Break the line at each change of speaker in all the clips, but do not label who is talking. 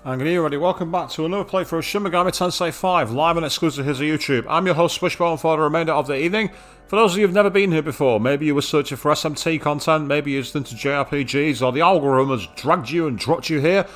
And good evening, everybody. Welcome back to another playthrough of Shin Megami Tensei 5, live and exclusive here on YouTube. I'm your host, Swishbone, for the remainder of the evening. For those of you who've never been here before, maybe you were searching for SMT content, maybe you're just into JRPGs, or the algorithm has dragged you and dropped you here.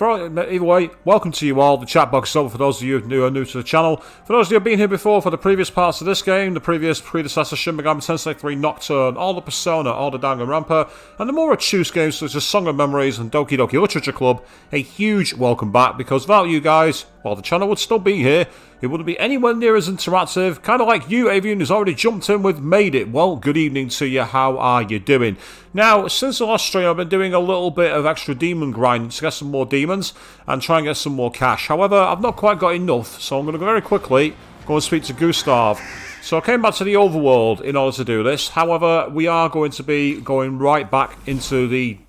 Either way, welcome to you all. The chat box is open for those of you who are new to the channel. For those of you who have been here before for the previous parts of this game, the previous predecessor Shin Megami Tensei 3 Nocturne, all the Persona, all the Danganronpa, and the more obtuse games such as Song of Memories and Doki Doki Literature Club, a huge welcome back, because without you guys, while the channel would still be here, it wouldn't be anywhere near as interactive, kind of like you, Avian, who's already jumped in with Made It. Well, good evening to you, how are you doing? Now, since the last stream, I've been doing a little bit of extra demon grinding to get some more demons and try and get some more cash. However, I've not quite got enough, so I'm going to go very quickly, go and speak to Gustav. So I came back to the overworld in order to do this. However, we are going to be going right back into the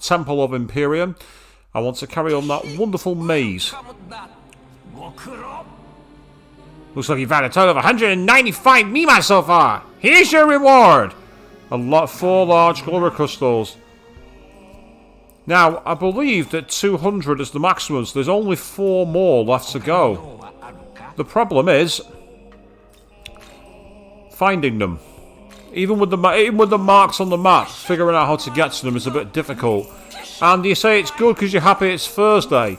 Temple of Imperium. I want to carry on that wonderful maze. Looks like you've had a total of 195 Mima so far. Here's your reward. 4 large glory crystals. Now, I believe that 200 is the maximum, so there's only 4 more left to go. The problem is finding them. Even with the marks on the map, figuring out how to get to them is a bit difficult. And you say it's good because you're happy it's Thursday.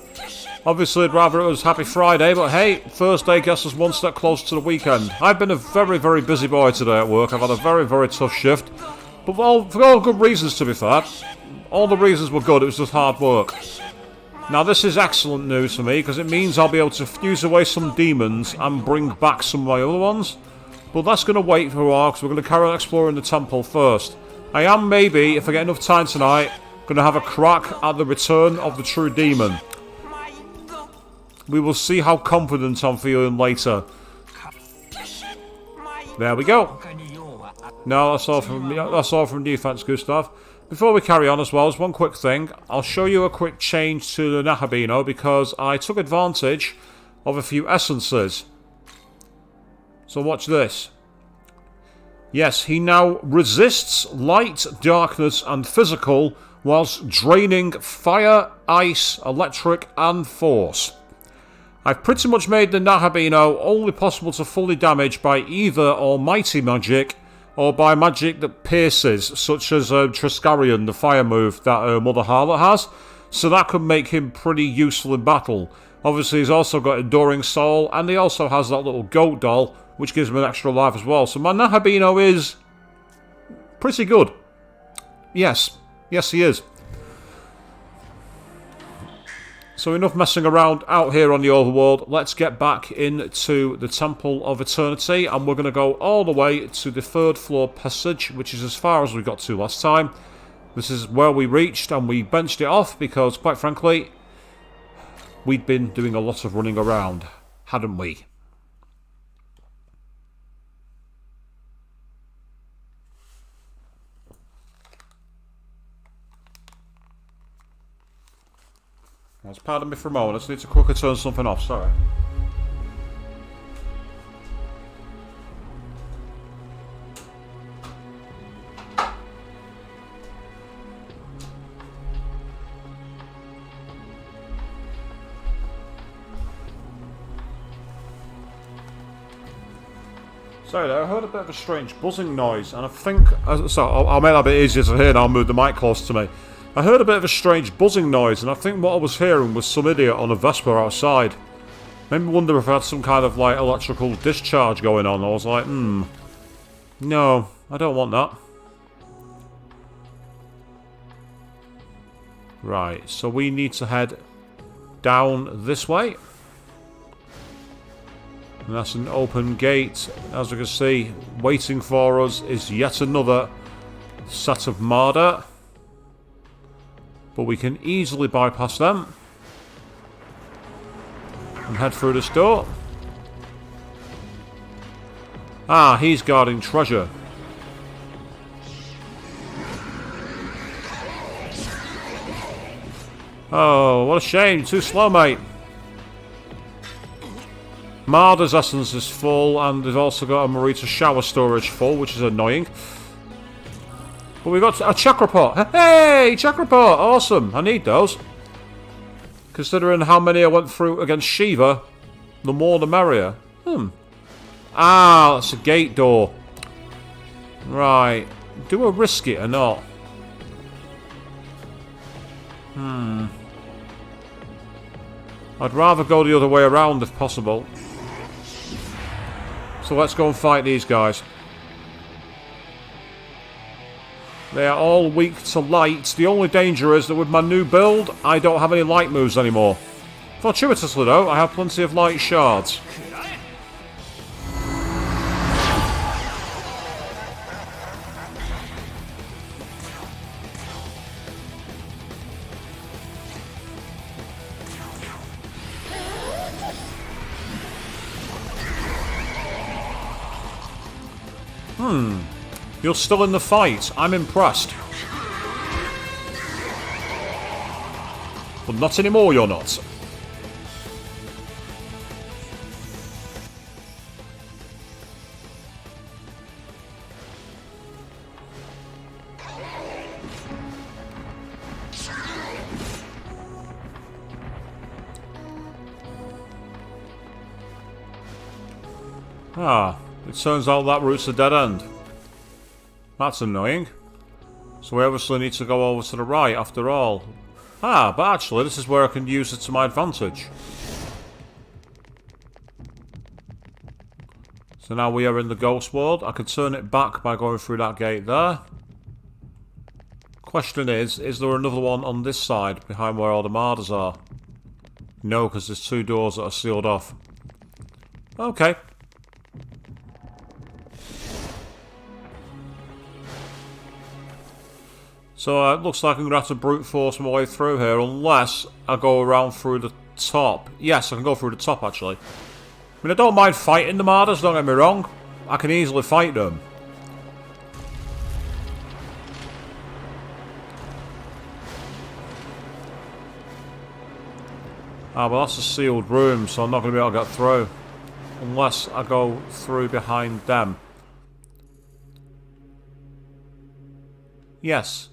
Obviously, I'd rather it was Happy Friday, but hey, Thursday gets us one step closer to the weekend. I've been a very, very busy boy today at work. I've had a very, very tough shift. But for all good reasons, to be fair. All the reasons were good, it was just hard work. Now, this is excellent news for me, because it means I'll be able to fuse away some demons and bring back some of my other ones. But that's going to wait for a while, because we're going to carry on exploring the temple first. I am, maybe, if I get enough time tonight, going to have a crack at the return of the true demon. We will see how confident I'm feeling later. There we go. No, that's all from me. That's all from you, thanks, Gustav. Before we carry on as well, there's one quick thing. I'll show you a quick change to the Nahabino because I took advantage of a few essences. So watch this. Yes, he now resists light, darkness, and physical whilst draining fire, ice, electric, and force. I've pretty much made the Nahabino only possible to fully damage by either almighty magic or by magic that pierces, such as Triskarion, the fire move that Mother Harlot has. So that could make him pretty useful in battle. Obviously, he's also got Enduring Soul, and he also has that little goat doll, which gives him an extra life as well. So my Nahabino is pretty good. Yes. Yes, he is. So enough messing around out here on the overworld. Let's get back into the Temple of Eternity, and we're going to go all the way to the 3rd floor passage, which is as far as we got to last time. This is where we reached, and we benched it off because, quite frankly, we'd been doing a lot of running around, hadn't we? Pardon me for a moment, I just need to quickly turn something off, sorry. Sorry there, I heard a bit of a strange buzzing noise, and I think... So, I'll make that a bit easier to hear and I'll move the mic close to me. I heard a bit of a strange buzzing noise, and I think what I was hearing was some idiot on a Vespa outside. Made me wonder if I had some kind of, like, electrical discharge going on. I was like, no, I don't want that. Right, so we need to head down this way. And that's an open gate. As we can see, waiting for us is yet another set of Marder. But we can easily bypass them and head through this door. Ah, he's guarding treasure. Oh, what a shame. Too slow, mate. Marder's essence is full, and they've also got a Marita shower storage full, which is annoying. But we got a chakra pot. Hey, chakra pot. Awesome. I need those. Considering how many I went through against Shiva, the more the merrier. Ah, that's a gate door. Right. Do I risk it or not? I'd rather go the other way around if possible. So let's go and fight these guys. They are all weak to light. The only danger is that with my new build, I don't have any light moves anymore. Fortuitously though, I have plenty of light shards. You're still in the fight. I'm impressed. But not anymore, you're not. Ah, it turns out that route's a dead end. That's annoying. So we obviously need to go over to the right after all. Ah, but actually this is where I can use it to my advantage. So now we are in the ghost world. I can turn it back by going through that gate there. Question is there another one on this side behind where all the martyrs are? No, because there's two doors that are sealed off. Okay. So it looks like I'm going to have to brute force my way through here unless I go around through the top. Yes, I can go through the top actually. I mean, I don't mind fighting the martyrs, don't get me wrong. I can easily fight them. Ah, well that's a sealed room, so I'm not going to be able to get through. Unless I go through behind them. Yes.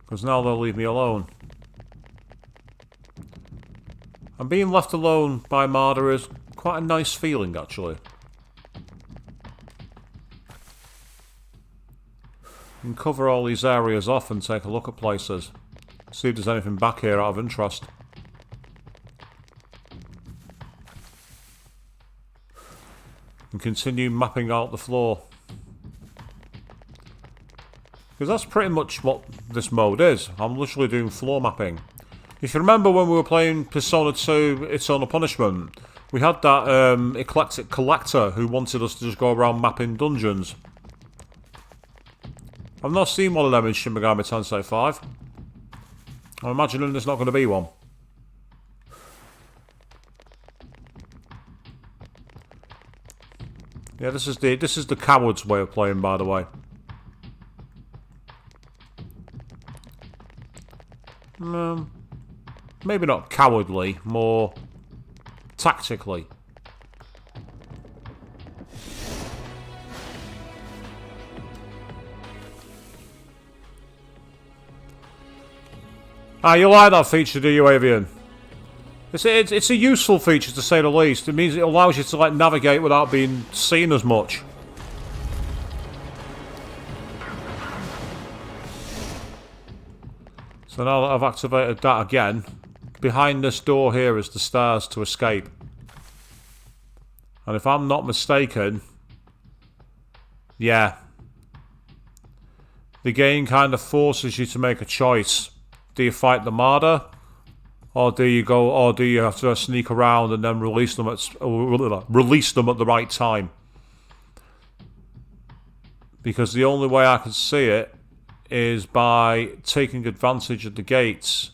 Because now they'll leave me alone. And being left alone by Marder is quite a nice feeling, actually. You can cover all these areas off and take a look at places. See if there's anything back here out of interest. And continue mapping out the floor. Because that's pretty much what this mode is. I'm literally doing floor mapping. If you remember when we were playing Persona 2 Eternal Punishment, we had that eclectic collector who wanted us to just go around mapping dungeons. I've not seen one of them in Shin Megami Tensei 5. I'm imagining there's not going to be one. Yeah, this is the coward's way of playing, by the way. Maybe not cowardly, more tactically. Ah, you like that feature, do you, Avian? It's a useful feature, to say the least. It means it allows you to like navigate without being seen as much. So now that I've activated that again, behind this door here is the stairs to escape. And if I'm not mistaken, yeah, the game kind of forces you to make a choice. Do you fight the martyr, or do you have to sneak around and then release them at the right time? Because the only way I can see it is by taking advantage of the gates.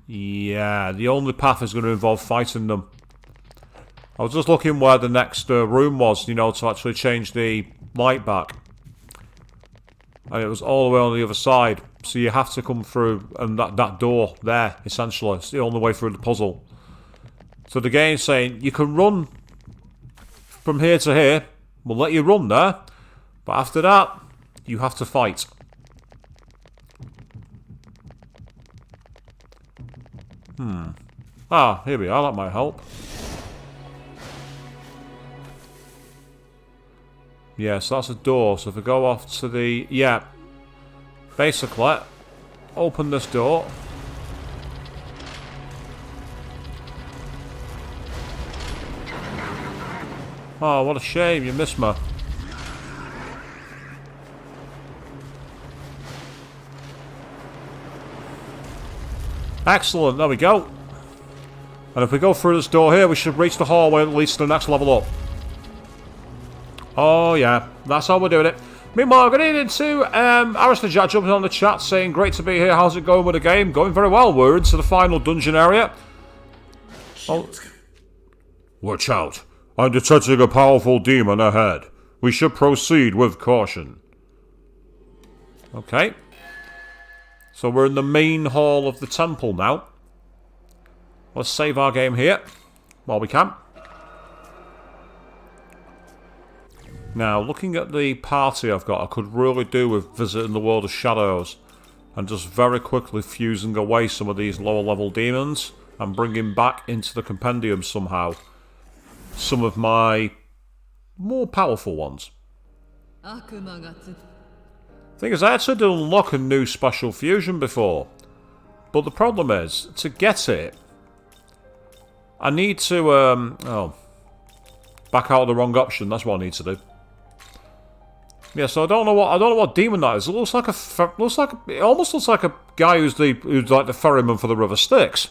Yeah, the only path is going to involve fighting them. I was just looking where the next room was, you know, to actually change the light back. And it was all the way on the other side. So you have to come through and that door there, essentially. It's the only way through the puzzle. So the game's saying, you can run from here to here. We'll let you run there. But after that, You have to fight. Ah, here we are. That might help. Yeah, so that's a door. So if we go off to the... Yeah. Basically, open this door. Oh, what a shame. You missed me. Excellent. There we go. And if we go through this door here, we should reach the hallway at least the next level up. Oh, yeah. That's how we're doing it. Meanwhile, good evening to Arista Jack jumping on the chat saying, great to be here. How's it going with the game? Going very well. We're into the final dungeon area. Oh. Watch out. I'm detecting a powerful demon ahead. We should proceed with caution. Okay. So we're in the main hall of the temple now. Let's save our game here while we can. Now, looking at the party I've got, I could really do with visiting the world of shadows and just very quickly fusing away some of these lower level demons and bringing back into the compendium somehow some of my more powerful ones. Thing is, I actually did unlock a new special fusion before, but the problem is, to get it, I need to, back out of the wrong option. That's what I need to do. Yeah, so I don't know what demon that is. It looks like it almost looks like a guy who's like the ferryman for the River Styx.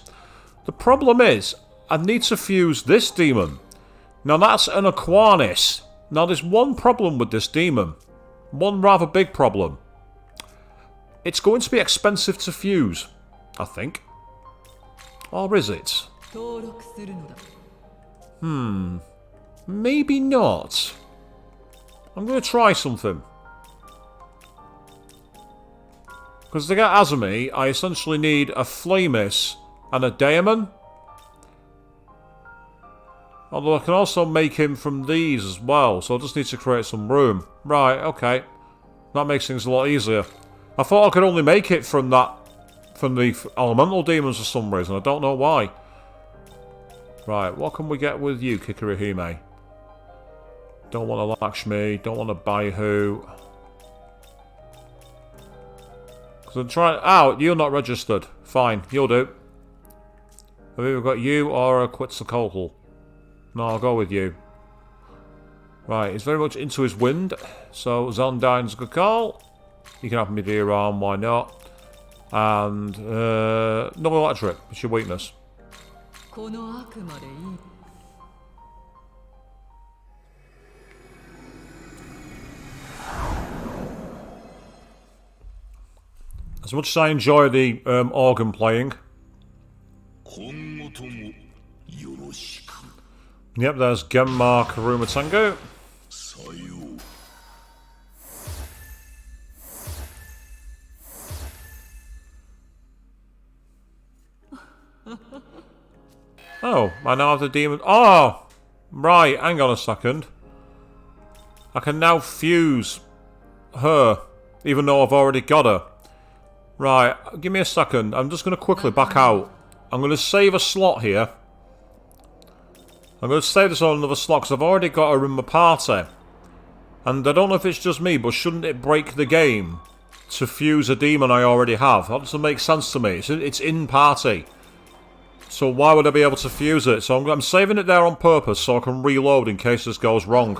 The problem is, I need to fuse this demon. Now that's an Aquanis. Now there's one problem with this demon. One rather big problem. It's going to be expensive to fuse, I think. Or is it? Maybe not. I'm going to try something. Because to get Azumi, I essentially need a Flamis and a Daemon. Although I can also make him from these as well, so I just need to create some room. Right, okay. That makes things a lot easier. I thought I could only make it from the elemental demons for some reason. I don't know why. Right, what can we get with you, Kikirihime? Don't want a Lakshmi, don't want a Baihu. Because I'm trying... Oh, you're not registered. Fine, you'll do. Have we either got you or a Quetzalcoatl? No, I'll go with you. Right, he's very much into his wind. So, Zondine's a good call. You can have me deer arm, why not? And, no electric. It's your weakness. As much as I enjoy the organ playing. Yep, there's Genma Karuma Tango. Oh, I now have the demon. Oh! Right, hang on a second. I can now fuse her, even though I've already got her. Right, give me a second. I'm just going to quickly back out. I'm going to save a slot here. I'm going to save this on another slot because I've already got her in my party. And I don't know if it's just me, but shouldn't it break the game to fuse a demon I already have? That doesn't make sense to me. It's in party. So why would I be able to fuse it? So I'm saving it there on purpose so I can reload in case this goes wrong.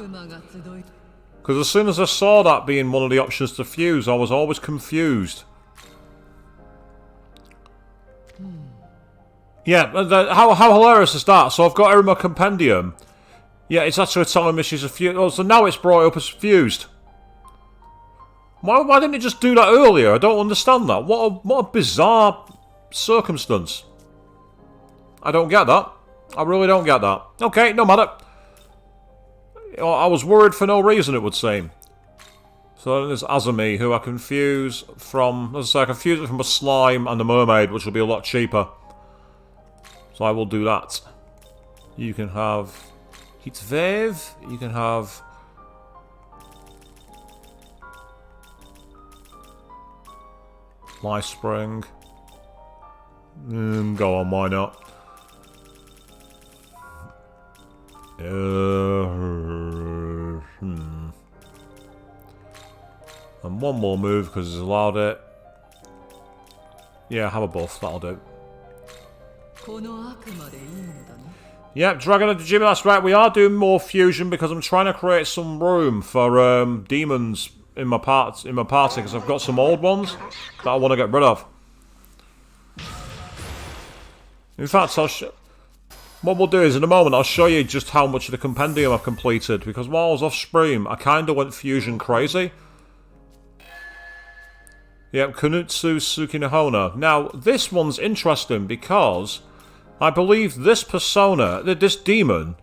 Because as soon as I saw that being one of the options to fuse, I was always confused. Yeah, how hilarious is that? So I've got her in my compendium. Yeah, it's actually telling me she's a fused. Oh, so now it's brought up as fused. Why didn't it just do that earlier? I don't understand that. What a bizarre circumstance. I don't get that. I really don't get that. Okay, no matter. I was worried for no reason, it would seem. So then there's Azumi, who I can fuse from... As I say, I can fuse it from a slime and a mermaid, which will be a lot cheaper. So I will do that. You can have... Heatwave. You can have... Life Spring. Go on, why not? And one more move because he's allowed it. Yeah, have a buff, that'll do. Yep, Dragon of the Jimmy, that's right. We are doing more fusion because I'm trying to create some room for demons in my party because I've got some old ones that I want to get rid of. In fact, what we'll do is in a moment I'll show you just how much of the compendium I've completed because while I was off stream I kind of went fusion crazy. Yep, Kunutsu Sukinahona. Now this one's interesting because I believe this persona, this demon,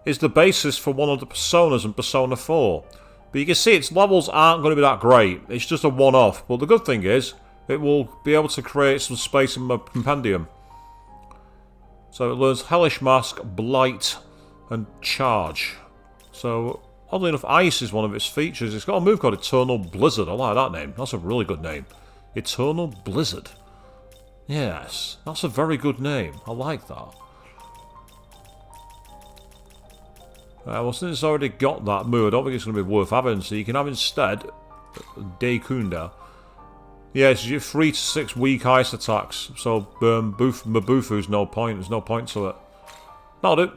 is the basis for one of the personas in Persona 4. But you can see its levels aren't going to be that great. It's just a one-off. But the good thing is, it will be able to create some space in my compendium. So it learns Hellish Mask, Blight, and Charge. So, oddly enough, Ice is one of its features. It's got a move called Eternal Blizzard. I like that name. That's a really good name. Eternal Blizzard. Yes, that's a very good name. I like that. Well, since it's already got that move, I don't think it's going to be worth having. So you can have instead Deikunda. Yes, you have 3 to 6 weak ice attacks. So Mabufu's no point. There's no point to it. That'll do.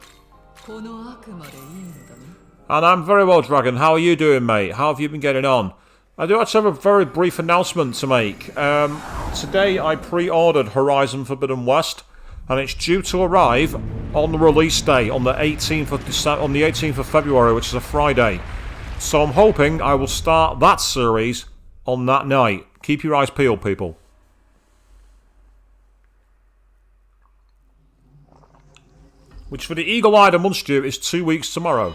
And I'm very well, Dragon. How are you doing, mate? How have you been getting on? I do actually have a very brief announcement to make. Today I pre-ordered Horizon Forbidden West, and it's due to arrive on the release day on the 18th of February, which is a Friday. So I'm hoping I will start that series on that night. Keep your eyes peeled, people. Which for the eagle-eyed amongst you is 2 weeks tomorrow.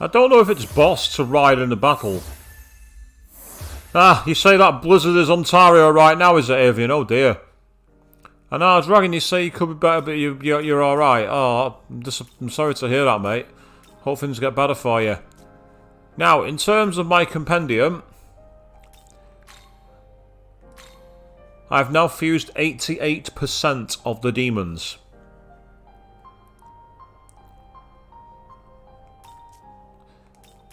I don't know if it's boss to ride in the battle. Ah, you say that Blizzard is Ontario right now, is it, Avian? Oh dear. And now, Dragon, you say you could be better, but you're alright. Oh, I'm sorry to hear that, mate. Hope things get better for you. Now, in terms of my compendium, I've now fused 88% of the demons.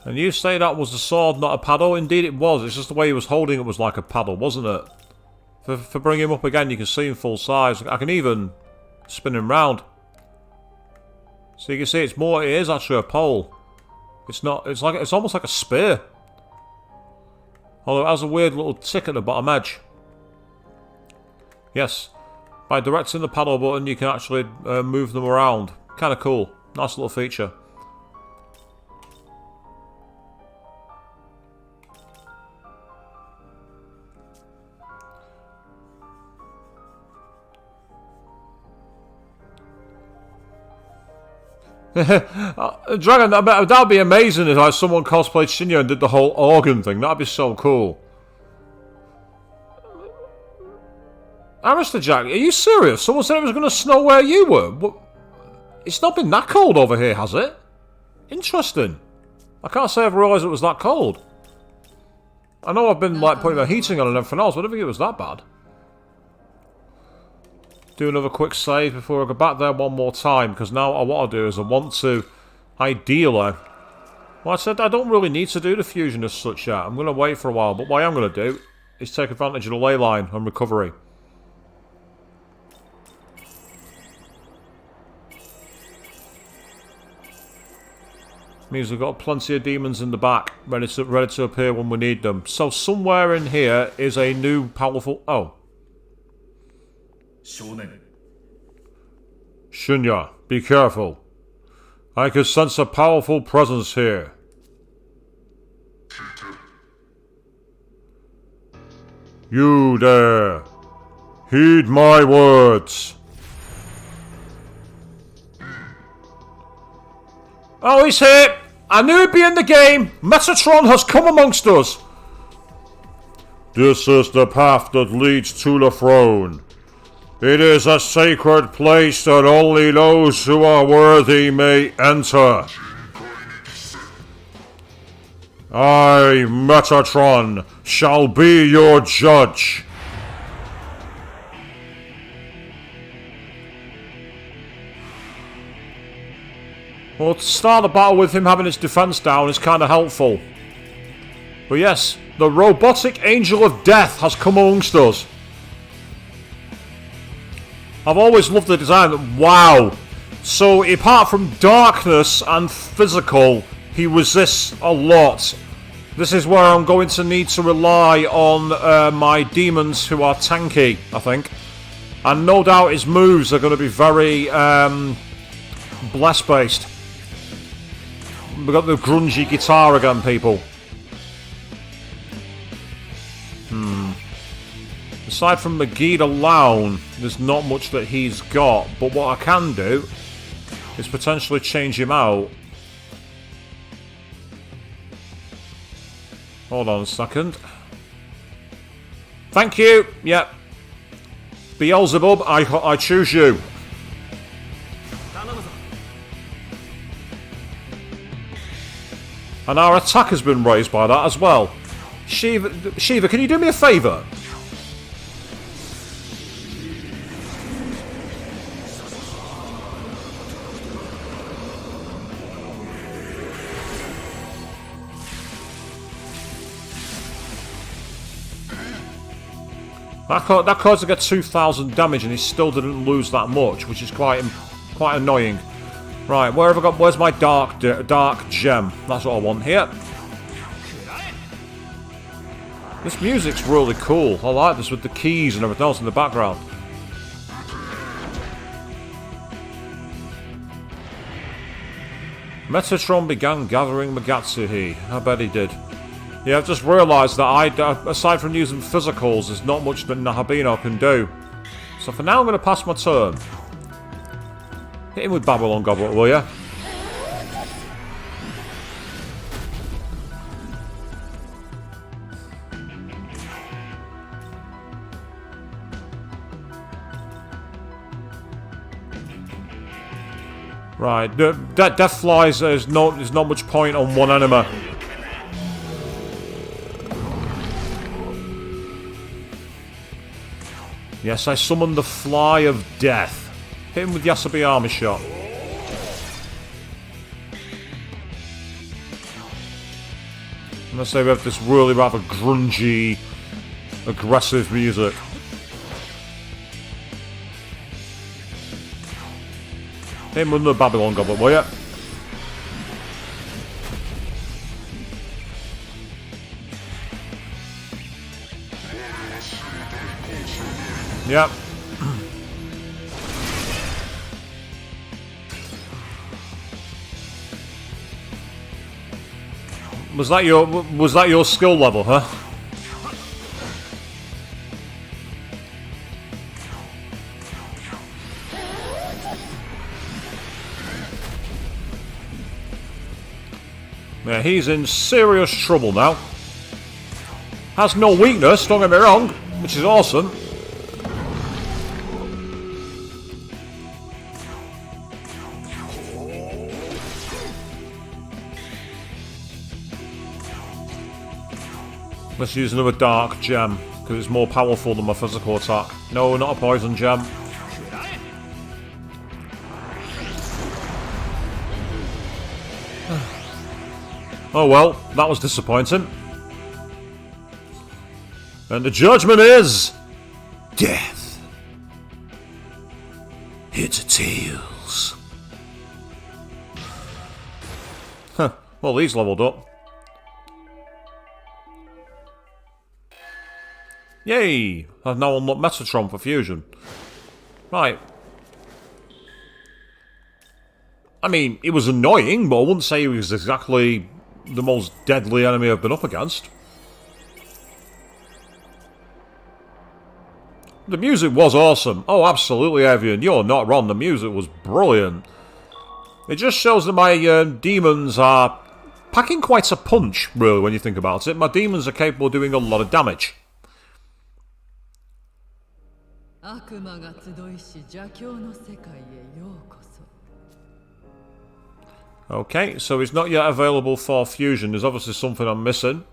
And you say that was a sword, not a paddle? Indeed it was. It's just the way he was holding it was like a paddle, wasn't it? For bringing him up again, you can see him full size. I can even spin him round. So you can see it's more. It is actually a pole. It's not. It's almost like a spear. Although it has a weird little tick at the bottom edge. Yes, by directing the paddle button, you can actually move them around. Kind of cool. Nice little feature. Dragon, that would be amazing if someone cosplayed Shinya and did the whole organ thing. That'd be so cool. Alistair Jack, are you serious? Someone said it was going to snow where you were. It's not been that cold over here, has it? Interesting. I can't say I've realised it was that cold. I know I've been like putting the heating on and everything else, but I didn't think it was that bad. Do another quick save before I go back there one more time, because now what I'll do is I want to, ideally, well, I said I don't really need to do the fusion as such yet. I'm going to wait for a while, but what I am going to do is take advantage of the ley line and recovery. Means we've got plenty of demons in the back, ready to appear when we need them. So somewhere in here is a new powerful... Oh. Shinya, be careful. I can sense a powerful presence here. You there. Heed my words. Oh, he's here! I knew he'd be in the game! Metatron has come amongst us! This is the path that leads to the throne. It is a sacred place that only those who are worthy may enter. I, Metatron, shall be your judge. Well, to start the battle with him having his defense down is kind of helpful. But yes, the robotic angel of death has come amongst us. I've always loved the design. Wow. So apart from darkness and physical, he resists a lot. This is where I'm going to need to rely on my demons who are tanky, I think. And no doubt his moves are going to be very bless-based. We've got the grungy guitar again, people. Aside from Megiddo Lown, there's not much that he's got. But what I can do is potentially change him out. Hold on a second. Thank you. Yep. Beelzebub, I choose you. And our attack has been raised by that as well. Shiva, can you do me a favour? That caused to get 2,000 damage and he still didn't lose that much, which is quite annoying. Right, where have I got? Where's my dark gem? That's what I want here. This music's really cool. I like this with the keys and everything else in the background. Metatron began gathering Magatsuhi. I bet he did. Yeah, I've just realised that aside from using physicals, there's not much that Nahabino can do. So for now, I'm going to pass my turn. Hit him with Babylon Goblet, will ya? Right, Death Flies, there's not much point on one enemy. Yes, I summoned the Fly of Death. Hit him with Yasabi Armor Shot. I'm gonna say we have this really rather grungy, aggressive music. Hit him with the Babylon Goblet, will ya? Yep. Was that your skill level, huh? Yeah, he's in serious trouble now. Has no weakness, don't get me wrong, which is awesome. Let's use another dark gem, because it's more powerful than my physical attack. No, not a poison gem. Oh well, that was disappointing. And the judgment is... death. It's tails. Huh, well he's leveled up. Yay! I've now unlocked Metatron for fusion. Right. I mean, it was annoying, but I wouldn't say he was exactly the most deadly enemy I've been up against. The music was awesome. Oh, absolutely, Evian. You're not wrong. The music was brilliant. It just shows that my demons are packing quite a punch, really, when you think about it. My demons are capable of doing a lot of damage. Okay, so it's not yet available for fusion. There's obviously something I'm missing.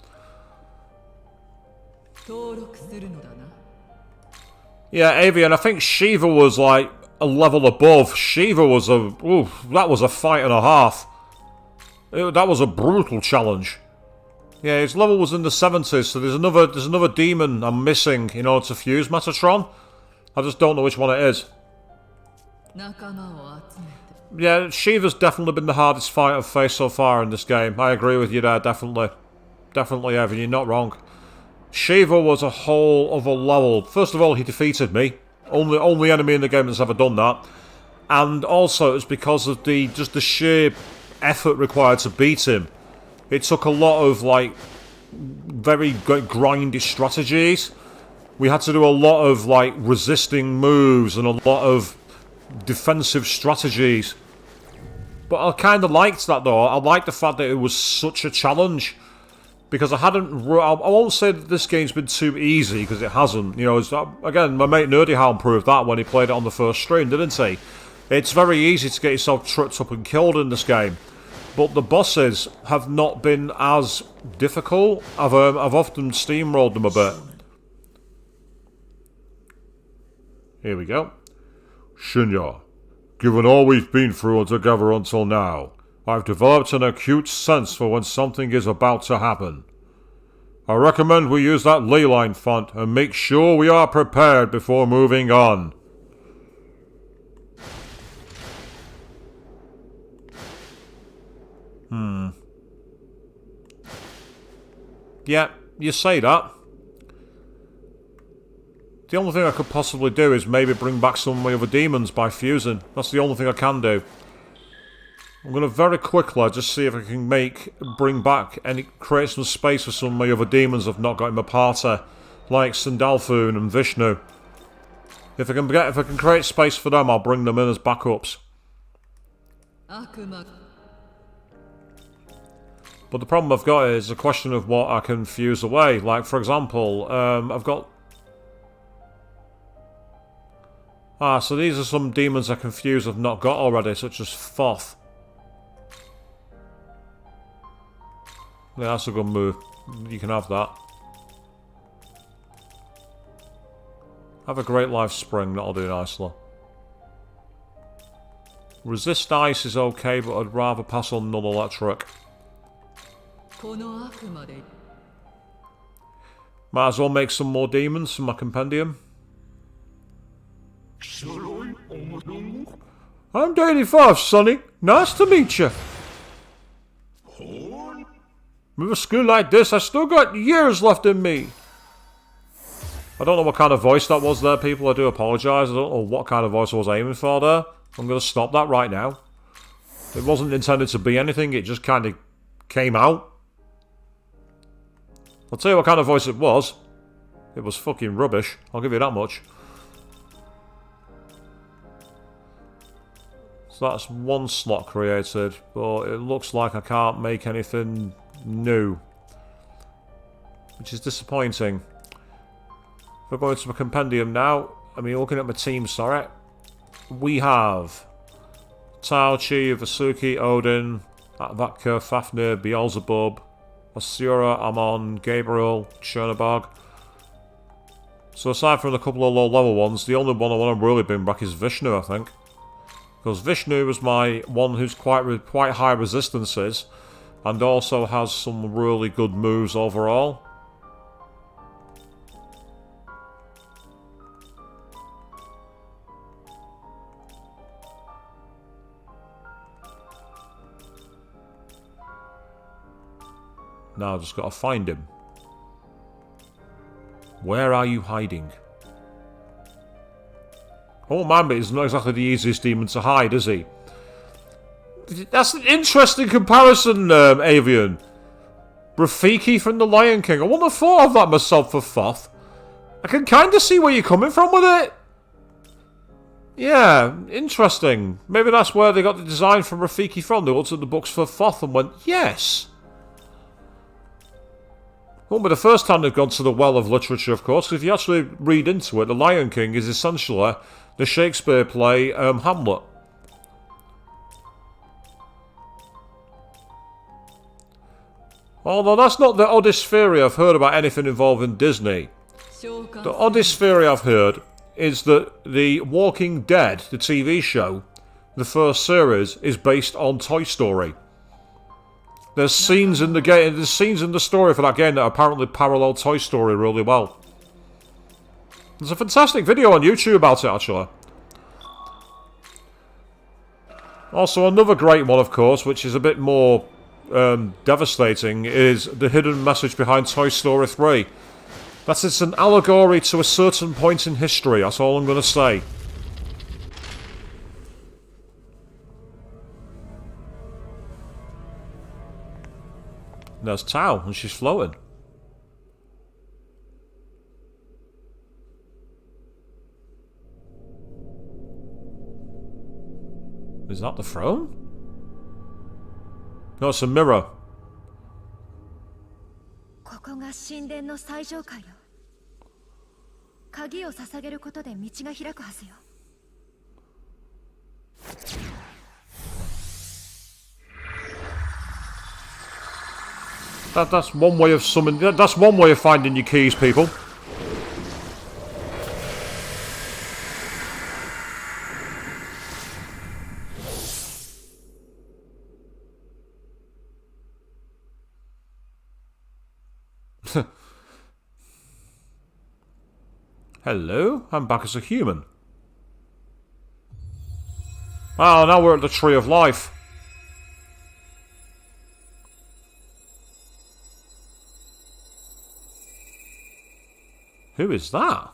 Yeah, Avian, I think Shiva was like a level above. Shiva was that was a fight and a half. That was a brutal challenge. Yeah, his level was in the 70s, so there's another demon I'm missing in order to fuse Metatron. I just don't know which one it is. Yeah, Shiva's definitely been the hardest fight I've faced so far in this game. I agree with you there, definitely. Definitely, Evan, you're not wrong. Shiva was a whole other level. First of all, he defeated me. Only enemy in the game that's ever done that. And also, it's because of just the sheer effort required to beat him. It took a lot of, like, very grindy strategies. We had to do a lot of, like, resisting moves and a lot of defensive strategies. But I kind of liked that, though. I liked the fact that it was such a challenge. Because I won't say that this game's been too easy, because it hasn't. You know, again, my mate Nerdyhound proved that when he played it on the first stream, didn't he? It's very easy to get yourself tripped up and killed in this game. But the bosses have not been as difficult. I've often steamrolled them a bit. Here we go. Shinya, given all we've been through together until now, I've developed an acute sense for when something is about to happen. I recommend we use that leyline font and make sure we are prepared before moving on. Yeah, you say that. The only thing I could possibly do is maybe bring back some of my other demons by fusing. That's the only thing I can do. I'm going to very quickly just see if I can bring back and create some space for some of my other demons I've not got in my party, like Sandalphon and Vishnu. If I can create space for them, I'll bring them in as backups. But the problem I've got is a question of what I can fuse away. Like, for example, I've got... so these are some demons I can fuse I've not got already, such as Thoth. Yeah, that's a good move. You can have that. Have a Great Life Spring, that'll do nicely. Resist Ice is okay, but I'd rather pass on Null Electric. Might as well make some more demons from my compendium. I'm Danny Five, Sonny. Nice to meet you. With a skill like this, I still got years left in me. I don't know what kind of voice that was there, people. I do apologise. I don't know what kind of voice I was aiming for there. I'm going to stop that right now. It wasn't intended to be anything. It just kind of came out. I'll tell you what kind of voice it was. It was fucking rubbish. I'll give you that much. So that's one slot created, but it looks like I can't make anything new, which is disappointing. If I go into my compendium now, I mean, looking at my team, sorry, we have Tao Chi, Vasuki, Odin, Vatka, Fafnir, Beelzebub, Asura, Amon, Gabriel, Chernobog. So aside from a couple of low-level ones, the only one I want to really bring back is Vishnu, I think. Because Vishnu was my one who's quite high resistances, and also has some really good moves overall. Now I've just got to find him. Where are you hiding? Oh man, but he's not exactly the easiest demon to hide, is he? That's an interesting comparison, Avian. Rafiki from The Lion King. I wouldn't have thought of that myself for Thoth. I can kind of see where you're coming from with it. Yeah, interesting. Maybe that's where they got the design from Rafiki from. They looked at the books for Thoth and went, yes. Won't be the first time they've gone to the well of literature, of course. If you actually read into it, The Lion King is essentially the Shakespeare play Hamlet. Although that's not the oddest theory I've heard about anything involving Disney. The oddest theory I've heard is that The Walking Dead, the TV show, the first series, is based on Toy Story. There's scenes in the game, there's scenes in the story for that game that apparently parallel Toy Story really well. There's a fantastic video on YouTube about it, actually. Also, another great one, of course, which is a bit more devastating, is the hidden message behind Toy Story 3. That it's an allegory to a certain point in history, that's all I'm going to say. There's Tao, and she's floating. Is that the throne? No, it's a mirror. That's one way of summoning. That's one way of finding your keys, people. Hello, I'm back as a human. Oh, now we're at the Tree of Life. Who is that?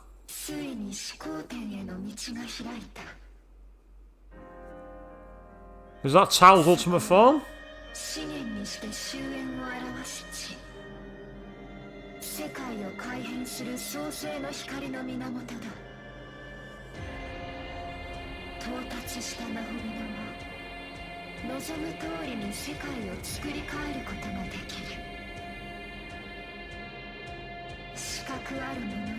Is that Tao's ultimate form? 世界を改変する創世の光の源だ。到達したナホビノは望む通りに世界を作り変えることができる。資格ある者よ、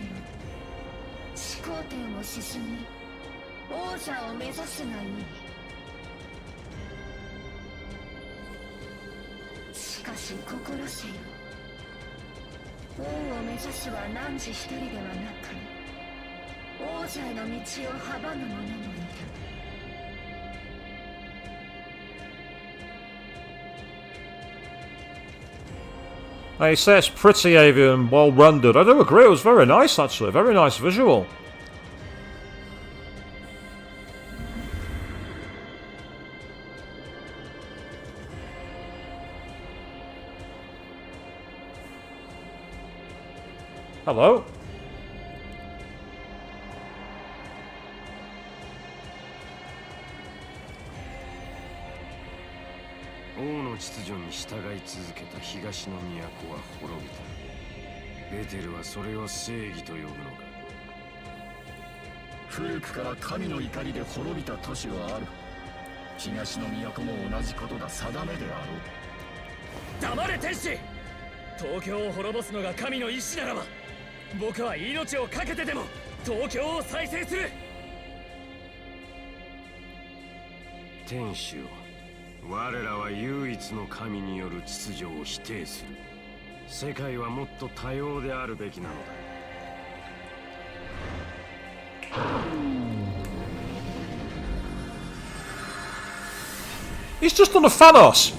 始皇天を進み王座を目指すがいい。しかし心せよ、王を目指すは汝一人ではなく、王座への道を阻む者もいる。They say it's pretty, Avian, well rendered. I do agree, it was very nice actually, very nice visual. Hello? He's just done a Thanos!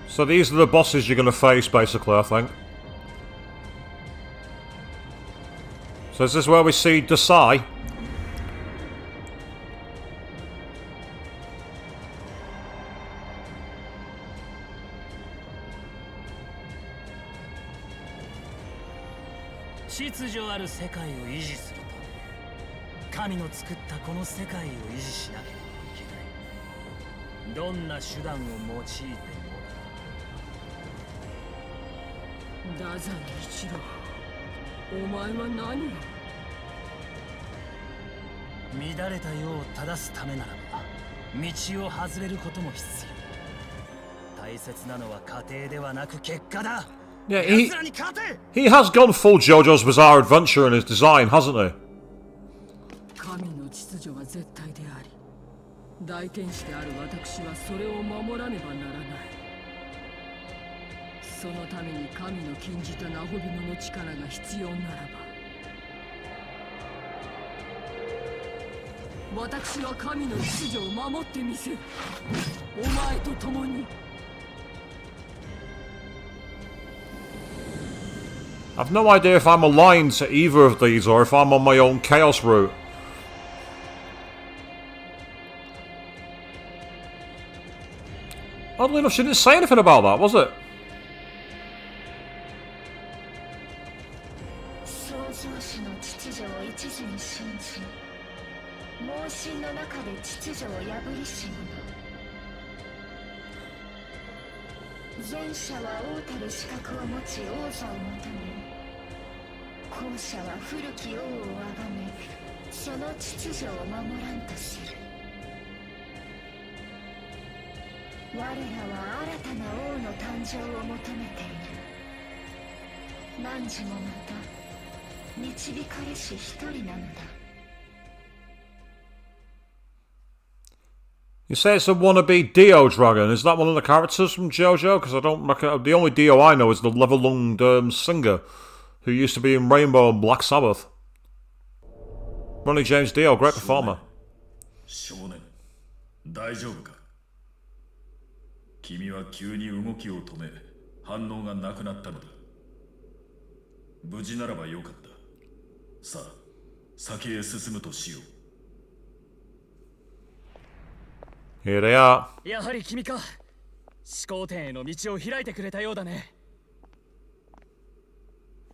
So these are the bosses you're going to face, basically, I think. So is this where we see Desai?
秩序ある世界を維持するため、神の作ったこの世界を維持しなければいけない。どんな手段を用いても
だ。太宰一郎、お前は何を？
乱れた世を正すためならば、道を外れることも必要。大切なのは過程ではなく結果だ。
Yeah, he has gone full JoJo's Bizarre Adventure in his design, hasn't he?
神の秩序は絶対であり、大天使である私はそれを守らねばならない。そのために神の禁じたナホビノの力が必要ならば、私は神の秩序を守ってみせる。お前と共に。
I've no idea if I'm aligned to either of these or if I'm on my own chaos route. Oddly enough, she didn't say anything about that, was it?
創造主の秩序を一途に信じ、盲信の中で秩序を破りし者。前者は王たる資格を持ち王座を求め、後者は古き王をあがめ、その秩序を守らんとする。我らは新たな王の誕生を求めている。汝もまた導かれし一人なのだ。
You say it's a wannabe Dio dragon. Is that one of the characters from JoJo? Because I don't reckon the only Dio I know is the level-lunged singer who used to be in Rainbow and Black Sabbath. Ronnie James Dio, great performer.
少年、大丈夫か？君は急に動きを止め、反応がなくなったのだ。無事ならばよかった。さあ、先へ進むとしよう。
Here they are.
やはり君か。始皇天への道を開いてくれたようだね。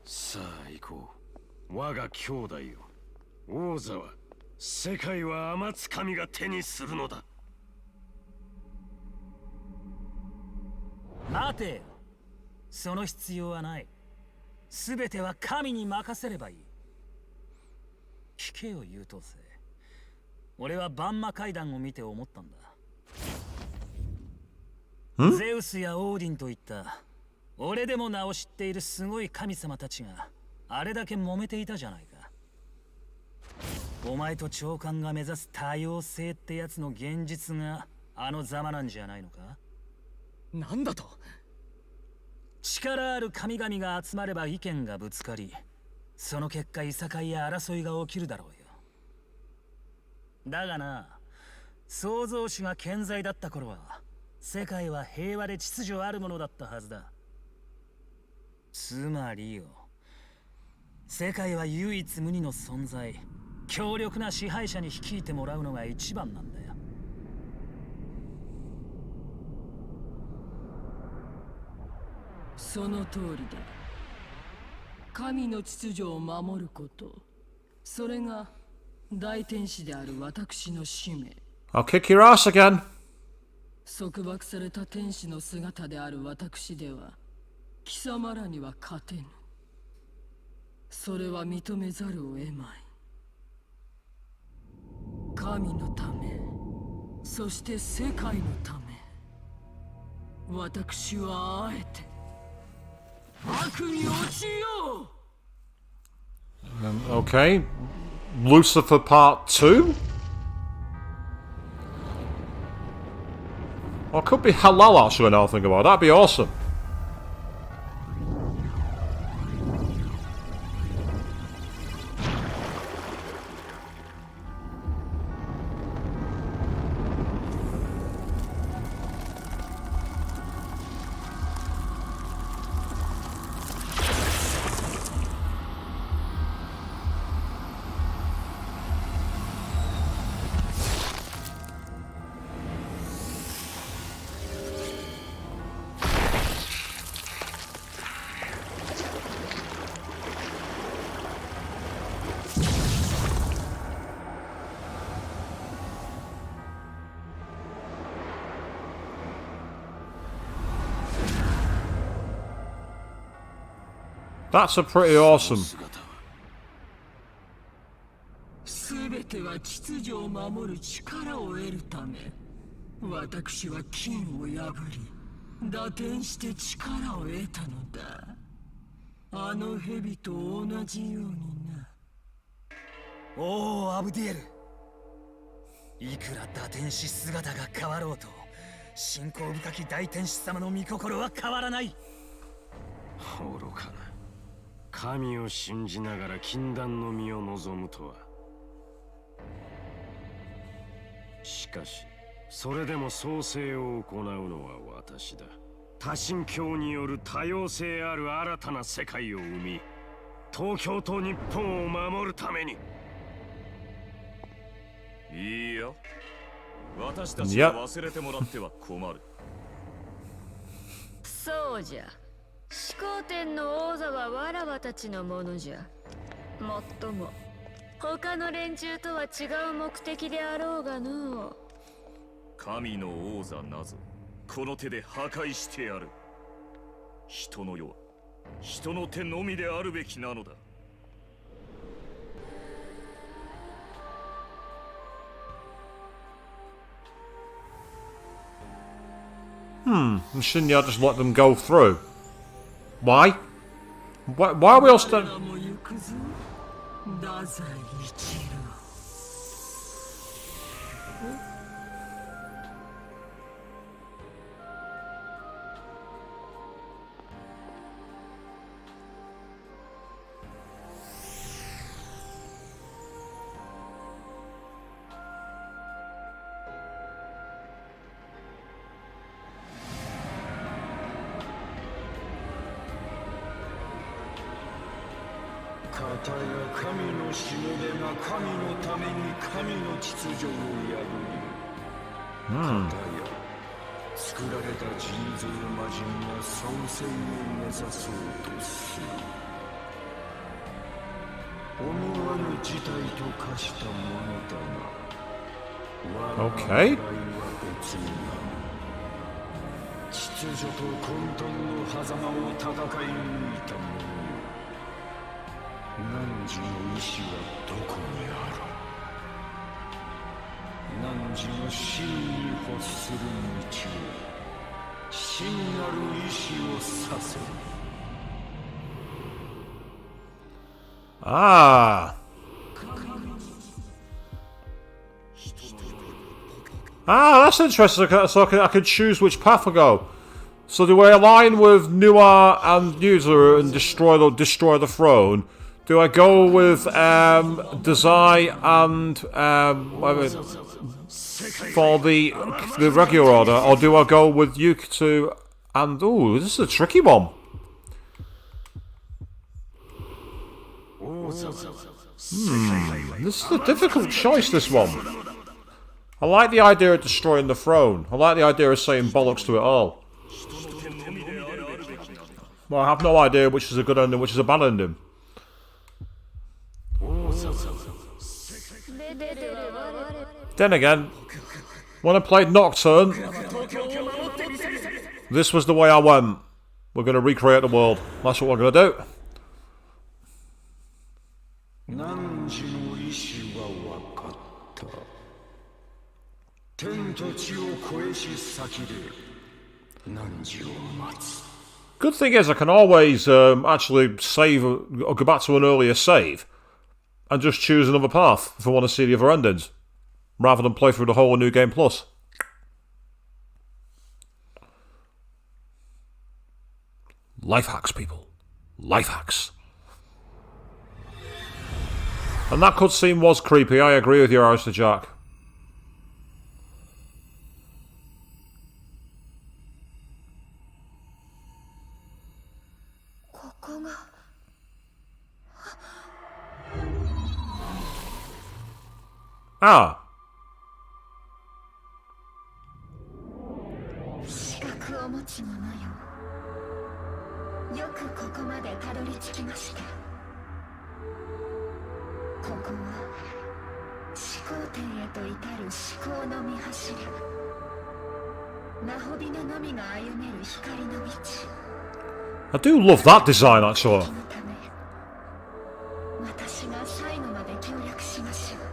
さあ行こう。我が兄弟よ。王座は世界は天津神が手にするのだ。
待てよ。その必要はない。すべては神に任せればいい。聞けよ優等生。俺はバンマ階段を見て思ったんだ。ゼウスやオーディンといった俺でも名を知っているすごい神様たちがあれだけ揉めていたじゃないか。お前と長官が目指す多様性ってやつの現実があのざまなんじゃないのか。
なんだと？
力ある神々が集まれば意見がぶつかり、その結果いさかいや争いが起きるだろうよ。だがな、創造主が健在だった頃は世界は平和で秩序あるものだったはずだ。つまりよ、世界は唯一無二の存在、強力な支配者に率いてもらうのが一番なんだよ。
その通りだ。神の秩序を守ること、それが大天使である私の使命。
I'll kick your ass again.
束縛された天使の姿である私では貴様らには勝てぬ。それは認めざるを得まい。神のため、そして世界のため、私はあえて悪に落ちよう。
Okay. Lucifer Part 2? Or it could be Halal actually now I think about it. That'd be awesome. That's a pretty awesome.
全ては秩序を守る力を得るため、私は金を破り打点して力を得たのだ。あの蛇と同じようにな。
おお、アブディエル。いくら打天使姿が変わろうと、信仰深き大天使様の御心は変わらない。
愚かな。神を信じながら禁断の身を望むとは。しかしそれでも創生を行うのは私だ。多神教による多様性ある新たな世界を生み、東京と日本を守るために。
いいや、私たちが忘れてもらっては困る。
そうじゃ。始皇天の王座はわらわたちのものじゃ。もっとも他の連中とは違う目的であろうがの。
神の王座なぞこの手で破壊してやる。人の世は人の手のみであるべきなのだ。
And shouldn't you just let them go through? Why? Why are we all standing?
も行くぞ、太宰一郎。
かたや神のしもべが神のために神の秩序を破り、かたや作られた人造魔人が創世を目指そうとする。思わぬ事態と化したものだが、我が狙いは別になる。秩序と混沌の狭間を戦い抜いた者よ、汝の意志はどこにある。汝の真に欲する道を、真なる意志をさせ。
Ah, that's interesting. So I can choose which path I go. So do I align with Nuar and User and destroy the throne? Do I go with Dazai and for the regular order, or do I go with Yukitu and ooh, this is a tricky one. This is a difficult choice, this one. I like the idea of destroying the throne. I like the idea of saying bollocks to it all. Well, I have no idea which is a good ending, which is a bad ending. Then again, when I played Nocturne, this was the way I went. We're going to recreate the world. That's what we're going to do.
汝の意志は分かった。天と地を超えし先で汝を待つ。
Good thing is I can always actually save or go back to an earlier save and just choose another path if I want to see the other endings, rather than play through the whole New Game Plus. Life hacks, people. Life hacks. And that cutscene was creepy, I agree with you, Alistair Jack. Ah.
資格を持ち者よ。よくここまでたどり着きました。ここは始皇天へと至る思考の御柱。ナホビののみが歩める光の道。
I do love that design, actually.
のため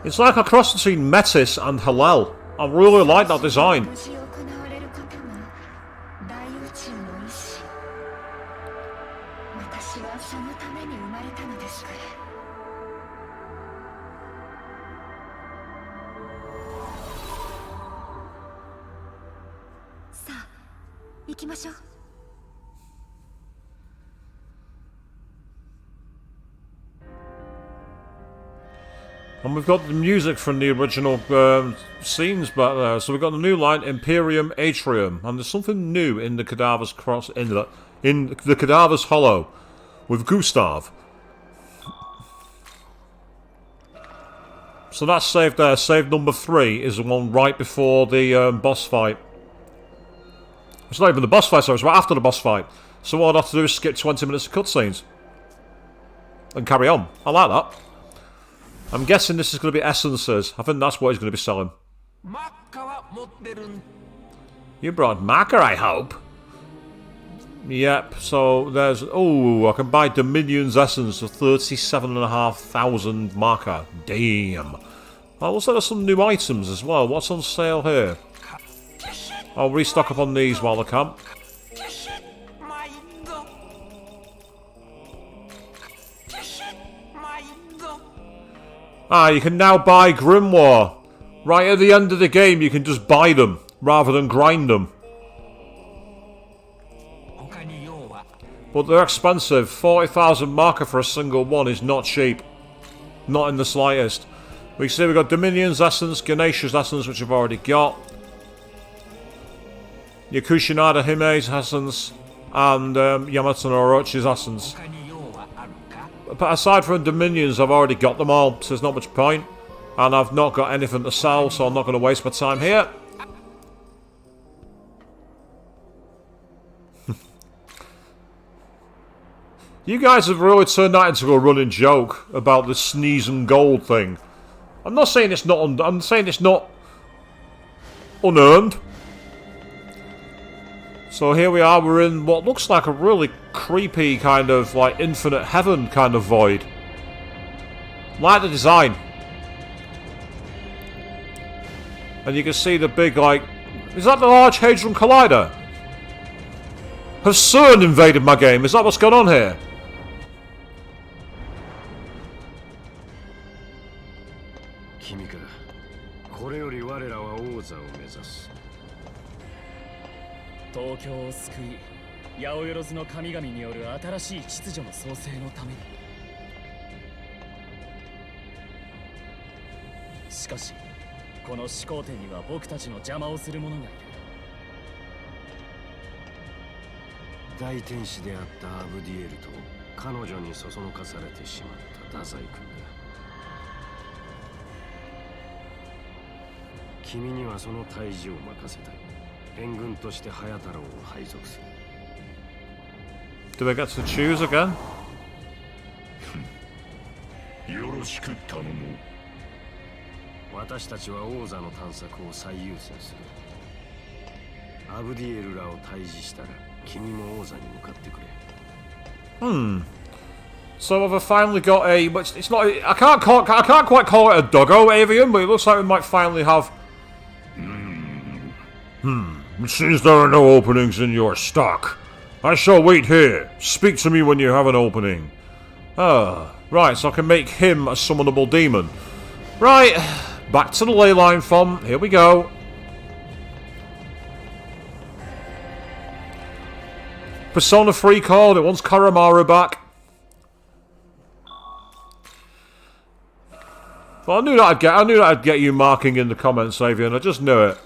It's like a cross between Metis and Hallel. I really like that design.
無事行われることが大宇宙の意志。私はそのために生まれたのですから。さあ、行きましょう。
And we've got the music from the original scenes back there. So we've got the new line, Imperium Atrium. And there's something new in the Cadaver's Cross, in the Cadaver's Hollow, with Gustav. So that's saved there. Save number 3 is the one right before the boss fight. It's not even the boss fight, sorry, it's right after the boss fight. So all I'd have to do is skip 20 minutes of cutscenes. And carry on. I like that. I'm guessing this is going to be essences. I think that's what he's going to be selling. You brought marker, I hope. Yep, so there's... Oh, I can buy Dominion's essence for 37,500 marker. Damn. Oh, looks like there's some new items as well. What's on sale here? I'll restock up on these while I can. Ah, you can now buy Grimoire. Right at the end of the game, you can just buy them, rather than grind them. But they're expensive. 40,000 marker for a single one is not cheap. Not in the slightest. We see we've got Dominion's Essence, Ganesha's Essence, which I've already got. Yakushinada Hime's Essence, and Yamato no Orochi's Essence. But aside from Dominions, I've already got them all, so there's not much point. And I've not got anything to sell, so I'm not going to waste my time here. You guys have really turned that into a running joke about the sneeze and gold thing. I'm not saying it's not. I'm saying it's not unearned. So here we are. We're in what looks like a really creepy kind of like infinite heaven kind of void. Like the design, and you can see the big like. Is that the Large Hadron Collider? Has CERN invaded my game? Is that what's going on here?
Tokyo を救い、八百万の神々による新しい秩序の創生のために。しかし、この始皇帝には僕たちの邪魔をする者がいる。
大天使であったアブディエルと彼女にそそのかされてしまった太宰君だ。君にはその退治を任せたい。援軍として早太郎を配属する。
Do I get to choose again?
よろしく頼む。
私たちは王座の探索を最優先する。アブディエルらを退治したら君も王座に向かってくれ。
So have I finally got a? But it's not. I can't quite call it a doggo avian, but it looks like we might finally have.
It seems there are no openings in your stock. I shall wait here. Speak to me when you have an opening.
Ah, right, so I can make him a summonable demon. Right, back to the ley line font. Here we go. Persona 3 called. It wants Karamaru back. Well, I knew that I'd get you marking in the comments, Avian. I just knew it.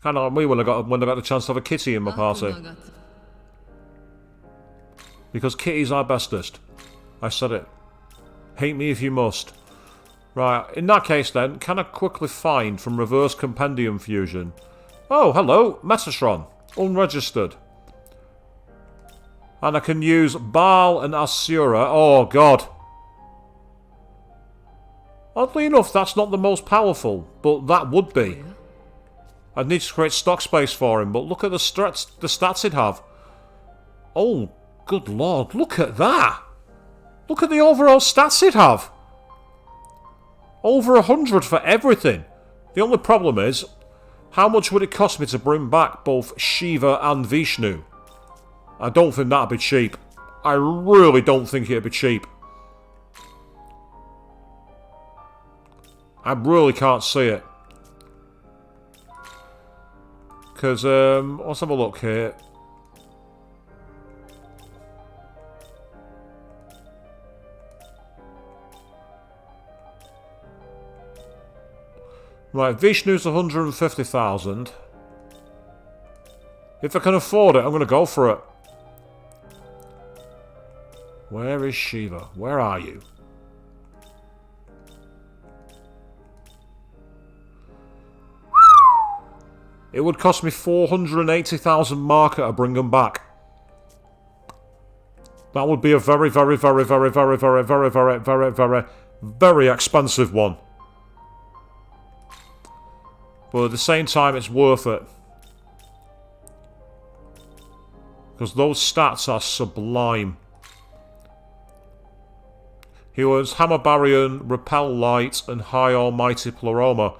Kind of like me when I got the chance to have a kitty in my party. Because kitties are bestest. I said it. Hate me if you must. Right, in that case then, can I quickly find from Reverse Compendium Fusion? Oh, hello, Metatron. Unregistered. And I can use Baal and Asura. Oh, God. Oddly enough, that's not the most powerful, but that would be. I'd need to create stock space for him, but look at the stats he'd have. Oh, good lord, look at that! Look at the overall stats he'd have! Over 100 for everything. The only problem is, how much would it cost me to bring back both Shiva and Vishnu? I don't think that'd be cheap. I really don't think it'd be cheap. I really can't see it. Because, let's have a look here. Right, Vishnu's 150,000. If I can afford it, I'm going to go for it. Where is Shiva? Where are you? It would cost me 480,000 marker to bring them back. That would be a very, very, very, very, very, very, very, very, very, very, very expensive one. But at the same time, it's worth it. Because those stats are sublime. He was Hammer Barrion, Repel Light, and High Almighty Pleroma.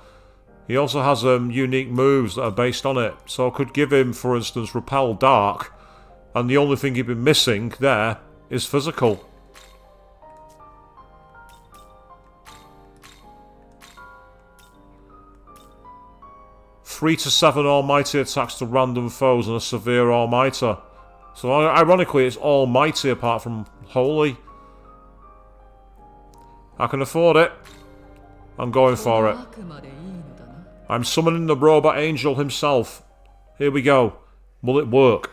He also has unique moves that are based on it. So I could give him, for instance, Repel Dark. And the only thing he'd be missing there is physical. Three to 7 Almighty attacks to random foes and a severe Almighty. So ironically, it's Almighty apart from Holy. I can afford it. I'm going for it. I'm summoning the robot angel himself. Here we go. Will it work?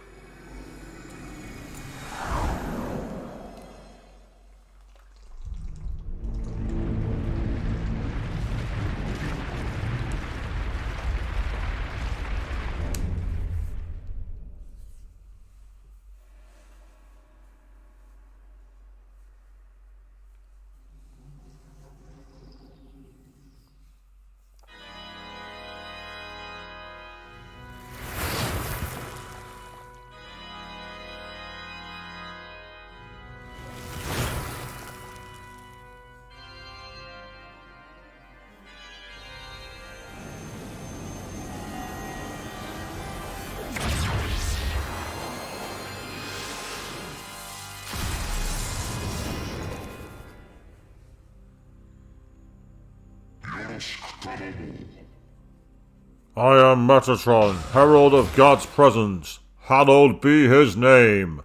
I am Metatron, herald of God's presence. Hallowed be his name.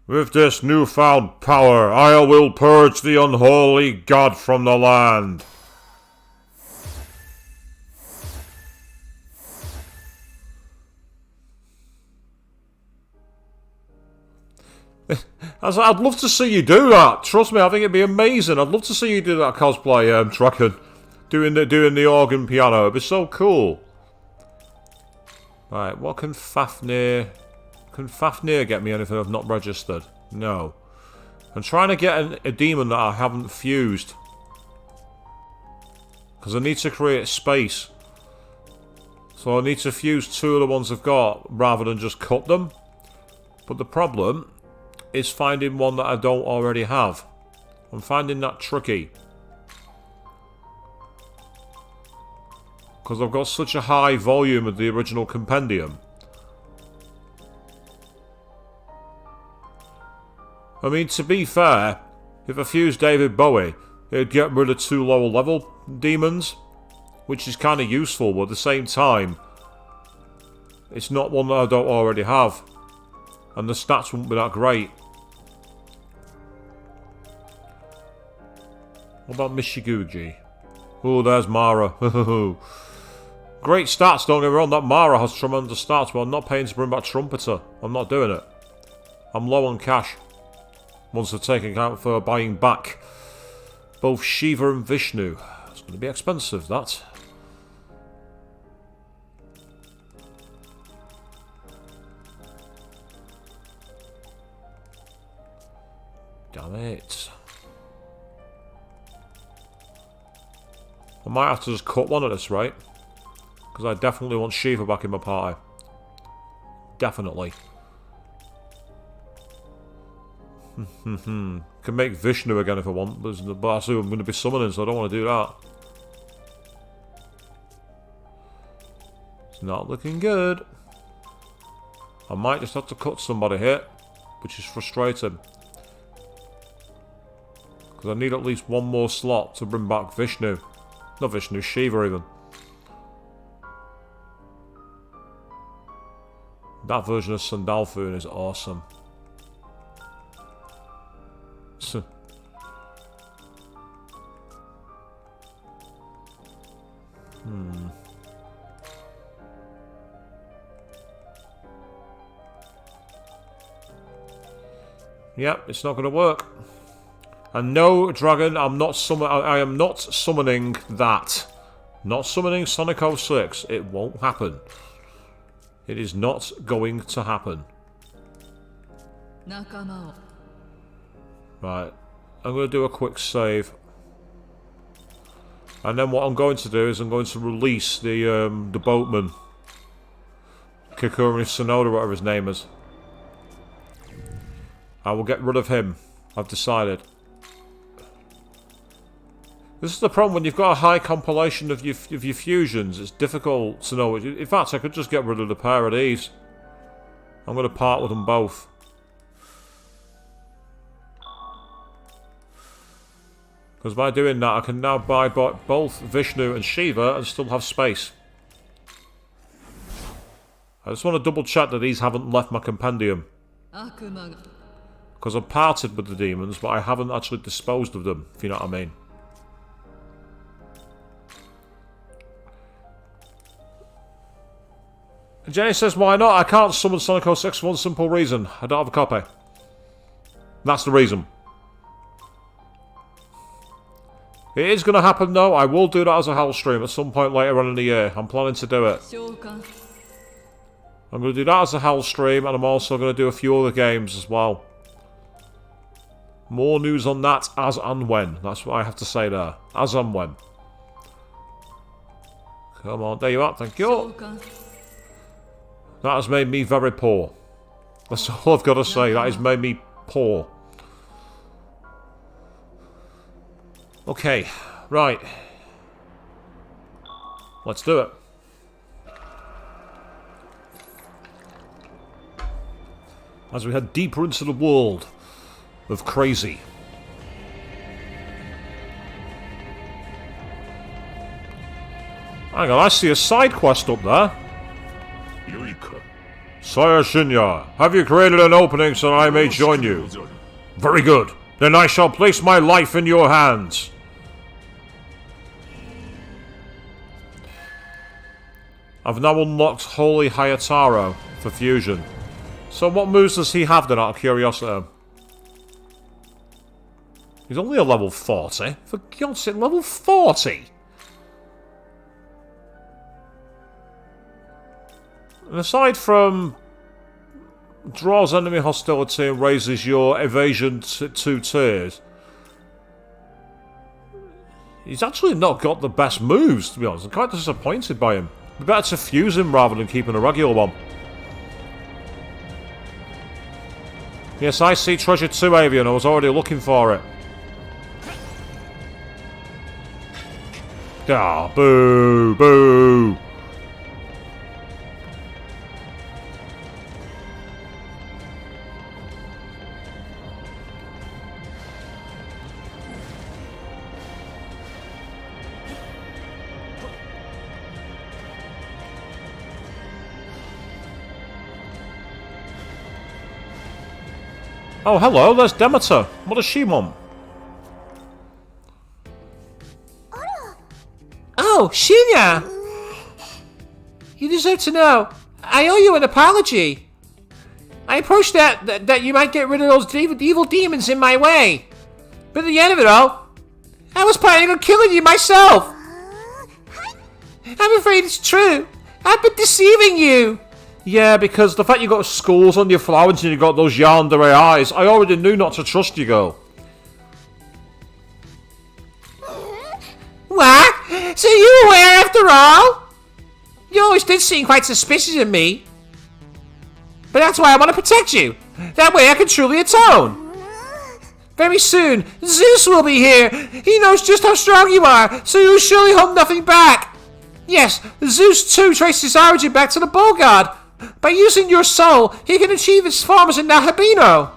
With this newfound power, I will purge the unholy god from the land. I'd love to see you do that. Trust me, I think it'd be amazing. I'd love to see you do that cosplay, Draken. Doing the organ piano. It'd be so cool. Right, what can Fafnir... Can Fafnir get me anything I've not registered? No. I'm trying to get a demon that I haven't fused. Because I need to create space. So I need to fuse 2 of the ones I've got, rather than just cut them. But the problem is finding one that I don't already have. I'm finding that tricky. Because I've got such a high volume of the original compendium. I mean, to be fair, if I fuse David Bowie, it'd get rid of 2 lower level demons, which is kind of useful, but at the same time, it's not one that I don't already have. And the stats wouldn't be that great. What about Michiguji? Oh, there's Mara. Great stats, don't get me wrong. That Mara has tremendous stats, but I'm not paying to bring back Trumpeter. I'm not doing it. I'm low on cash. Once I've taken account for buying back both Shiva and Vishnu. It's going to be expensive, that. Damn it. I might have to just cut one at this rate. Because I definitely want Shiva back in my party. Definitely. Can make Vishnu again if I want, but that's who I'm going to be summoning, so I don't want to do that. It's not looking good. I might just have to cut somebody here, which is frustrating. Because I need at least one more slot to bring back Vishnu. Not Vishnu, Shiva even. That version of Sandalphon is awesome. Yep, it's not going to work. And no, dragon, I am not summoning that. Not summoning Sonic 06. It won't happen. It is not going to happen. Right. I'm going to do a quick save. And then what I'm going to do is I'm going to release the boatman. Kikuri Sonoda, whatever his name is. I will get rid of him. I've decided. This is the problem when you've got a high compilation of your fusions. It's difficult to know. In fact, I could just get rid of the pair of these. I'm going to part with them both. Because by doing that, I can now buy both Vishnu and Shiva and still have space. I just want to double check that these haven't left my compendium. Because I've parted with the demons, but I haven't actually disposed of them, if you know what I mean. Jenny says, why not? I can't summon Sonic 06 for one simple reason. I don't have a copy. That's the reason. It is going to happen though. I will do that as a Hell stream at some point later on in the year. I'm planning to do it. I'm going to do that as a Hell stream, and I'm also going to do a few other games as well. More news on that as and when. That's what I have to say there. As and when. Come on, there you are. Thank you. That has made me very poor. That's all I've got to say. That has made me poor. Okay, right. Let's do it. As we head deeper into the world of crazy. Hang on, I see a side quest up there. Sire Shinya, have you created an opening so that I may join you? Very good. Then I shall place my life in your hands. I've now unlocked Holy Hayataro for fusion. So what moves does he have then, out of curiosity? He's only a level 40. For God's sake, level 40? And aside from draws enemy hostility and raises your evasion to 2 tiers, he's actually not got the best moves, to be honest. I'm quite disappointed by him. It'd be better to fuse him rather than keeping a regular one. Yes, I see Treasure 2, Avian. I was already looking for it. Ah, boo, boo. Oh, hello, there's Demeter. What does she want? Oh, Shinya! You deserve to know. I owe you an apology. I approached that you might get rid of those evil demons in my way. But at the end of it all, I was planning on killing you myself. I'm afraid it's true. I've been deceiving you. Yeah, because the fact you got skulls on your flowers and you got those yandere eyes, I already knew not to trust you, girl. What? So you were aware after all? You always did seem quite suspicious of me. But that's why I want to protect you. That way I can truly atone. Very soon, Zeus will be here. He knows just how strong you are, so you'll surely hold nothing back. Yes, Zeus too traces his origin back to the bull god. By using your soul, he can achieve his form as a Nahabino.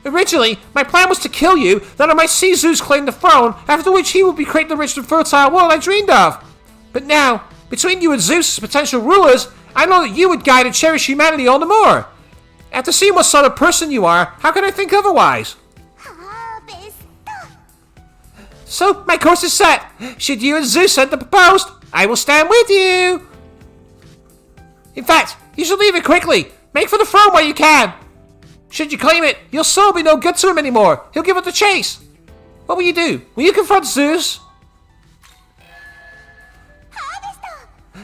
Originally, my plan was to kill you, that I might see Zeus claim the throne, after which he would be creating the rich and fertile world I dreamed of. But now, between you and Zeus as potential rulers, I know that you would guide and cherish humanity all the more. After seeing what sort of person you are, how can I think otherwise? So, my course is set. Should you and Zeus enter proposed, I will stand with you. In fact, you should leave it quickly. Make for the throne while you can. Should you claim it, your soul will be no good to him anymore. He'll give up the chase. What will you do? Will you confront Zeus?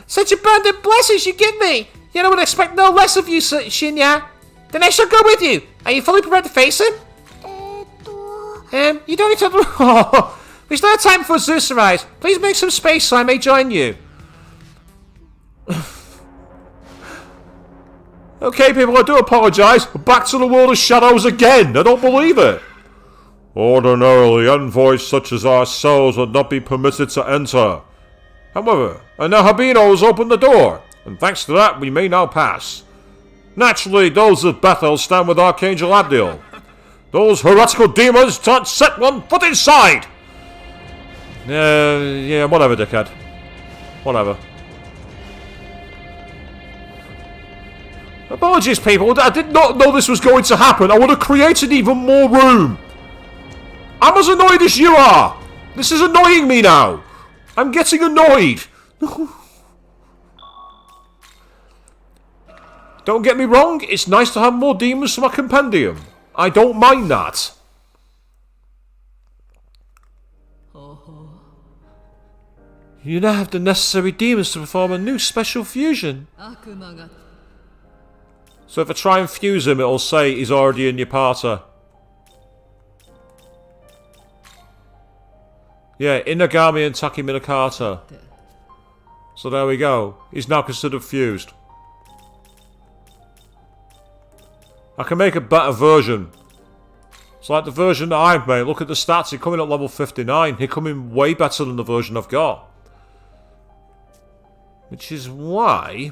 Such abundant blessings you give me. Yet I would expect no less of you, Shinya. Then I shall go with you. Are you fully prepared to face him? You don't need to... We still have time before Zeus arrives. Please make some space so I may join you. Okay, people, I do apologise. Back to the world of shadows again. I don't believe it. Ordinarily, envoys such as ourselves would not be permitted to enter. However, a Nahabino has opened the door, and thanks to that, we may now pass. Naturally, those of Bethel stand with Archangel Abdiel. Those heretical demons can't set one foot inside! Yeah, whatever, dickhead. Whatever. Apologies, people. I did not know this was going to happen. I would have created even more room. I'm as annoyed as you are. This is annoying me now. I'm getting annoyed. Don't get me wrong. It's nice to have more demons for my compendium. I don't mind that. You now have the necessary demons to perform a new special fusion. So if I try and fuse him, it'll say he's already in your party. Yeah, Inagami and Taki Minakata. So there we go. He's now considered fused. I can make a better version. It's like the version that I've made. Look at the stats. He's coming at level 59. He's coming way better than the version I've got. Which is why...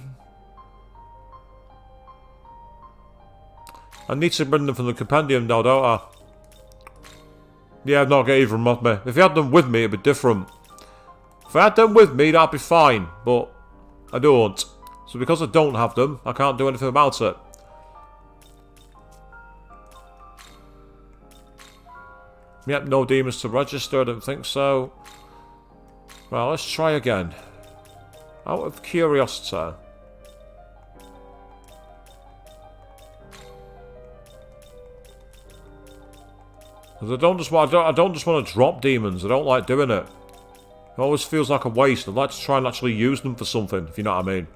I need to bring them from the compendium now, don't I? Yeah, I've not got either of them with me. If you had them with me, it'd be different. If I had them with me, that'd be fine. But I don't. So because I don't have them, I can't do anything about it. Yep, no demons to register. I don't think so. Well, let's try again. Out of curiosity. Because I don't just want to drop demons. I don't like doing it. It always feels like a waste. I'd like to try and actually use them for something, if you know what I mean.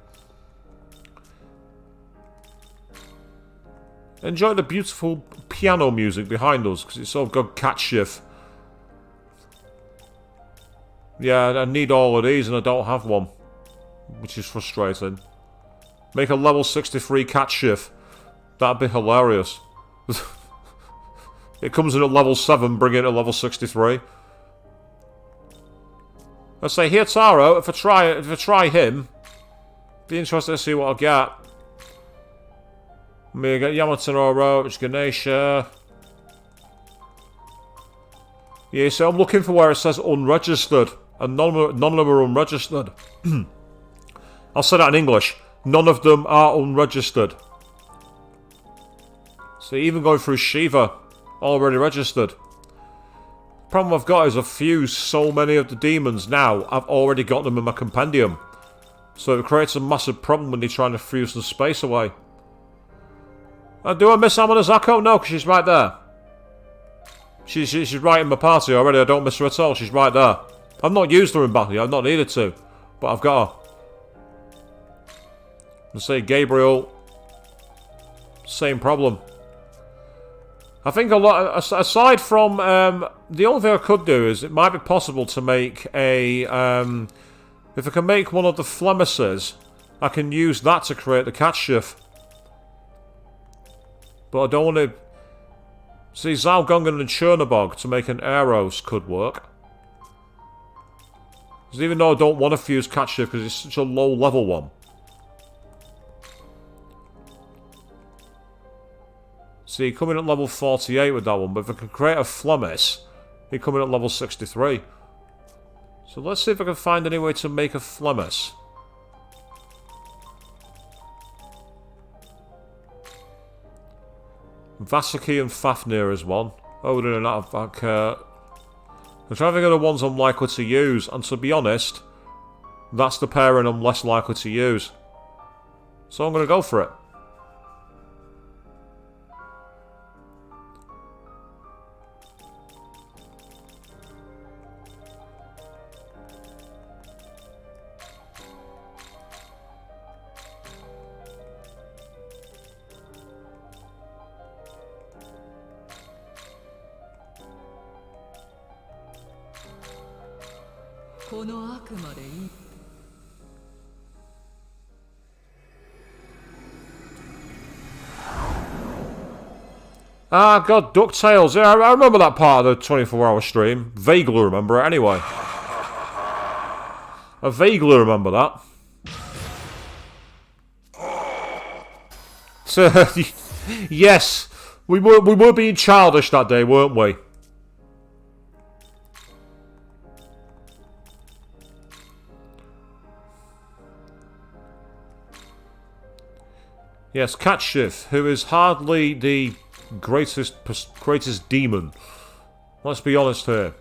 Enjoy the beautiful piano music behind us, because it's sort of got catch shift. Yeah, I need all of these and I don't have one. Which is frustrating. Make a level 63 catch shift. That'd be hilarious. It comes in at level 7, bring it to level 63. Let's say, here Taro, if I try him, be interested to see what I get. I get Yamato no Orochi, Ganesha. Yeah, so I'm looking for where it says unregistered. And none of them are unregistered. I'll say that in English. None of them are unregistered. So even going through Shiva, already registered. Problem I've got is I've fused so many of the demons now, I've already got them in my compendium. So it creates a massive problem when you're trying to fuse the space away. Do I miss Amanazako? No, because she's right there. She's right in my party already. I don't miss her at all. She's right there. I've not used her in battle. I've not needed to. But I've got her. Let's say Gabriel. Same problem. I think a lot, aside from, the only thing I could do is, it might be possible to make a, if I can make one of the Flemisses, I can use that to create the catch shift. But I don't want to, See, Zalgungan and Chernobog to make an Aeros could work. Because even though I don't want to fuse Catch Shift because it's such a low level one. See, coming at level 48 with that one, but if I can create a Flemis, he coming at level 63. So let's see if I can find any way to make a Flemis. Vasaki and Fafnir is one. Odin and Atvak. I'm trying to think of the ones I'm likely to use, and to be honest, that's the pairing I'm less likely to use. So I'm going to go for it. Ah, God, DuckTales. Yeah, I remember that part of the 24-hour stream. Vaguely remember it, anyway. I vaguely remember that. So, yes, we were being childish that day, weren't we? Yes, Catchif, who is hardly the greatest demon. Let's be honest here.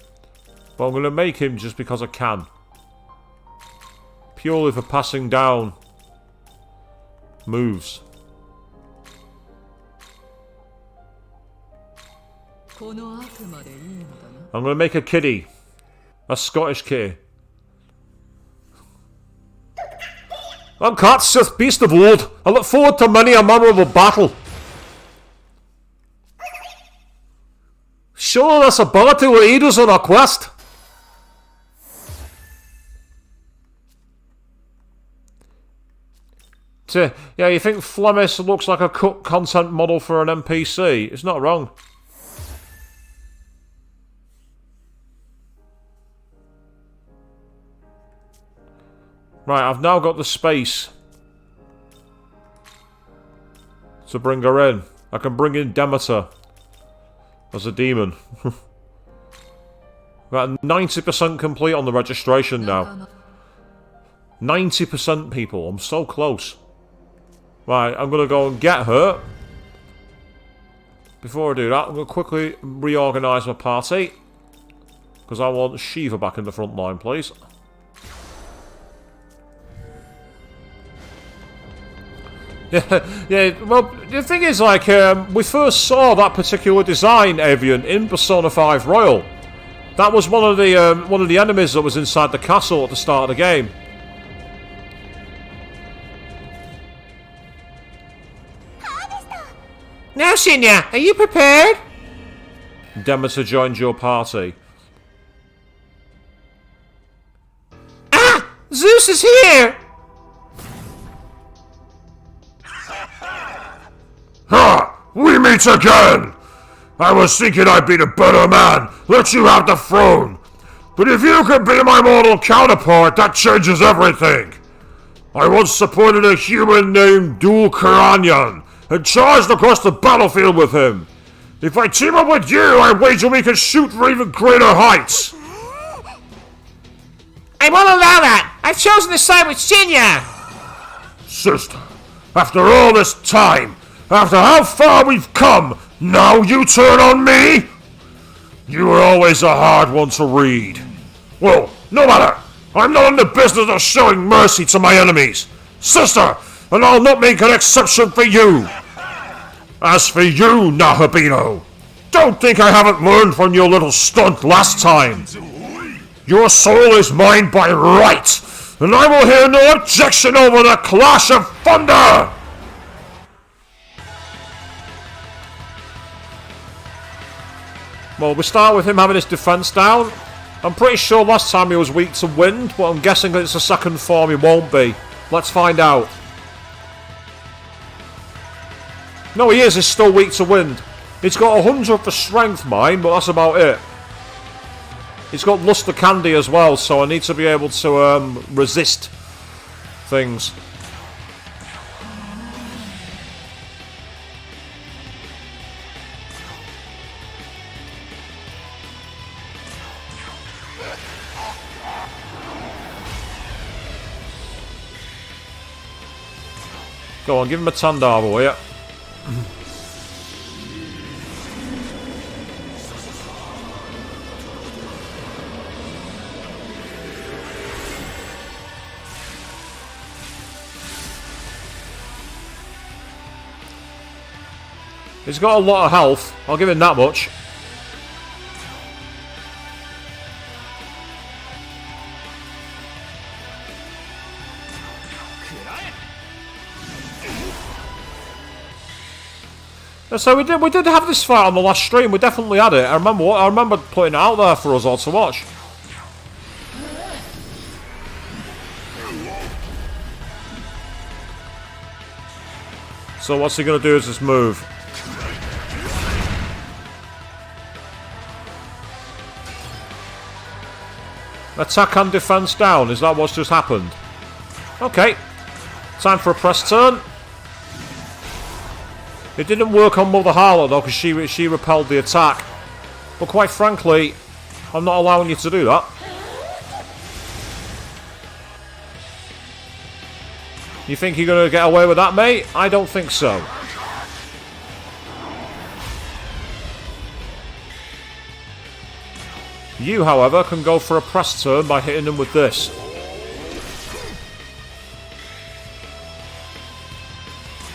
But I'm going to make him just because I can. Purely for passing down moves. I'm going to make a kiddie. A Scottish kitty. I'm Cat Sith, Beast of Old. I look forward to many a memorable battle. Surely this ability will aid us on our quest. So, yeah, you think Flemis looks like a cut content model for an NPC? It's not wrong. Right, I've now got the space to bring her in. I can bring in Demeter as a demon. About 90% complete on the registration now. 90% people. I'm so close. Right, I'm going to go and get her. Before I do that, I'm going to quickly reorganise my party. Because I want Shiva back in the front line, please. Yeah, well, the thing is, like, we first saw that particular design, Avian, in Persona 5 Royal. That was one of the enemies that was inside the castle at the start of the game. Now, Shinya, are you prepared? Demeter joined your party. Ah! Zeus is here!
Ha! We meet again! I was thinking I'd be the better man, let you have the throne. But if you could be my mortal counterpart, that changes everything. I once supported a human named Dul Karanyan and charged across the battlefield with him. If I team up with you, I wager we can shoot for even greater heights.
I won't allow that! I've chosen to side with Shinya!
Sister, after all this time, after how far we've come, now you turn on me? You were always a hard one to read. Well, no matter. I'm not in the business of showing mercy to my enemies. Sister, and I'll not make an exception for you. As for you, Nahabino, don't think I haven't learned from your little stunt last time. Your soul is mine by right, and I will hear no objection over the clash of thunder!
Well, we start with him having his defense down. I'm pretty sure last time he was weak to wind, but I'm guessing that it's a second form he won't be. Let's find out. No, he is. He's still weak to wind. It's got 100 for strength, mine, but that's about it. It's got luster candy as well, so I need to be able to resist things. Go on, give him a Tandava, will ya? He's got a lot of health, I'll give him that much. So we did have this fight on the last stream. We definitely had it. I remember putting it out there for us all to watch. So what's he gonna do is this move. Attack and defense down. Is that what's just happened? Okay. Time for a press turn. It didn't work on Mother Harlow though, because she repelled the attack. But quite frankly, I'm not allowing you to do that. You think you're going to get away with that, mate? I don't think so. You, however, can go for a press turn by hitting them with this.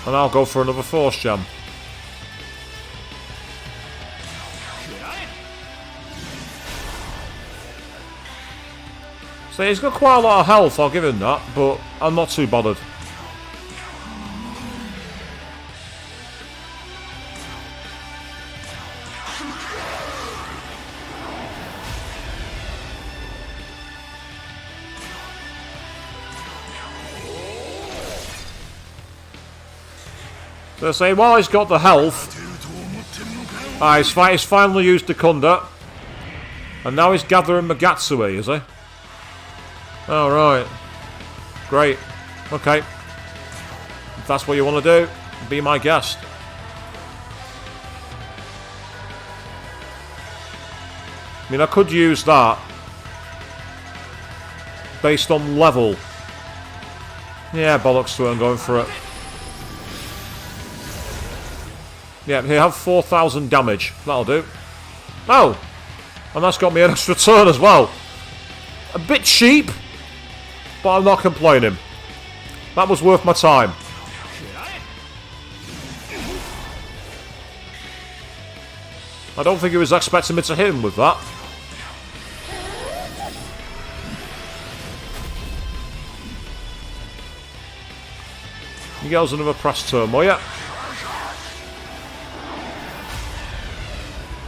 And I'll go for another force gem. So he's got quite a lot of health, I'll give him that, but I'm not too bothered. So say, while he's got the health, he's finally used Dekunda, and now he's gathering Magatsui, is he? Alright. Great. Okay. If that's what you want to do, be my guest. I mean, I could use that based on level. Yeah, bollocks to it, I'm going for it. Yeah, he have 4,000 damage. That'll do. Oh! And that's got me an extra turn as well. A bit cheap, but I'm not complaining. That was worth my time. I don't think he was expecting me to hit him with that. He goes another press turn, will ya?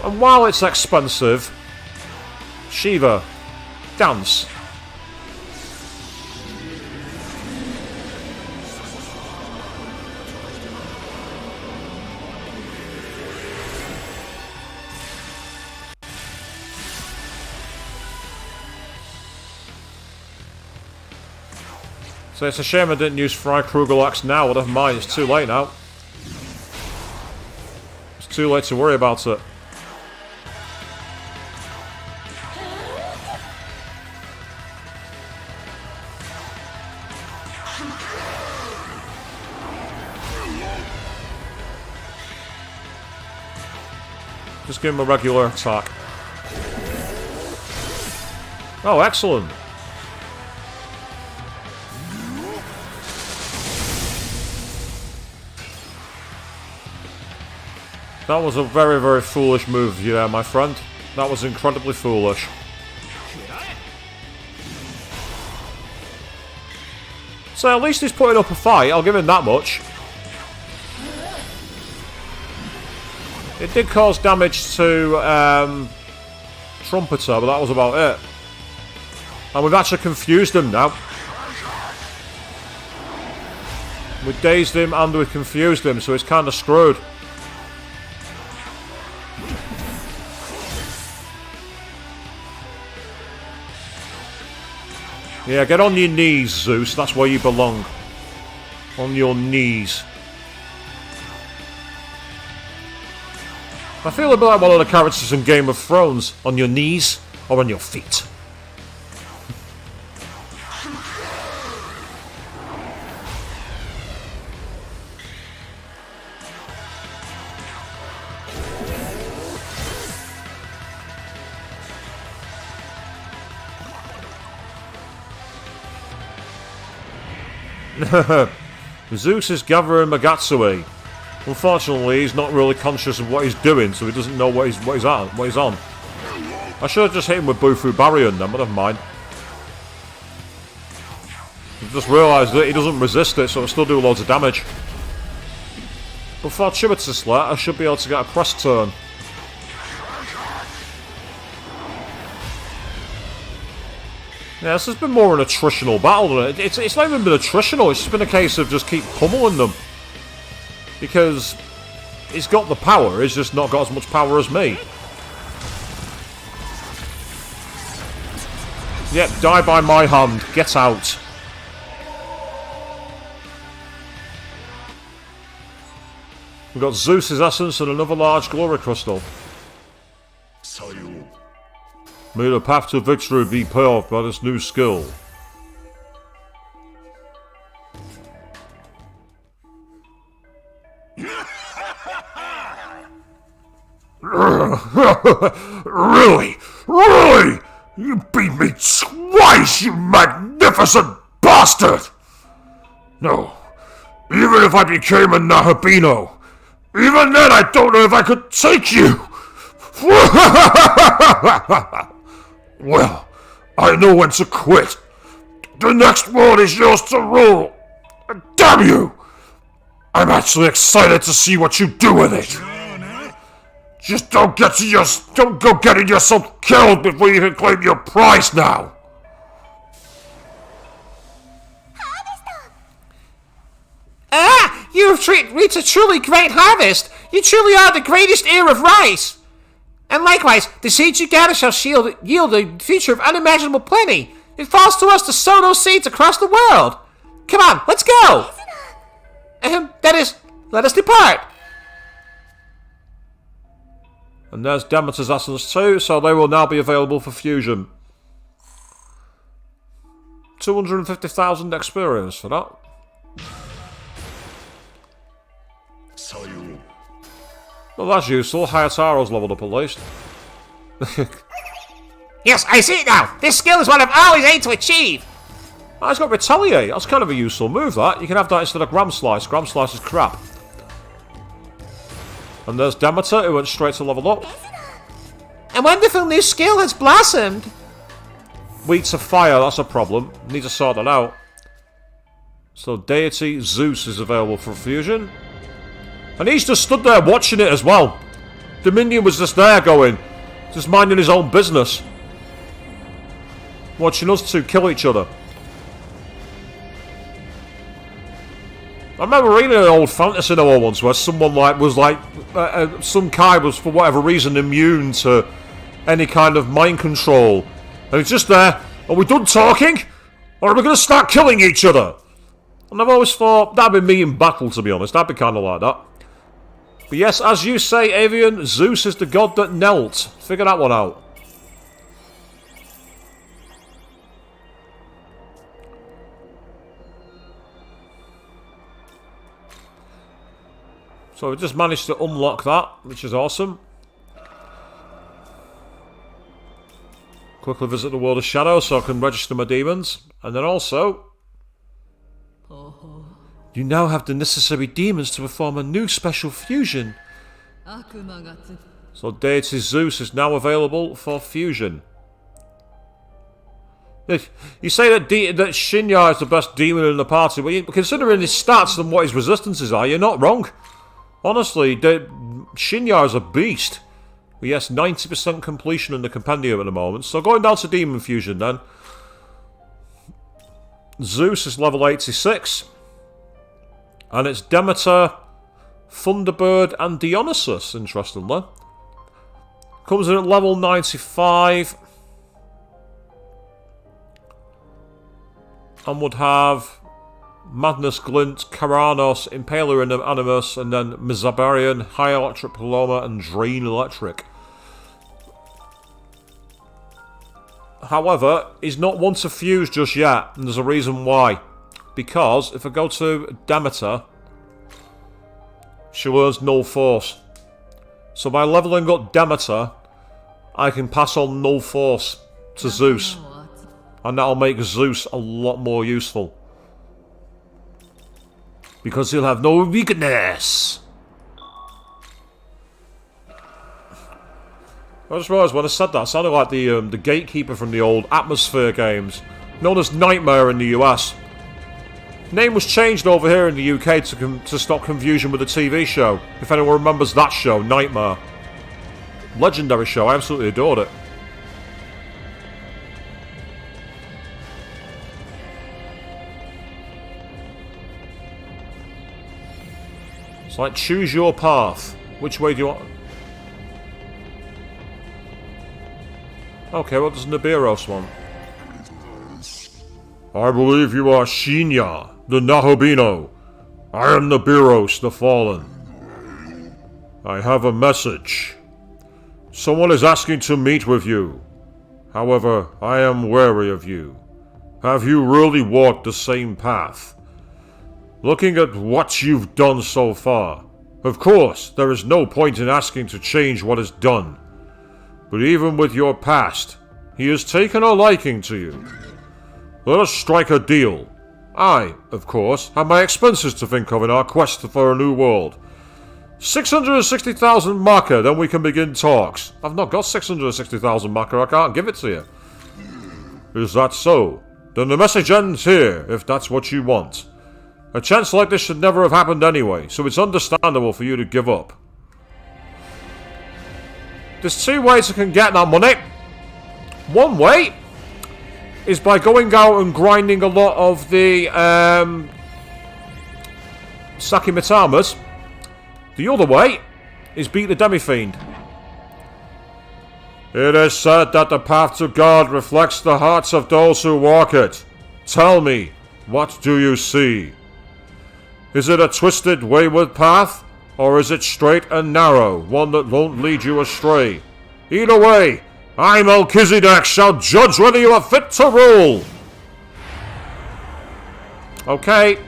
And while it's expensive, Shiva, dance. So it's a shame I didn't use Fry Krugelax now, but never mind, it's too late now. It's too late to worry about it. Just give him a regular attack. Oh, excellent. That was a very, very foolish move of you there, my friend. That was incredibly foolish. So at least he's putting up a fight, I'll give him that much. It did cause damage to Trumpeter, but that was about it. And we've actually confused him now. We dazed him and we confused him, so he's kind of screwed. Yeah, get on your knees, Zeus. That's where you belong. On your knees. I feel a bit like one of the characters in Game of Thrones. On your knees or on your feet. Zeus is gathering Magatsue. Unfortunately, he's not really conscious of what he's doing, so he doesn't know what he's on. I should have just hit him with Bufu Barrion then, but never mind. I've just realised that he doesn't resist it, so it'll still do loads of damage. But fortuitously, I should be able to get a press turn. Yeah, this has been more an attritional battle than it. It's not even been attritional, it's just been a case of just keep pummeling them. Because he's got the power, he's just not got as much power as me. Yep, die by my hand, get out. We've got Zeus's essence and another large glory crystal. May the path to victory be paved by this new skill.
Really? Really? You beat me twice, you magnificent bastard! No. Even if I became a Nahabino, even then I don't know if I could take you! Well, I know when to quit. The next world is yours to rule. Damn you! I'm actually excited to see what you do with it. Just don't go getting yourself killed before you can claim your prize now.
Ah! You have reached a truly great harvest. You truly are the greatest heir of rice. And likewise, the seeds you gather shall yield a future of unimaginable plenty. It falls to us to sow those seeds across the world. Come on, let's go. That is, let us depart.
And there's Demeter's essence too, so they will now be available for fusion. 250,000 experience for that. Well, that's useful. Hayataro's leveled up at least.
Yes, I see it now. This skill is what I've always aimed to achieve.
Oh, he's got Retaliate. That's kind of a useful move, that. You can have that instead of Gram Slice. Gram Slice is crap. And there's Demeter, who went straight to level up.
A wonderful new skill has blossomed.
Weak to fire, that's a problem. Need to sort that out. So, Deity Zeus is available for fusion. And he's just stood there watching it as well. Dominion was just there going, just minding his own business. Watching us two kill each other. I remember reading an old fantasy novel once where someone some guy was for whatever reason immune to any kind of mind control. And he's just there, are we done talking? Or are we going to start killing each other? And I've always thought, that'd be me in battle, to be honest. That'd be kind of like that. But yes, as you say, Avian, Zeus is the god that knelt. Figure that one out. So we just managed to unlock that, which is awesome. Quickly visit the world of shadow so I can register my demons. And then also, you now have the necessary demons to perform a new special fusion. So Deity Zeus is now available for fusion. You say that Shinya is the best demon in the party, but considering his stats and what his resistances are, you're not wrong. Honestly, Shinya is a beast. But yes, 90% completion in the compendium at the moment. So going down to demon fusion then. Zeus is level 86. And it's Demeter, Thunderbird and Dionysus, interestingly. Comes in at level 95. and would have Madness Glint, Karanos, Impaler and Animus, and then Mizabarian, High Electric Paloma, and Drain Electric. However, he's not one to fuse just yet, and there's a reason why. Because if I go to Demeter, she learns Null Force. So by leveling up Demeter, I can pass on Null Force to Zeus. And that'll make Zeus a lot more useful. Because he'll have no weakness. I just realised when I said that, I sounded like the gatekeeper from the old Atmosphere games, known as Nightmare in the US. Name was changed over here in the UK to stop confusion with the TV show. If anyone remembers that show, Nightmare. Legendary show, I absolutely adored it. It's like choose your path. Which way do you want? Okay, what does Nibiros want? I believe you are Shinya, the Nahobino. I am Nibiros, the Fallen. I have a message. Someone is asking to meet with you. However, I am wary of you. Have you really walked the same path? Looking at what you've done so far, of course, there is no point in asking to change what is done. But even with your past, he has taken a liking to you. Let us strike a deal. I, of course, have my expenses to think of in our quest for a new world. 660,000 Maka, then we can begin talks. I've not got 660,000 Maka, I can't give it to you. Is that so? Then the message ends here, if that's what you want. A chance like this should never have happened anyway, so it's understandable for you to give up. There's two ways I can get that money. One way is by going out and grinding a lot of the Sakimitamas. The other way is beat the Demi-Fiend. It is said that the path to God reflects the hearts of those who walk it. Tell me, what do you see? Is it a twisted, wayward path? Or is it straight and narrow, one that won't lead you astray? Either way, I, Melchizedek, shall judge whether you are fit to rule. Okay.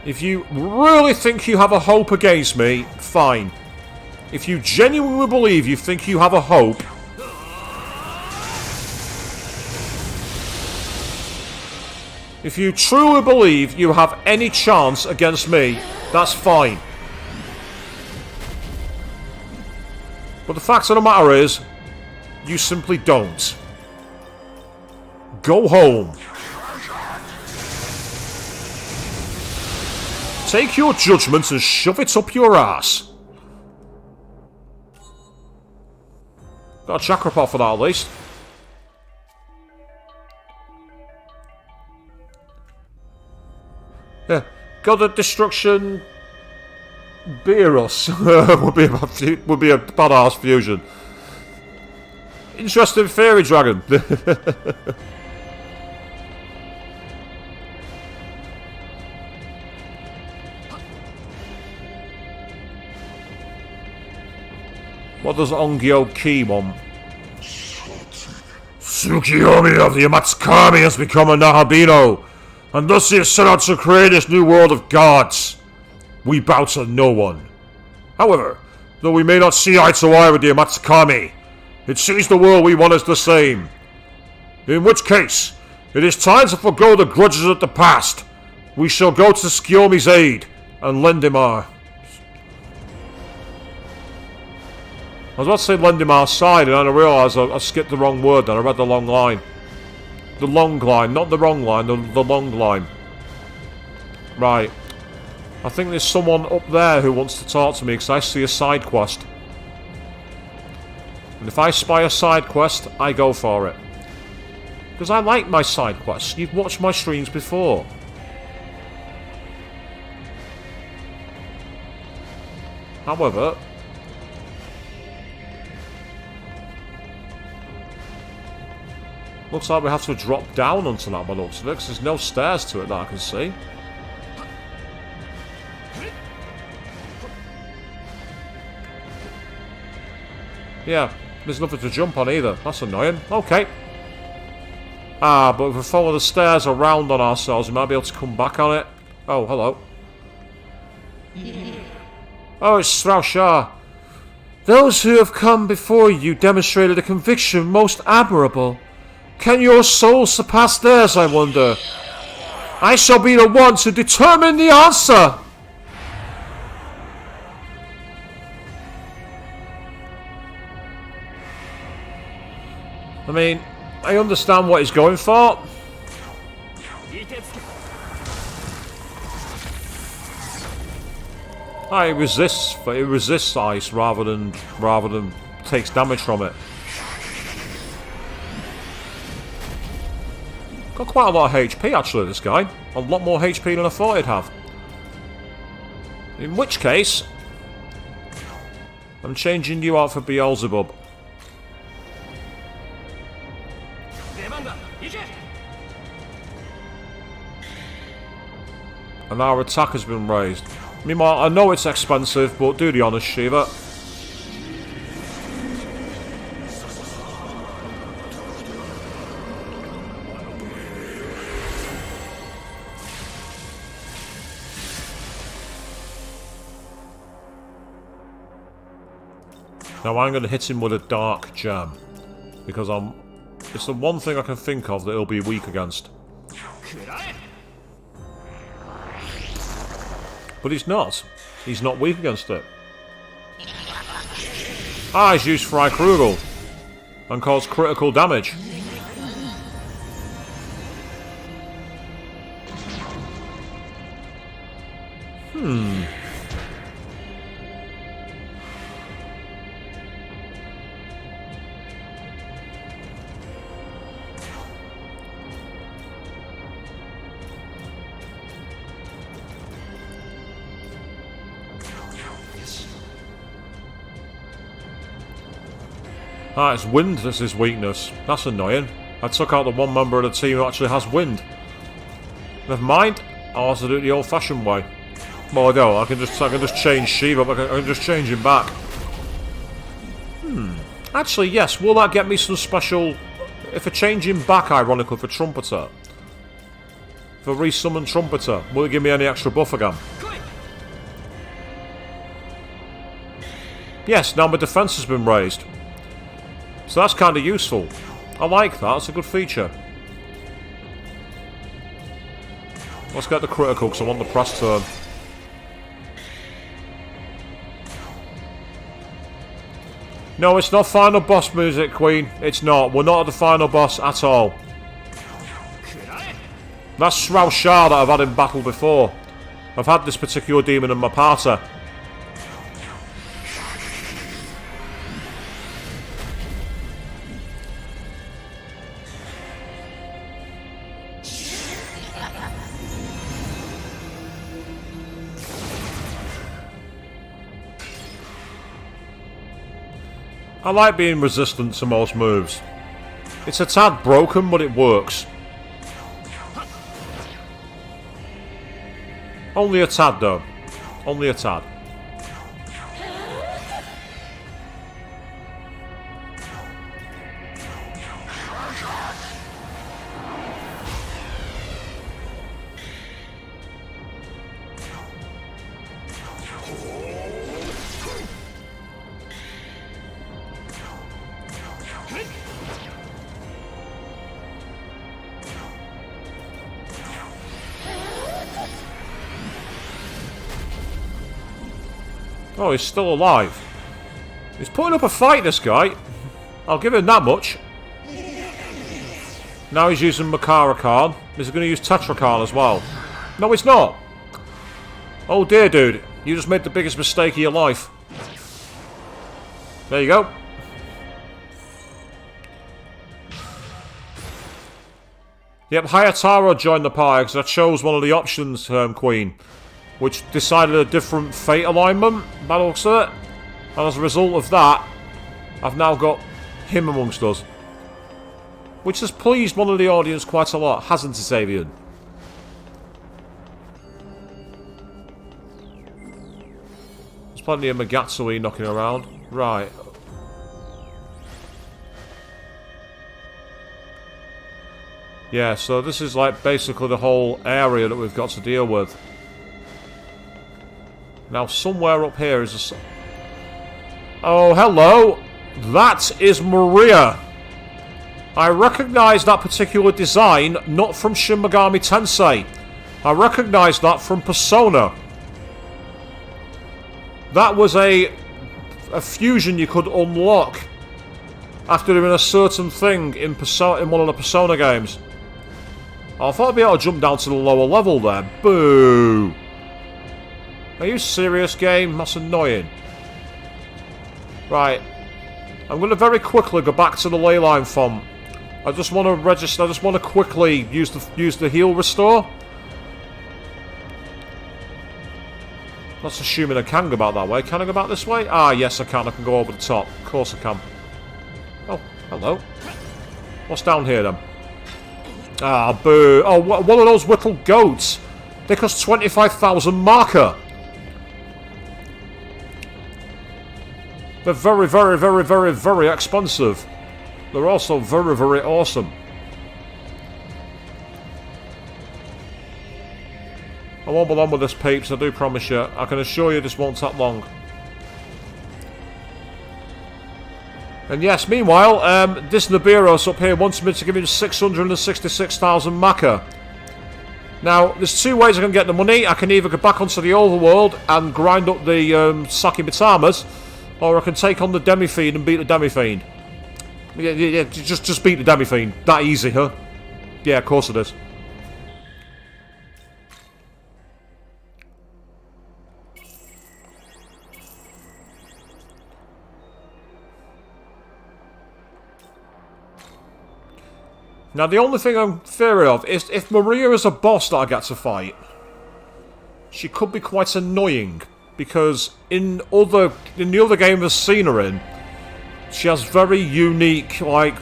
If you really think you have a hope against me, fine. If you genuinely believe you think you have a hope, if you truly believe you have any chance against me, that's fine. But the fact of the matter is, you simply don't. Go home. Take your judgment and shove it up your ass. Got a chakra pot for that at least. Yeah, God of Destruction Beerus would be a badass fusion. Interesting fairy dragon. What does Ongyo Ki want? Tsukiyomi of the Yamatsukami has become a Nahabino, and thus he has set out to create this new world of gods. We bow to no one. However, though we may not see eye to eye with the Yamatsukami, it sees the world we want as the same. In which case, it is time to forgo the grudges of the past. We shall go to Tsukiyomi's aid and lend him our... I was about to say lend him our side, and then I realised I skipped the wrong word then. I read the long line. The long line, not the wrong line, the long line. Right. I think there's someone up there who wants to talk to me because I see a side quest. And if I spy a side quest, I go for it. Because I like my side quests. You've watched my streams before. However... Looks like we have to drop down onto that by the looks of it, because there's no stairs to it that I can see. Yeah, there's nothing to jump on either. That's annoying. Okay. Ah, but if we follow the stairs around on ourselves, we might be able to come back on it. Oh, hello. Oh, it's Sraoshar. Those who have come before you demonstrated a conviction most admirable. Can your soul surpass theirs, I wonder? I shall be the one to determine the answer! I mean, I understand what he's going for. Ah, it resists, but it resists ice rather than takes damage from it. Got quite a lot of HP actually, this guy. A lot more HP than I thought he'd have. In which case, I'm changing you out for Beelzebub. And our attack has been raised. Meanwhile, I know it's expensive, but do the honours, Shiva. Now I'm going to hit him with a dark gem. Because it's the one thing I can think of that he'll be weak against. But he's not. He's not weak against it. Ah, he's used Fry Krugel. And caused critical damage. Ah, it's wind that's his weakness. That's annoying. I took out the one member of the team who actually has wind. Never mind. I'll have to do it the old-fashioned way. Well, I don't. I can just change Shiva. I can just change him back. Actually, yes. Will that get me some special... If I change him back, ironically, for Trumpeter. For resummon Trumpeter. Will it give me any extra buff again? Yes, now my defense has been raised. So that's kind of useful. I like that. That's a good feature. Let's get the critical because I want the press turn. No, it's not final boss music, Queen. It's not. We're not at the final boss at all. That's Sraoshar that I've had in battle before. I've had this particular demon in my party. I like being resistant to most moves. It's a tad broken, but it works. Only a tad, though. Only a tad. Oh, he's still alive. He's putting up a fight, this guy. I'll give him that much. Now he's using Makara Khan. He's going to use Tetrakarn as well. No, he's not. Oh dear, dude. You just made the biggest mistake of your life. There you go. Yep, Hayataro joined the party because I chose one of the options, Queen. Which decided a different fate alignment, by the looks of it. And as a result of that, I've now got him amongst us. Which has pleased one of the audience quite a lot, hasn't it, Avian? There's plenty of Megatsui knocking around. Right. Yeah, so this is like basically the whole area that we've got to deal with. Now, somewhere up here is a... Oh, hello! That is Maria! I recognise that particular design, not from Shin Megami Tensei. I recognise that from Persona. That was a fusion you could unlock after doing a certain thing in one of the Persona games. I thought I'd be able to jump down to the lower level there. Boo! Are you serious, game? That's annoying. Right. I'm going to very quickly go back to the leyline font. I just want to register. I just want to quickly use the heal restore. That's assuming I can go back that way. Can I go back this way? Ah, yes, I can. I can go over the top. Of course I can. Oh, hello. What's down here, then? Ah, boo. Oh, one of those little goats. They cost 25,000 marker. They're very, very, very, very, very expensive. They're also very, very awesome. I won't be long with this, peeps, I do promise you. I can assure you this won't take long. And yes, meanwhile, this Nibiros up here wants me to give him 666,000 Maka. Now, there's two ways I can get the money. I can either go back onto the overworld and grind up the Saki Bitamas, or I can take on the Demi-Fiend and beat the Demi-Fiend. Yeah, just beat the Demi-Fiend. That easy, huh? Yeah, of course it is. Now, the only thing I'm fearing of is if Maria is a boss that I get to fight, she could be quite annoying. Because in the other game I've seen her in, she has very unique, like,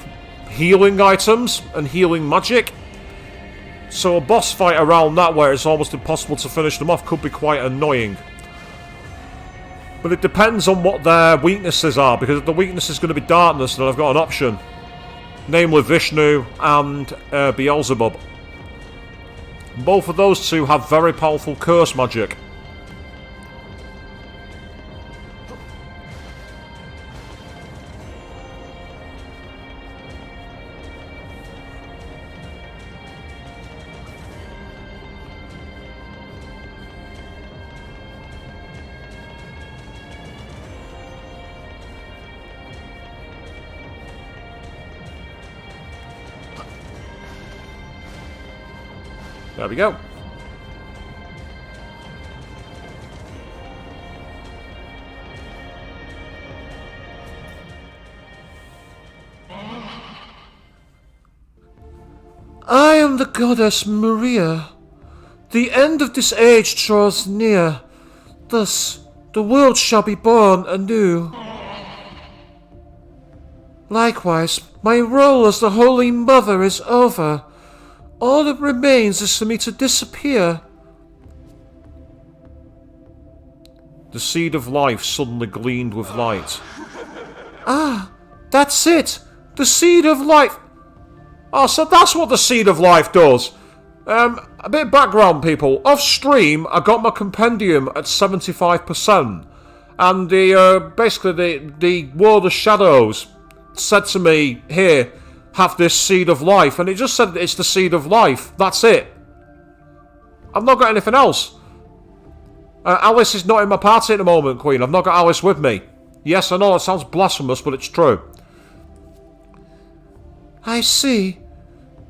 healing items and healing magic. So a boss fight around that where it's almost impossible to finish them off could be quite annoying. But it depends on what their weaknesses are, because if the weakness is going to be darkness, then I've got an option. Namely Vishnu and Beelzebub. Both of those two have very powerful curse magic. There we go. I am the goddess Maria. The end of this age draws near. Thus, the world shall be born anew. Likewise, my role as the Holy Mother is over. All that remains is for me to disappear. The seed of life suddenly gleamed with light. Ah, that's it! The seed of life! Oh, so that's what the seed of life does! A bit of background, people. Off stream, I got my compendium at 75%. And basically the World of Shadows said to me, here, have this seed of life, and it just said it's the seed of life. That's it. I've not got anything else. Alice is not in my party at the moment, Queen. I've not got Alice with me. Yes, I know that sounds blasphemous, but it's true. I see.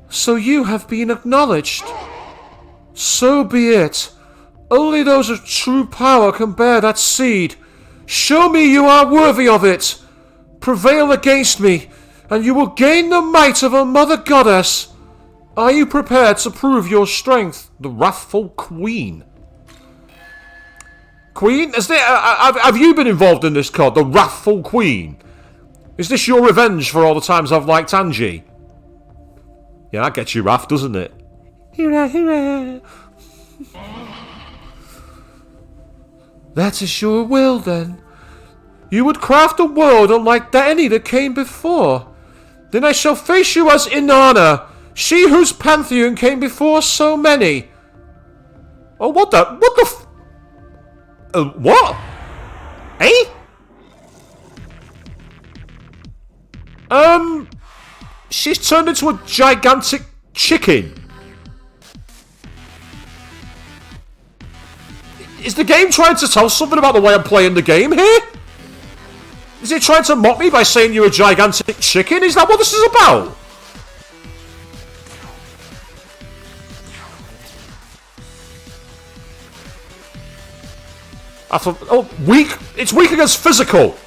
So you have been acknowledged. So be it. Only those of true power can bear that seed. Show me you are worthy of it. Prevail against me, and you will gain the might of a mother goddess. Are you prepared to prove your strength? The wrathful queen. Queen? Have you been involved in this cod? The wrathful queen? Is this your revenge for all the times I've liked Angie? Yeah, that gets you raft, doesn't it?
Hurrah, hurrah. That is your will, then. You would craft a world unlike any that came before. Then I shall face you as Inanna, she whose pantheon came before so many.
Oh, what the what?
Eh?
She's turned into a gigantic chicken. Is the game trying to tell something about the way I'm playing the game here? Is it trying to mock me by saying you're a gigantic chicken? Is that what this is about? I thought, oh, weak. It's weak against physical.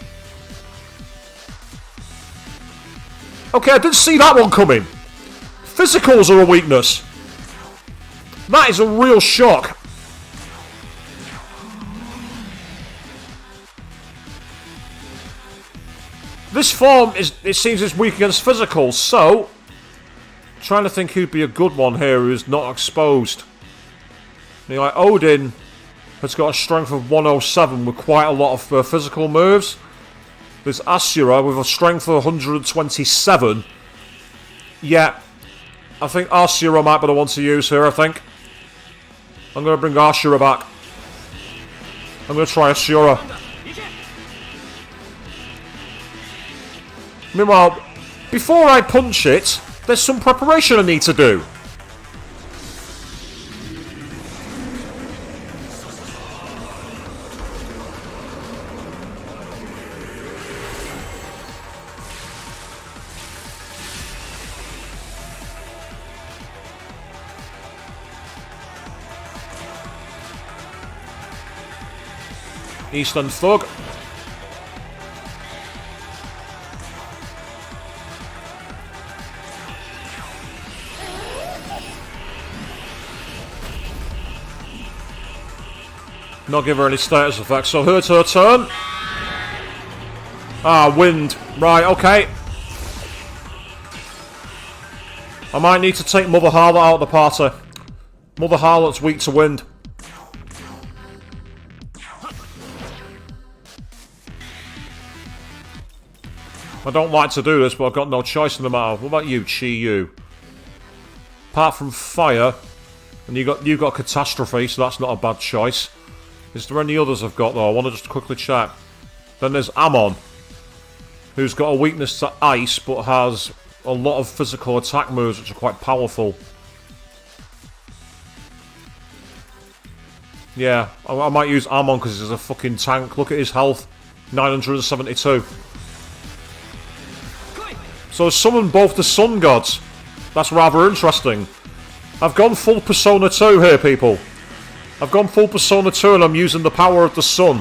Okay, I didn't see that one coming. Physicals are a weakness. That is a real shock. This form it seems it's weak against physicals, so trying to think who'd be a good one here who's not exposed. You know, like Odin has got a strength of 107 with quite a lot of physical moves. There's Asura with a strength of 127. Yeah, I think Asura might be the one to use here, I think. I'm going to bring Asura back. I'm going to try Asura. Meanwhile, before I punch it, there's some preparation I need to do. Eastern Thug. Not give her any status effects, so it's her turn. Ah, wind. Right, okay. I might need to take Mother Harlot out of the party. Mother Harlot's weak to wind. I don't like to do this, but I've got no choice in the matter. What about you, Chi Yu? Apart from fire, and you got catastrophe, so that's not a bad choice. Is there any others I've got though? I want to just quickly check. Then there's Amon, who's got a weakness to ice, but has a lot of physical attack moves which are quite powerful. Yeah, I might use Amon because he's a fucking tank. Look at his health, 972. So I summoned both the Sun Gods. That's rather interesting. I've gone full Persona 2 here, people. I've gone full Persona 2 and I'm using the power of the sun.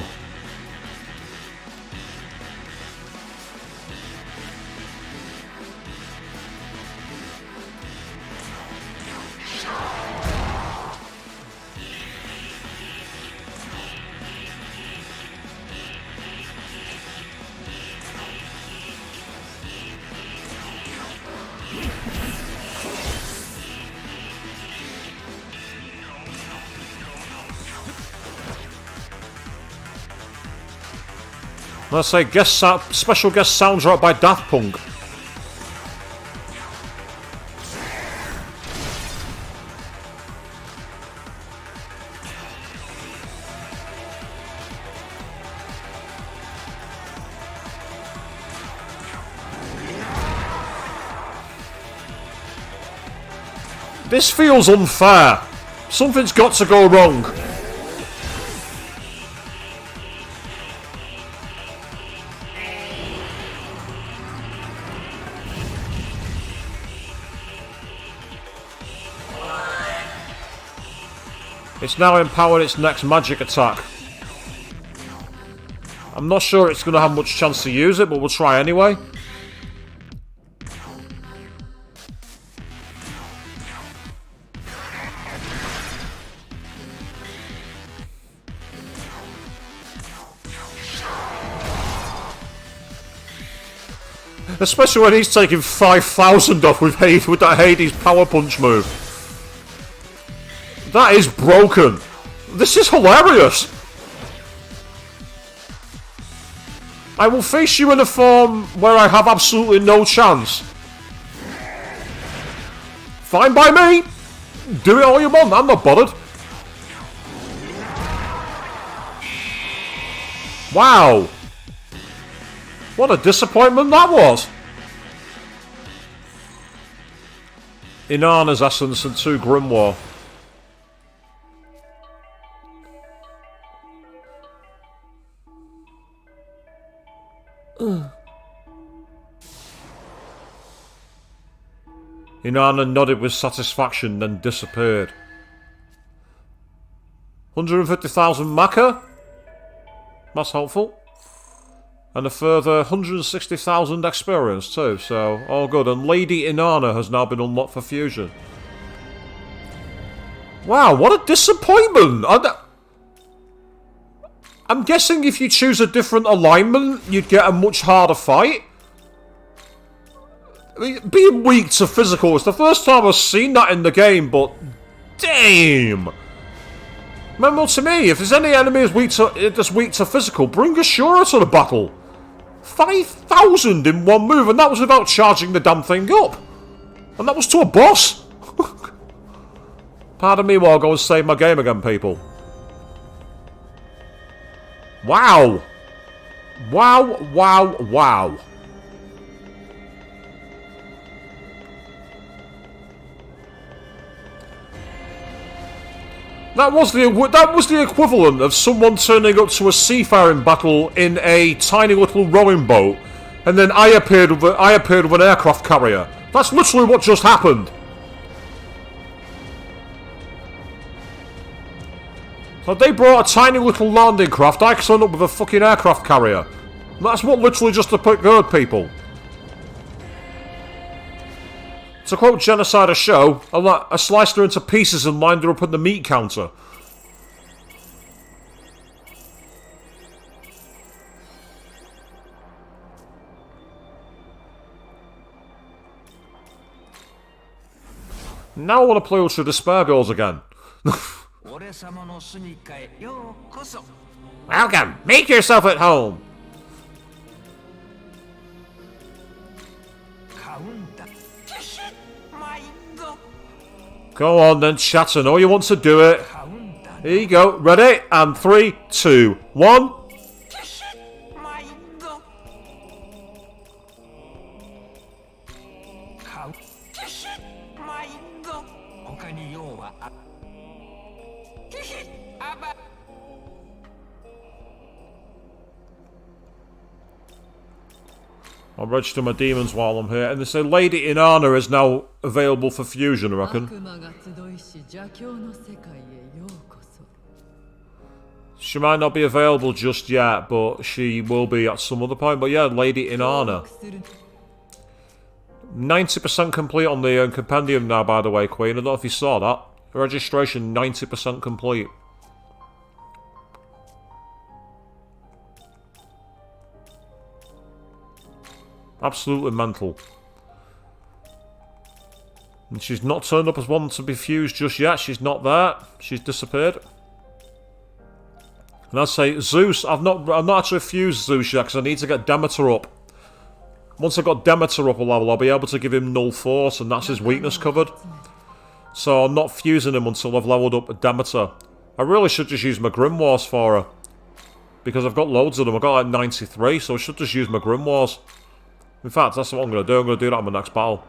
Let's say special guest soundtrack by Daft Punk. This feels unfair. Something's got to go wrong. It's now empowered its next magic attack. I'm not sure it's going to have much chance to use it, but we'll try anyway. Especially when he's taking 5,000 off with that Hades power punch move. That is broken. This is hilarious. I will face you in a form where I have absolutely no chance. Fine by me. Do it all you want. I'm not bothered. Wow. What a disappointment that was. Inanna's essence and 2 Grimoire. Inanna nodded with satisfaction, then disappeared. 150,000 Maka? That's helpful. And a further 160,000 experience too, so all good. And Lady Inanna has now been unlocked for fusion. Wow, what a disappointment! I'm guessing if you choose a different alignment, you'd get a much harder fight. I mean, being weak to physical is the first time I've seen that in the game, but damn! Remember to me, if there's any enemy that's weak to physical, bring Ashura to the battle. 5,000 in one move, and that was without charging the damn thing up. And that was to a boss. Pardon me while I go and save my game again, people. Wow. Wow, wow, wow. That was the equivalent of someone turning up to a seafaring battle in a tiny little rowing boat, and then I appeared with an aircraft carrier. That's literally what just happened. So they brought a tiny little landing craft, I turned up with a fucking aircraft carrier. That's what literally just occurred, people. To quote Genocide a show, I sliced her into pieces and lined her up at the meat counter. Now I want to play Ultra Despair Girls again. Welcome! Make yourself at home! Go on then, chat. I know you want to do it. Here you go. Ready? And 3, 2, 1. I'll register my demons while I'm here. And they say Lady Inanna is now available for fusion, I reckon. She might not be available just yet, but she will be at some other point. But yeah, Lady Inanna. 90% complete on the compendium now, by the way, Queen. I don't know if you saw that. Registration 90% complete. Absolutely mental. And she's not turned up as one to be fused just yet. She's not there. She's disappeared. And I say Zeus. I've not actually fused Zeus yet because I need to get Demeter up. Once I've got Demeter up a level, I'll be able to give him null force, and that's his weakness covered. So I'm not fusing him until I've leveled up Demeter. I really should just use my Grimoires for her, because I've got loads of them. I've got like 93, so I should just use my Grimoires. In fact, that's what I'm going to do. I'm going to do that in my next battle.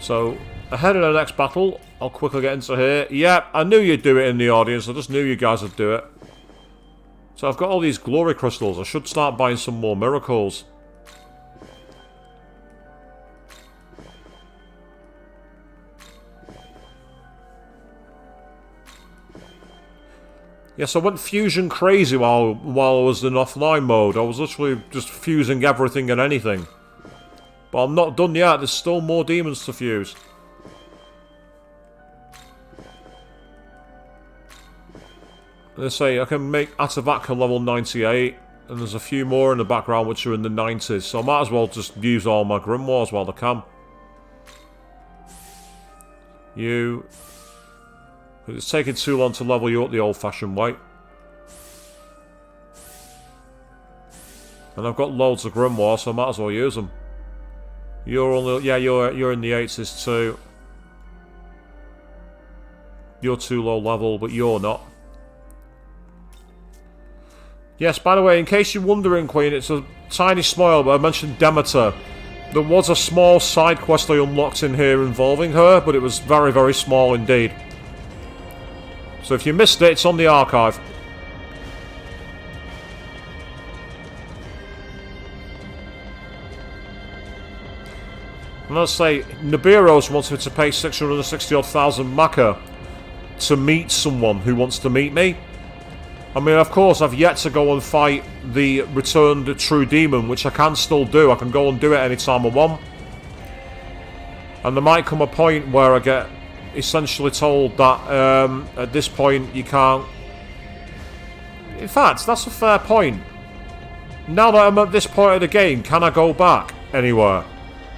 So, ahead of the next battle, I'll quickly get into here. Yeah, I knew you'd do it in the audience. I just knew you guys would do it. So I've got all these glory crystals. I should start buying some more miracles. Yes, I went fusion crazy while I was in offline mode. I was literally just fusing everything and anything. But I'm not done yet. There's still more demons to fuse. Let's say I can make Atavaka level 98. And there's a few more in the background which are in the 90s. So I might as well just use all my grimoires while I can. You... It's taking too long to level you up the old-fashioned way. And I've got loads of grimoires, so I might as well use them. You're only... Yeah, you're in the 80s too. You're too low level, but you're not. Yes, by the way, in case you're wondering, Queen, it's a tiny spoil, but I mentioned Demeter. There was a small side quest I unlocked in here involving her, but it was very, very small indeed. So if you missed it, it's on the archive. And let's say, Nibiru's wants me to pay 660,000 Maka to meet someone who wants to meet me. I mean, of course, I've yet to go and fight the returned true demon, which I can still do. I can go and do it anytime I want. And there might come a point where I get essentially told that at this point you can't... In fact, that's a fair point. Now that I'm at this point of the game, can I go back anywhere?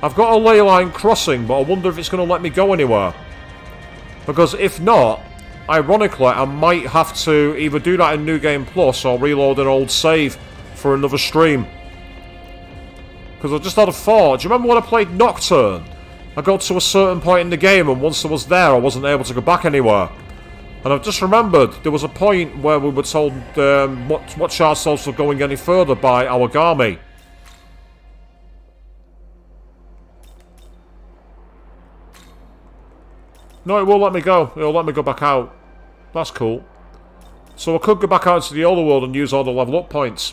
I've got a ley line crossing, but I wonder if it's going to let me go anywhere. Because if not, ironically, I might have to either do that in New Game Plus or reload an old save for another stream. Because I just had a thought. Do you remember when I played Nocturne? I got to a certain point in the game, and once I was there, I wasn't able to go back anywhere. And I've just remembered there was a point where we were told watch ourselves from going any further by Awagami. No, it won't let me go. It'll let me go back out. That's cool. So I could go back out into the older world and use all the level up points.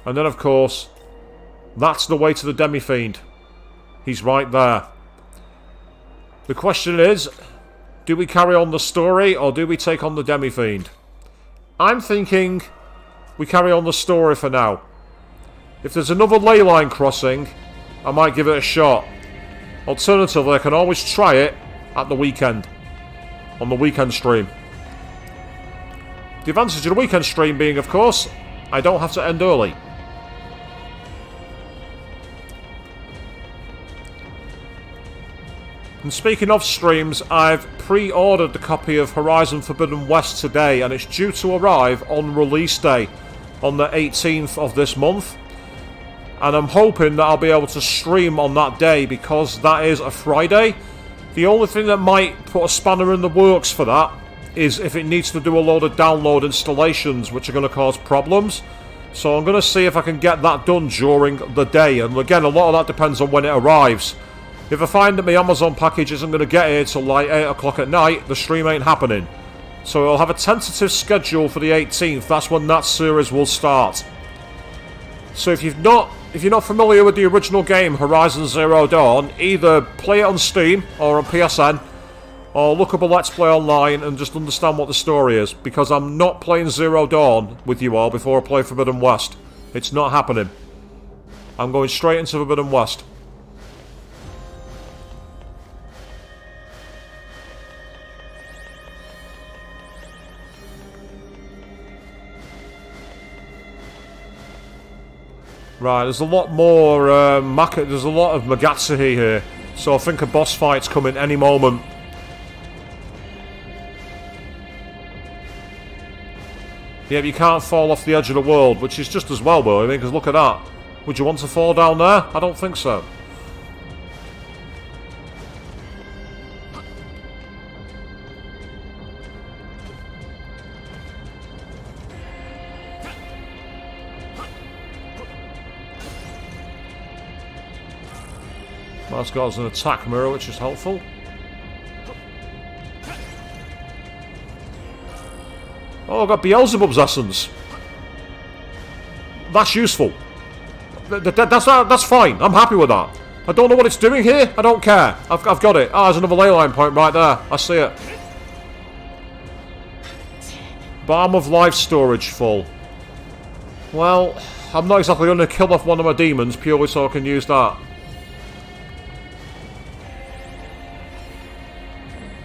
And then, of course, that's the way to the Demi-Fiend. He's right there. The question is, do we carry on the story or do we take on the Demi-Fiend? I'm thinking we carry on the story for now. If there's another ley line crossing, I might give it a shot. Alternatively, I can always try it at the weekend. On the weekend stream. The advantage of the weekend stream being, of course, I don't have to end early. And speaking of streams, I've pre-ordered the copy of Horizon Forbidden West today, and it's due to arrive on release day, on the 18th of this month. And I'm hoping that I'll be able to stream on that day, because that is a Friday. The only thing that might put a spanner in the works for that is if it needs to do a load of download installations, which are going to cause problems. So I'm going to see if I can get that done during the day. And again, a lot of that depends on when it arrives. If I find that my Amazon package isn't going to get here till like 8 o'clock at night, the stream ain't happening. So I'll have a tentative schedule for the 18th. That's when that series will start. So if you're not familiar with the original game Horizon Zero Dawn, either play it on Steam or on PSN, or look up a Let's Play online and just understand what the story is, because I'm not playing Zero Dawn with you all before I play Forbidden West. It's not happening. I'm going straight into Forbidden West. Right, there's a lot more there's a lot of Magatsuhi here, so I think a boss fight's coming any moment. Yeah, but you can't fall off the edge of the world, which is just as well, though, I mean, because look at that. Would you want to fall down there? I don't think so. That's got us an attack mirror, which is helpful. Oh, I've got Beelzebub's essence. That's useful. That's fine. I'm happy with that. I don't know what it's doing here. I don't care. I've got it. Ah, there's another ley line point right there. I see it. Balm of life storage full. Well, I'm not exactly going to kill off one of my demons purely so I can use that.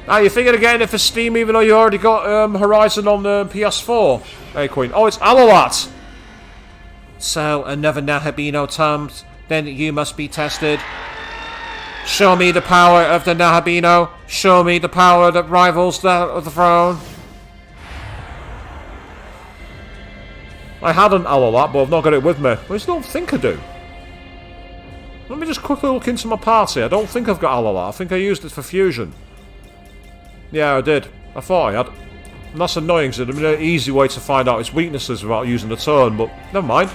Ah, you're thinking of getting it for Steam even though you already got Horizon on the PS4? Hey, Queen. Oh, it's Alalat!
So, another Nahabino attempt, then you must be tested. Show me the power of the Nahabino. Show me the power that rivals that of the throne. I had an Alalat, but I've not got it with me. I just don't think I do. Let me just quickly look into my party. I don't think I've got Alalat. I think I used it for fusion. Yeah, I did. I thought I had. And that's annoying, because it'd have been an easy way to find out its weaknesses without using a turn, but never mind.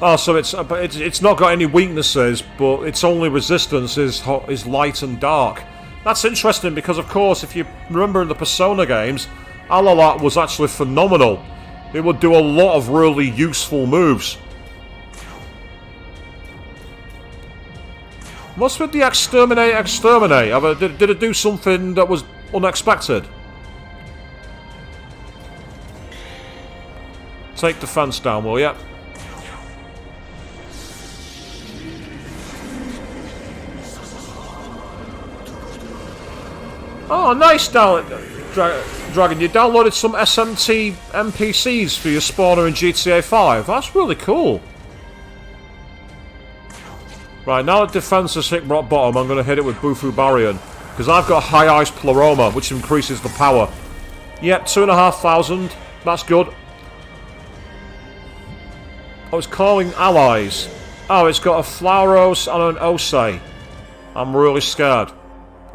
Oh, so it's not got any weaknesses, but its only resistance is light and dark. That's interesting because, of course, if you remember in the Persona games, Alalat was actually phenomenal. It would do a lot of really useful moves. What's with the exterminate? Did it do something that was unexpected? Take the fence down, will ya? Oh, nice, Dragon. You downloaded some SMT NPCs for your spawner in GTA 5. That's really cool. Right, now that defense has hit rock bottom, I'm going to hit it with Bufu Barrion. Because I've got High Ice Pleroma, which increases the power. Yep, 2,500. That's good. Oh, it's calling allies. Oh, it's got a Flauros and an Osei. I'm really scared.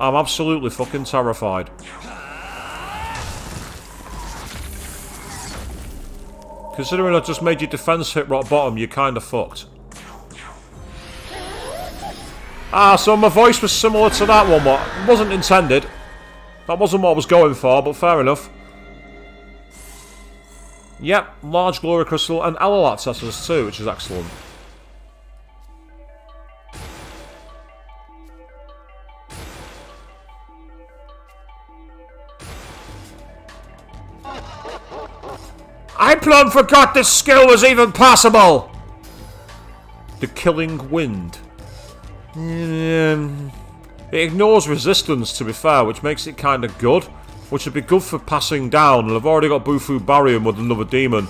I'm absolutely fucking terrified. Considering I just made your defense hit rock bottom, you're kinda fucked. Ah, so my voice was similar to that one, but it wasn't intended. That wasn't what I was going for, but fair enough. Yep, large glory crystal and Alalat testers too, which is excellent. I plumb forgot this skill was even possible! The Killing Wind. It ignores resistance, to be fair, which makes it kind of good. Which would be good for passing down, and I've already got Bufu Barrion with another demon.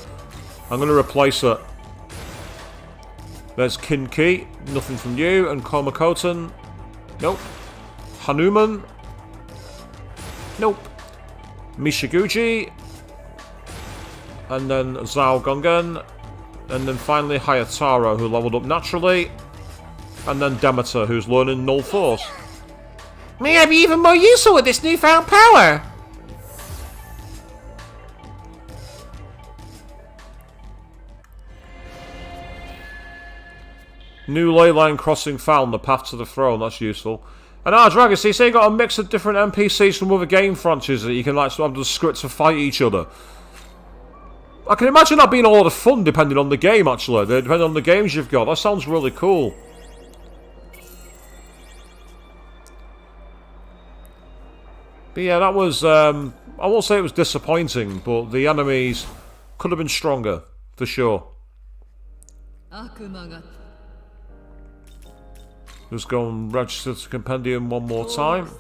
I'm going to replace it. There's Kinki, nothing from you, and Komakoten. Nope. Hanuman. Nope. Mishiguchi. And then Zhao Gongen. And then finally Hayataro, who leveled up naturally. And then Demeter, who's learning Null Force. May I be even more useful with this newfound power? New ley line crossing found, the path to the throne, that's useful. And Dragon, so you say you got a mix of different NPCs from other game franchises that you can like have the script to fight each other. I can imagine that being a lot of fun depending on the game, actually. Depending on the games you've got. That sounds really cool. But yeah, that was... I won't say it was disappointing, but the enemies could have been stronger, for sure. Just go and register to Compendium one more time.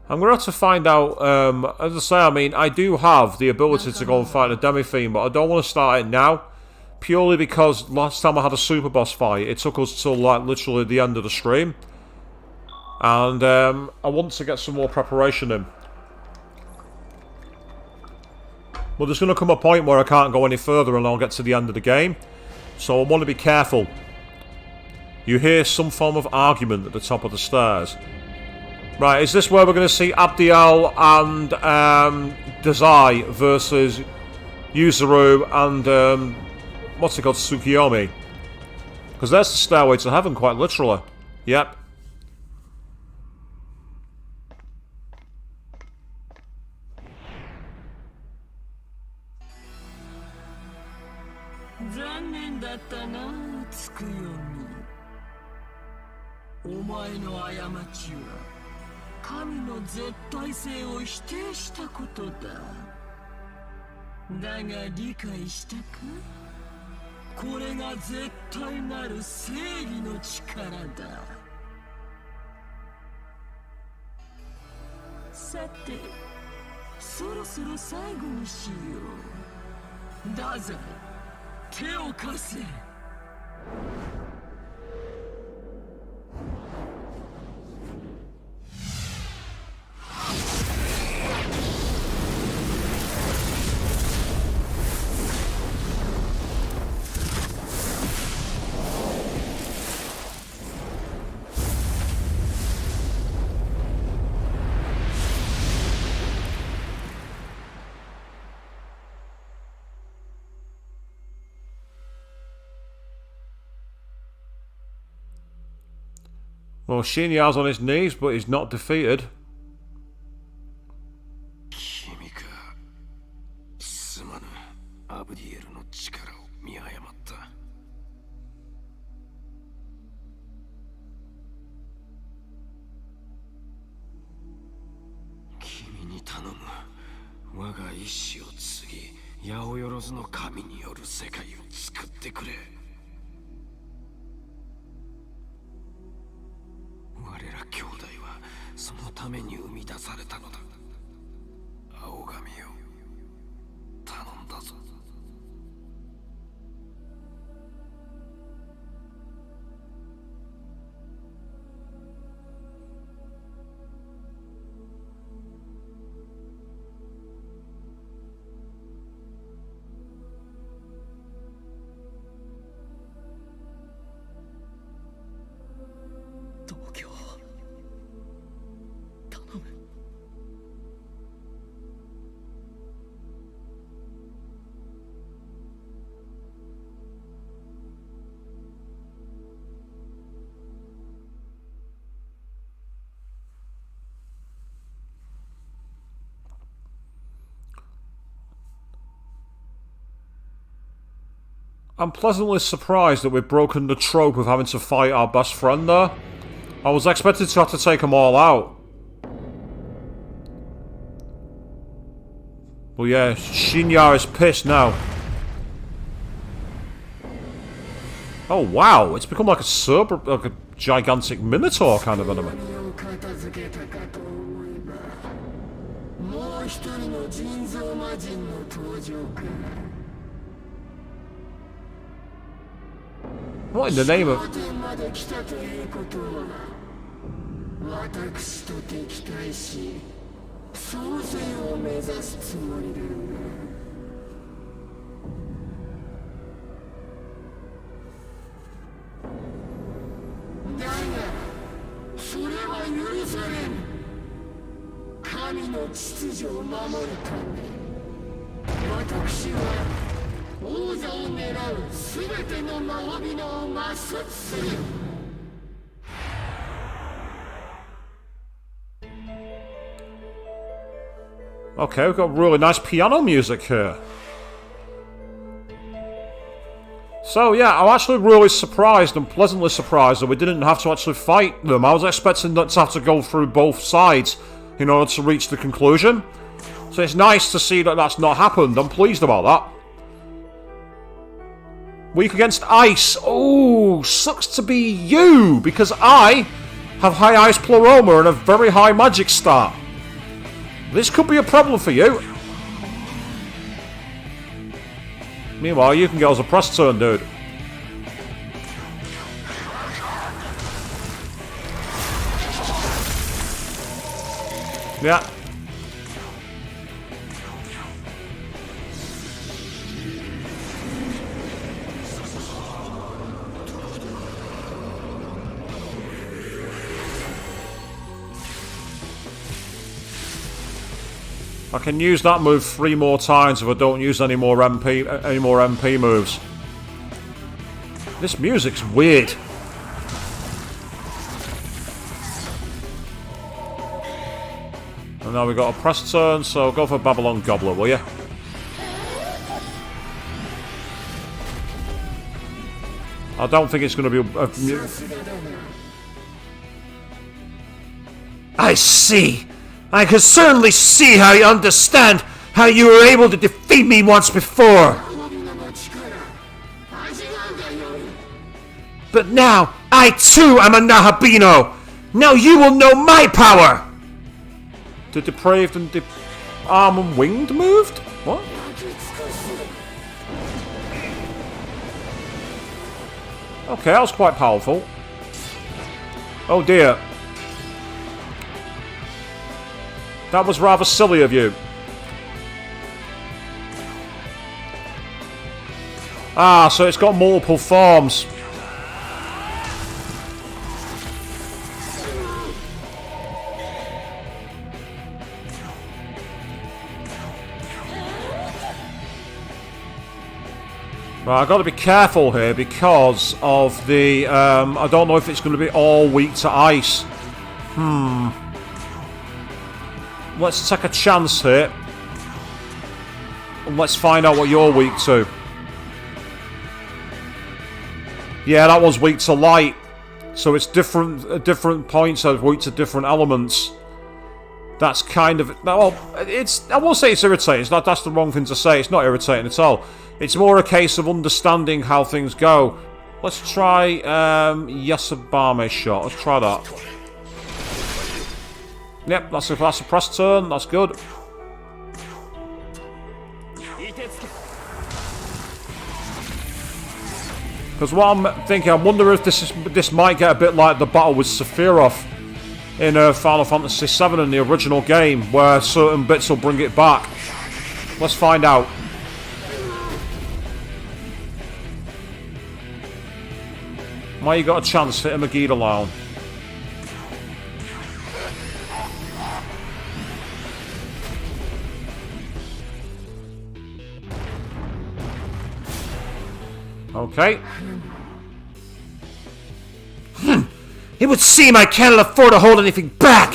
I'm going to have to find out, as I say, I mean, I do have the ability to go and fight a Demi-Fiend, but I don't want to start it now. Purely because last time I had a super boss fight, it took us till, like, literally the end of the stream. And, I want to get some more preparation in. But there's going to come a point where I can't go any further and I'll get to the end of the game. So I want to be careful. You hear some form of argument at the top of the stairs. Right, is this where we're going to see Abdiel and Dazai versus Yuzuru and, what's it called, Tsukiyomi? Because there's the stairway to heaven, quite literally. Yep.
そろそろ最後にしよう。だぜ、手を貸せ。
Well, Shin yells on his knees, but he's not defeated.
君か。すまぬ。アブディエルの力を見誤った。君に頼む。我が意志を継ぎ、八百万の神による世界を作ってくれ。我ら兄弟はそのために生み出されたのだ。青髪よ、頼んだぞ。
東京、頼む。
I'm pleasantly surprised that we've broken the trope of having to fight our best friend there. I was expected to have to take them all out. Well, yeah, Shinya is pissed now. Oh wow, it's become like a gigantic minotaur kind of enemy. What in the name of...
私と敵対し、創世を目指すつもりでだが、それは許されん。神の秩序を守るため、私は王座を狙うすべての魔法びのを抹殺する。
Okay, we've got really nice piano music here. So yeah, I'm actually really surprised and pleasantly surprised that we didn't have to actually fight them. I was expecting that to have to go through both sides in order to reach the conclusion. So it's nice to see that that's not happened. I'm pleased about that. Weak against ice. Oh, sucks to be you, because I have high ice pleroma and a very high magic stat. This could be a problem for you. Meanwhile, you can get us a press turn, dude. Yeah. I can use that move 3 more times if I don't use any more MP moves. This music's weird. And now we've got a press turn, so go for Babylon Gobbler, will you? I don't think it's going to be a...
I see. I can certainly see how you understand how you were able to defeat me once before. But now, I too am a Nahabino. Now you will know my power.
The depraved and arm and winged moved? What? Okay, that was quite powerful. Oh dear. That was rather silly of you. Ah, so it's got multiple forms. Right, I've got to be careful here because of the... I don't know if it's going to be all weak to ice. Let's take a chance here. And let's find out what you're weak to. Yeah, that one's weak to light. So it's different points are weak to different elements. That's kind of... Well, it's... I won't say it's irritating. It's not, that's the wrong thing to say. It's not irritating at all. It's more a case of understanding how things go. Let's try Yasabame shot. Let's try that. Yep, that's a press turn. That's good. Because what I'm thinking, I wonder if this might get a bit like the battle with Sephiroth in Final Fantasy VII in the original game, where certain bits will bring it back. Let's find out. Why you got a chance? Hit him a Gita Lounge. Okay.
It would seem I cannot afford to hold anything back.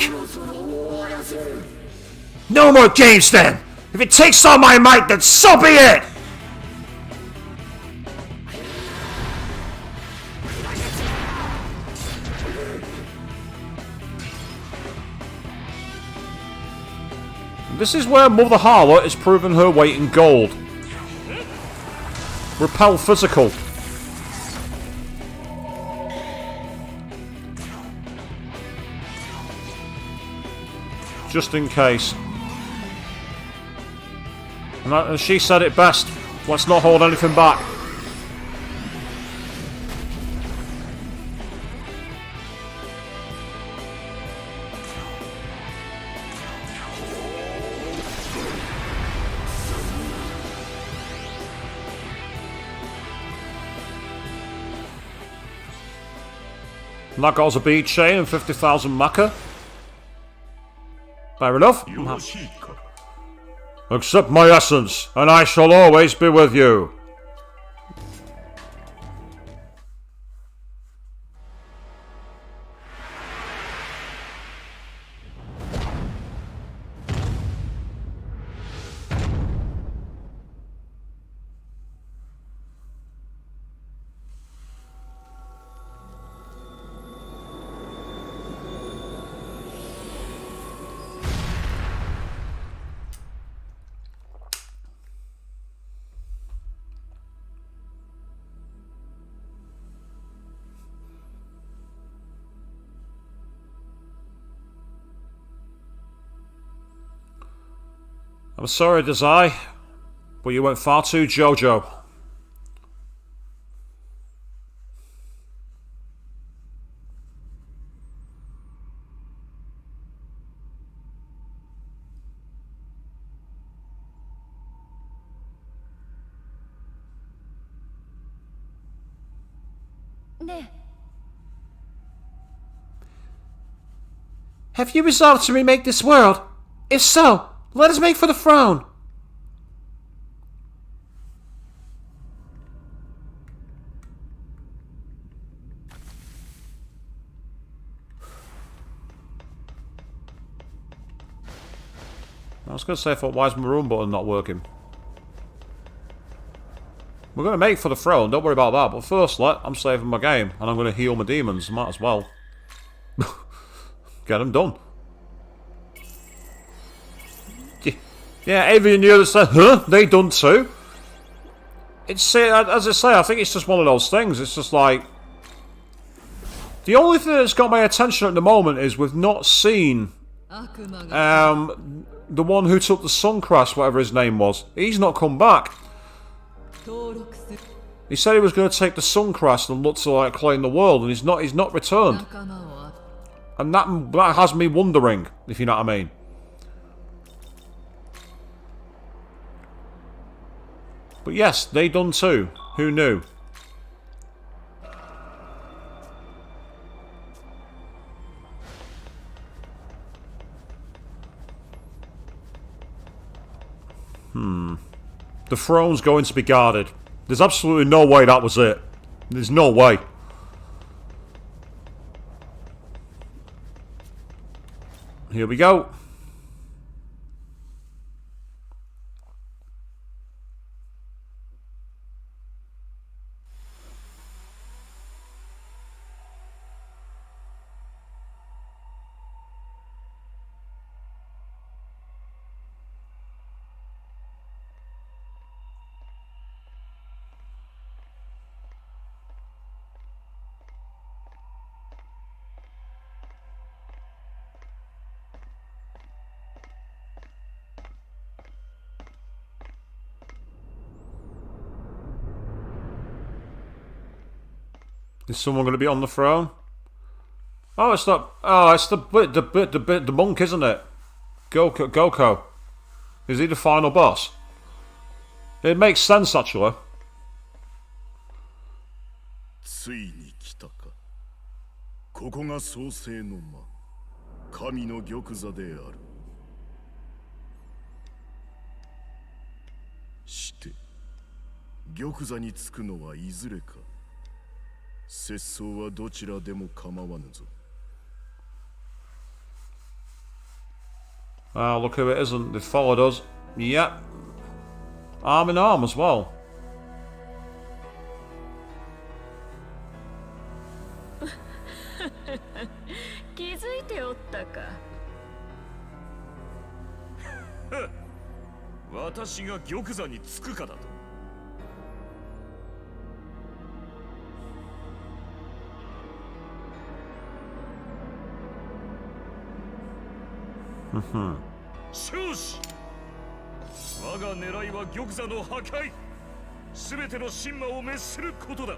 No more games then. If it takes all my might, then so be it.
This is where Mother Harlot is proving her weight in gold. Repel physical. Just in case. And she said it best. Let's not hold anything back. And that got us a bead chain and 50,000 Maka. Fair enough. Accept my essence, and I shall always be with you. I'm sorry, Dazai, but you went far too JoJo.
Have you resolved to remake this world? If so, let us make for the throne.
I was going to say, why is my room button not working? We're going to make for the throne, don't worry about that. But first, I'm saving my game, and I'm going to heal my demons. Might as well. Get them done. Yeah, Avian knew that said, huh? They done too? It's, as I say, I think it's just one of those things. It's just like... The only thing that's got my attention at the moment is we've not seen The one who took the Suncrest, whatever his name was, he's not come back. He said he was going to take the Suncrest and look to like claim the world, and he's not returned. And that has me wondering, if you know what I mean. But yes, they done too. Who knew? The throne's going to be guarded. There's absolutely no way that was it. There's no way. Here we go. Is someone going to be on the throne? Oh, it's not. Oh, it's the monk, isn't it? Goko. Is he the final boss? It makes sense, actually.
ついに来たか。ここが創世の間、神の玉座である。して、玉座につくのはいずれか。節操はどちらでも構わぬぞ。
Ah, look who it isn't. They followed us. Yep. Arm in arm as well.
気づいておったか。
私が玉座につくかだと。少子、我が狙いは玉座の破壊、すべての神魔を滅することだ。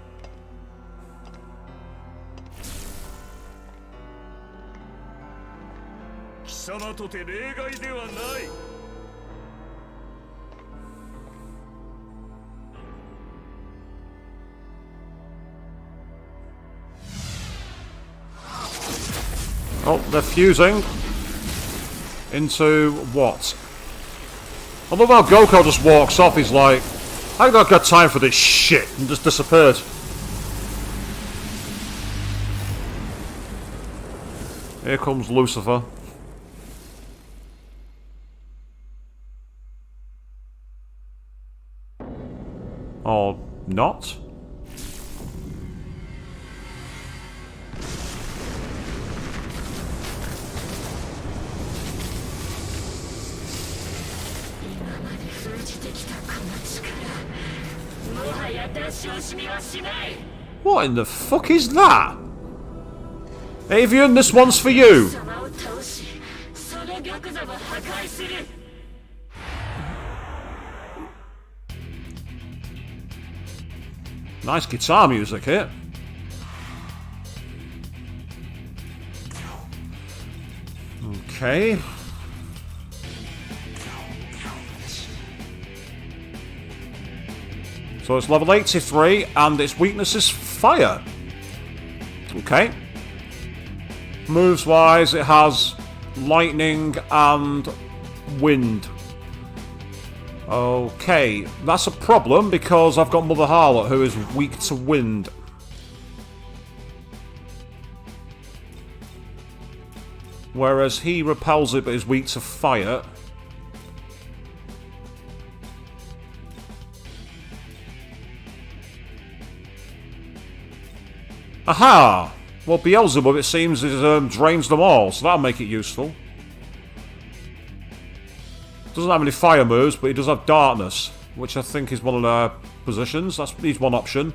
貴様とて例外ではない。
Oh, they're fusing into what? I love how Goko just walks off. He's like, I ain't got time for this shit, and just disappeared. Here comes Lucifer. Or not? What in the fuck is that? Avian, this one's for you. Nice guitar music here. Okay. So it's level 83 and its weakness is fire. Okay. Moves wise, it has lightning and wind. Okay, that's a problem because I've got Mother Harlot who is weak to wind. Whereas he repels it but is weak to fire. Aha! Well, Beelzebub, it seems, drains them all, so that'll make it useful. Doesn't have any fire moves, but he does have darkness, which I think is one of their positions. He's one option.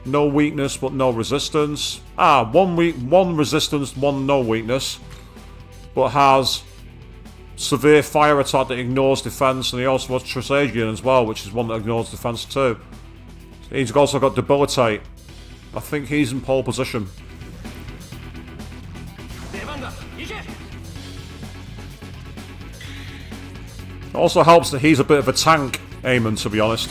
No weakness, but no resistance. Ah, one resistance, one no weakness. but has severe fire attack that ignores defense, and he also has Trisagion as well, which is one that ignores defense too. He's also got Debilitate. I think he's in pole position. It also helps that he's a bit of a tank, Eamon, to be honest.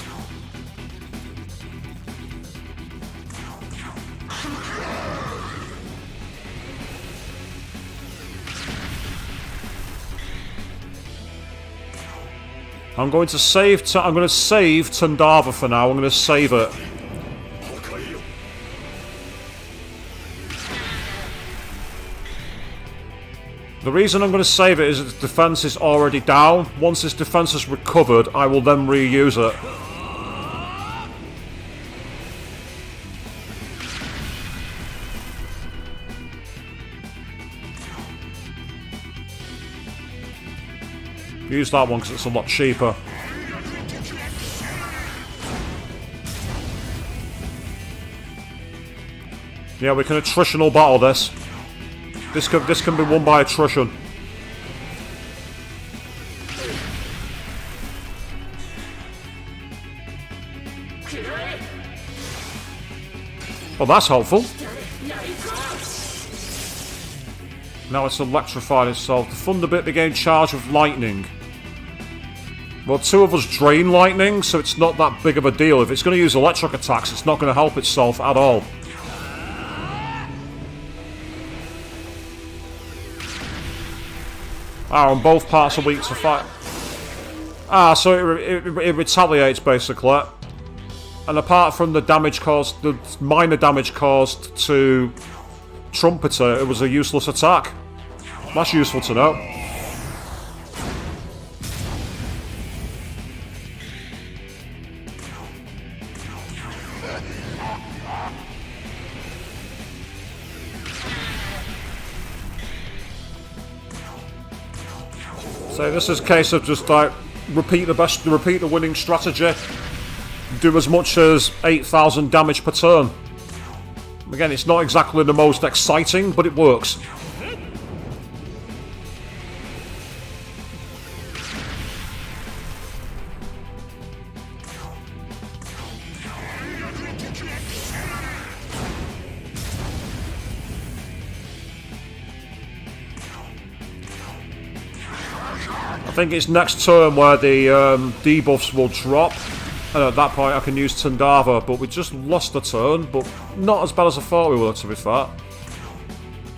I'm going to save Tundava for now. I'm going to save it. The reason I'm going to save it is its defense is already down. Once its defense is recovered, I will then reuse it. Use that one because it's a lot cheaper. Yeah, we can attritional battle this. This can be won by attrition. Well, that's helpful. Now it's electrified itself. The Thunder bit began charged with lightning. Well, two of us drain lightning, so it's not that big of a deal. If it's going to use electric attacks, it's not going to help itself at all. And both parts are weak to fire. So it retaliates, basically. And apart from the damage caused, the minor damage caused to Trumpeter, it was a useless attack. That's useful to know. So this is a case of just like repeat the winning strategy. Do as much as 8,000 damage per turn. Again, it's not exactly the most exciting, but it works. I think it's next turn where the debuffs will drop, and at that point I can use Tundava, but we just lost a turn, but not as bad as I thought we were, to be fair.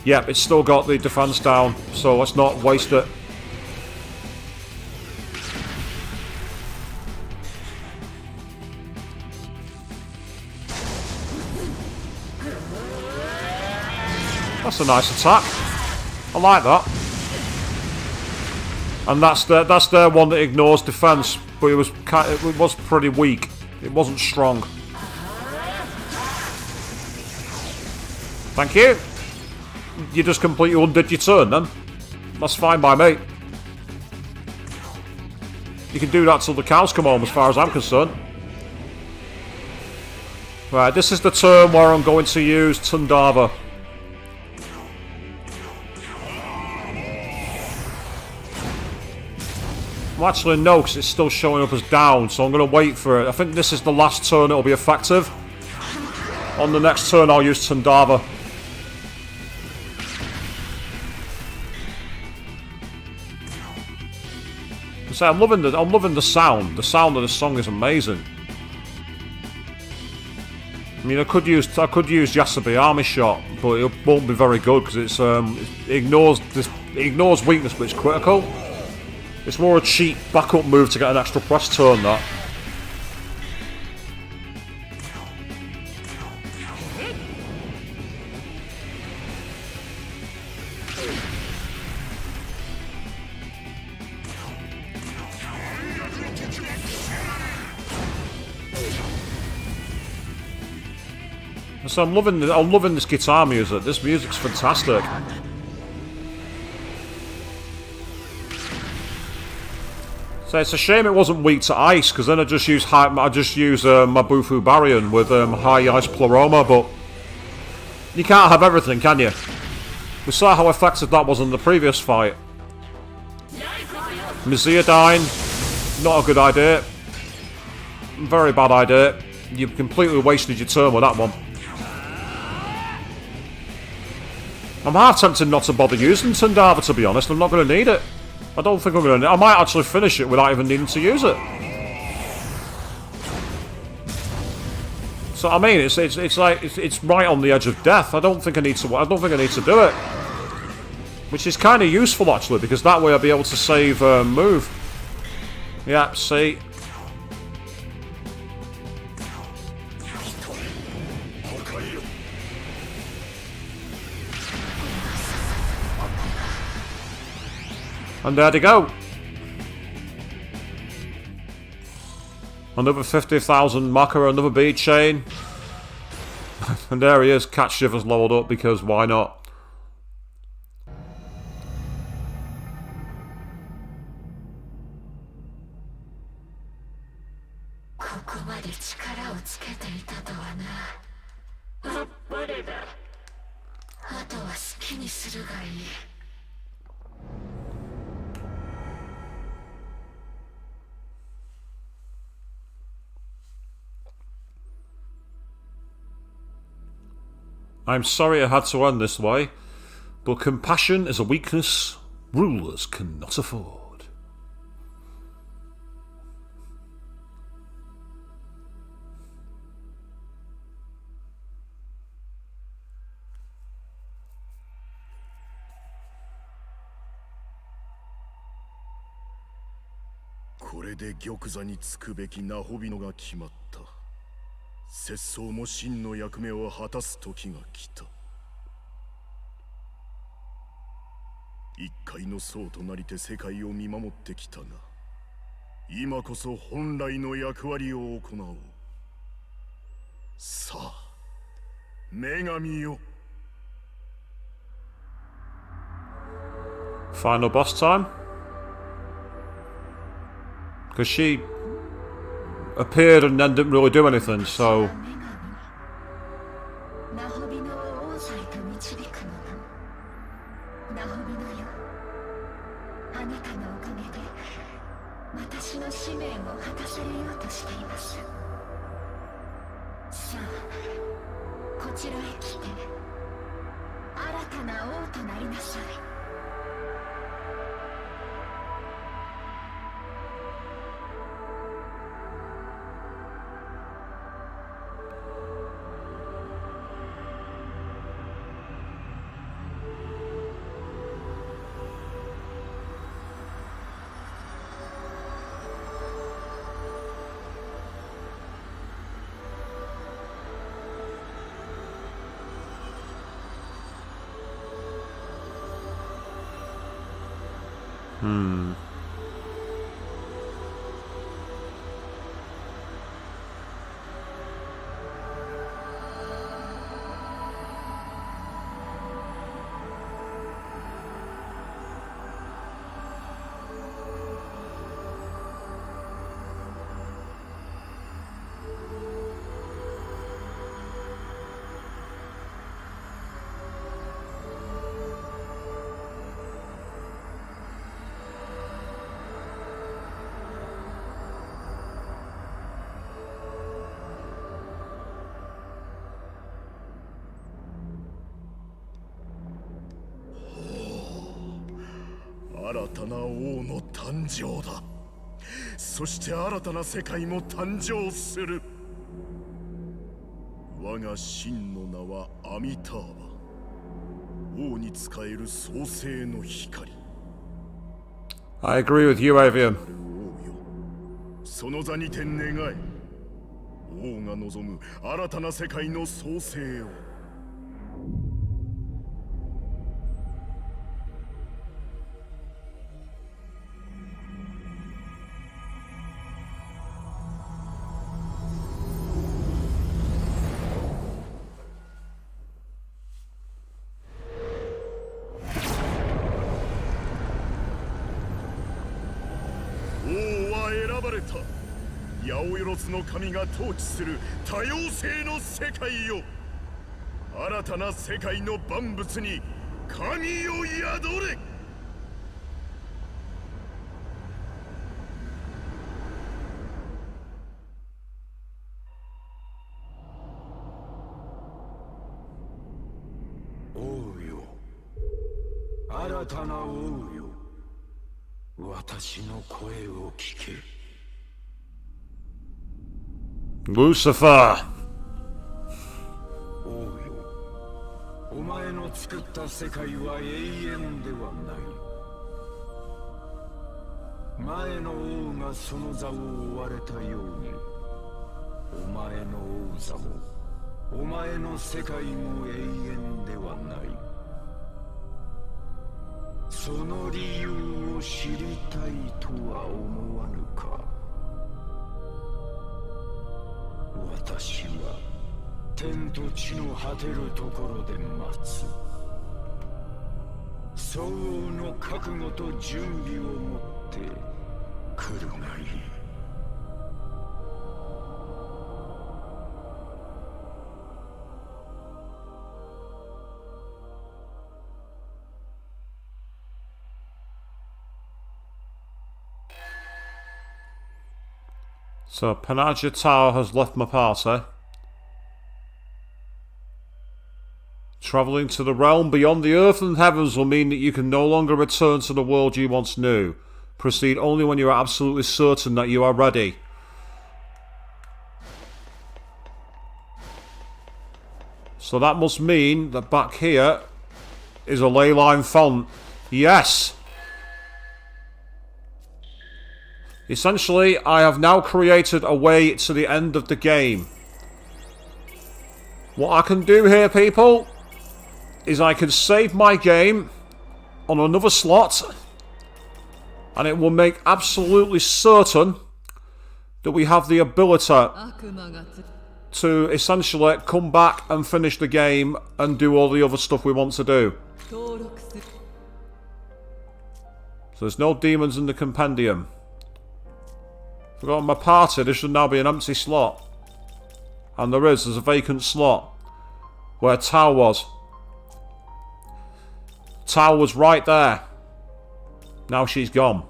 Yep, it's still got the defense down, so let's not waste it. That's a nice attack. I like that. And that's their one that ignores defense, but it was pretty weak. It wasn't strong. Thank you. You just completely undid your turn then. That's fine by me. You can do that till the cows come home, as far as I'm concerned. Right, this is the turn where I'm going to use Tundava. Well, actually, no, because it's still showing up as down, so I'm going to wait for it. I think this is the last turn it'll be effective. On the next turn, I'll use Tundava. So I'm loving the sound. The sound of the song is amazing. I mean, I could use Yasabi Army Shot, but it won't be very good because it ignores weakness, but it's critical. It's more a cheap backup move to get an extra press turn, that. So I'm loving this guitar music. This music's fantastic. So it's a shame it wasn't weak to ice, because then I just use Mabufu Baryon with high ice Pleroma, but you can't have everything, can you? We saw how effective that was in the previous fight. Mizia dying, not a good idea. Very bad idea. You've completely wasted your turn with that one. I'm half tempted not to bother using Tundava, to be honest. I'm not going to need it. I don't think I'm going to. I might actually finish it without even needing to use it. So I mean, it's like it's right on the edge of death. I don't think I need to. I don't think I need to do it. Which is kind of useful actually, because that way I'll be able to save move. Yeah, see. And there they go. Another 50,000 Maka, another bead chain. And there he is, Cat Shiver's leveled up because why not? I'm sorry it had to end this way, but compassion is a weakness rulers cannot afford.
これで玉座につくべきナホビノが決まった。節操も真の役目を果たす時が来た。一介の僧となりて世界を見守ってきたが、今こそ本来の役割を行おう。さあ、女神よ。
Final boss time? Because she appeared and then didn't really do anything, so...
新たな王の誕生だ。そして新たな世界も誕生する。我が真の名はアミターバ。王に仕える創世の光。
I agree with you, Avian.
その座にて願え。王が望む新たな世界の創世を。八百万の神が統治する多様性の世界よ。新たな世界の万物に神よ宿れ。
王よ、新たな王よ、私の声を聞け。
Lucifer.
王よ、お前の作った世界は永遠ではない。前の王がその座を追われたように、お前の王座もお前の世界も永遠ではない。その理由を知りたいとは思わぬか。私は天と地の果てるところで待つ。相応の覚悟と準備を持って来るがいい。
So, Panagia Tower has left my party. Travelling to the realm beyond the earth and heavens will mean that you can no longer return to the world you once knew. Proceed only when you are absolutely certain that you are ready. So that must mean that back here is a ley line font. Yes! Essentially, I have now created a way to the end of the game. What I can do here, people, is I can save my game on another slot, and it will make absolutely certain that we have the ability to essentially come back and finish the game and do all the other stuff we want to do. So there's no demons in the compendium. Forgotten my party, there should now be an empty slot. And there's a vacant slot where Tao was. Tao was right there. Now she's gone.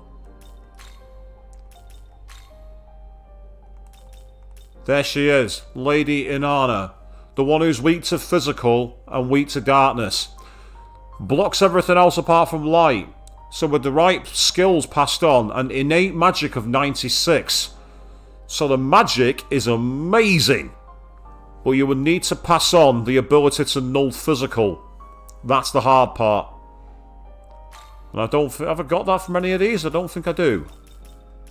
There she is, Lady Inanna, the one who's weak to physical and weak to darkness. Blocks everything else apart from light. So with the right skills passed on, an innate magic of 96. So the magic is amazing. But you would need to pass on the ability to null physical. That's the hard part. And I don't think... Have I got that from any of these? I don't think I do.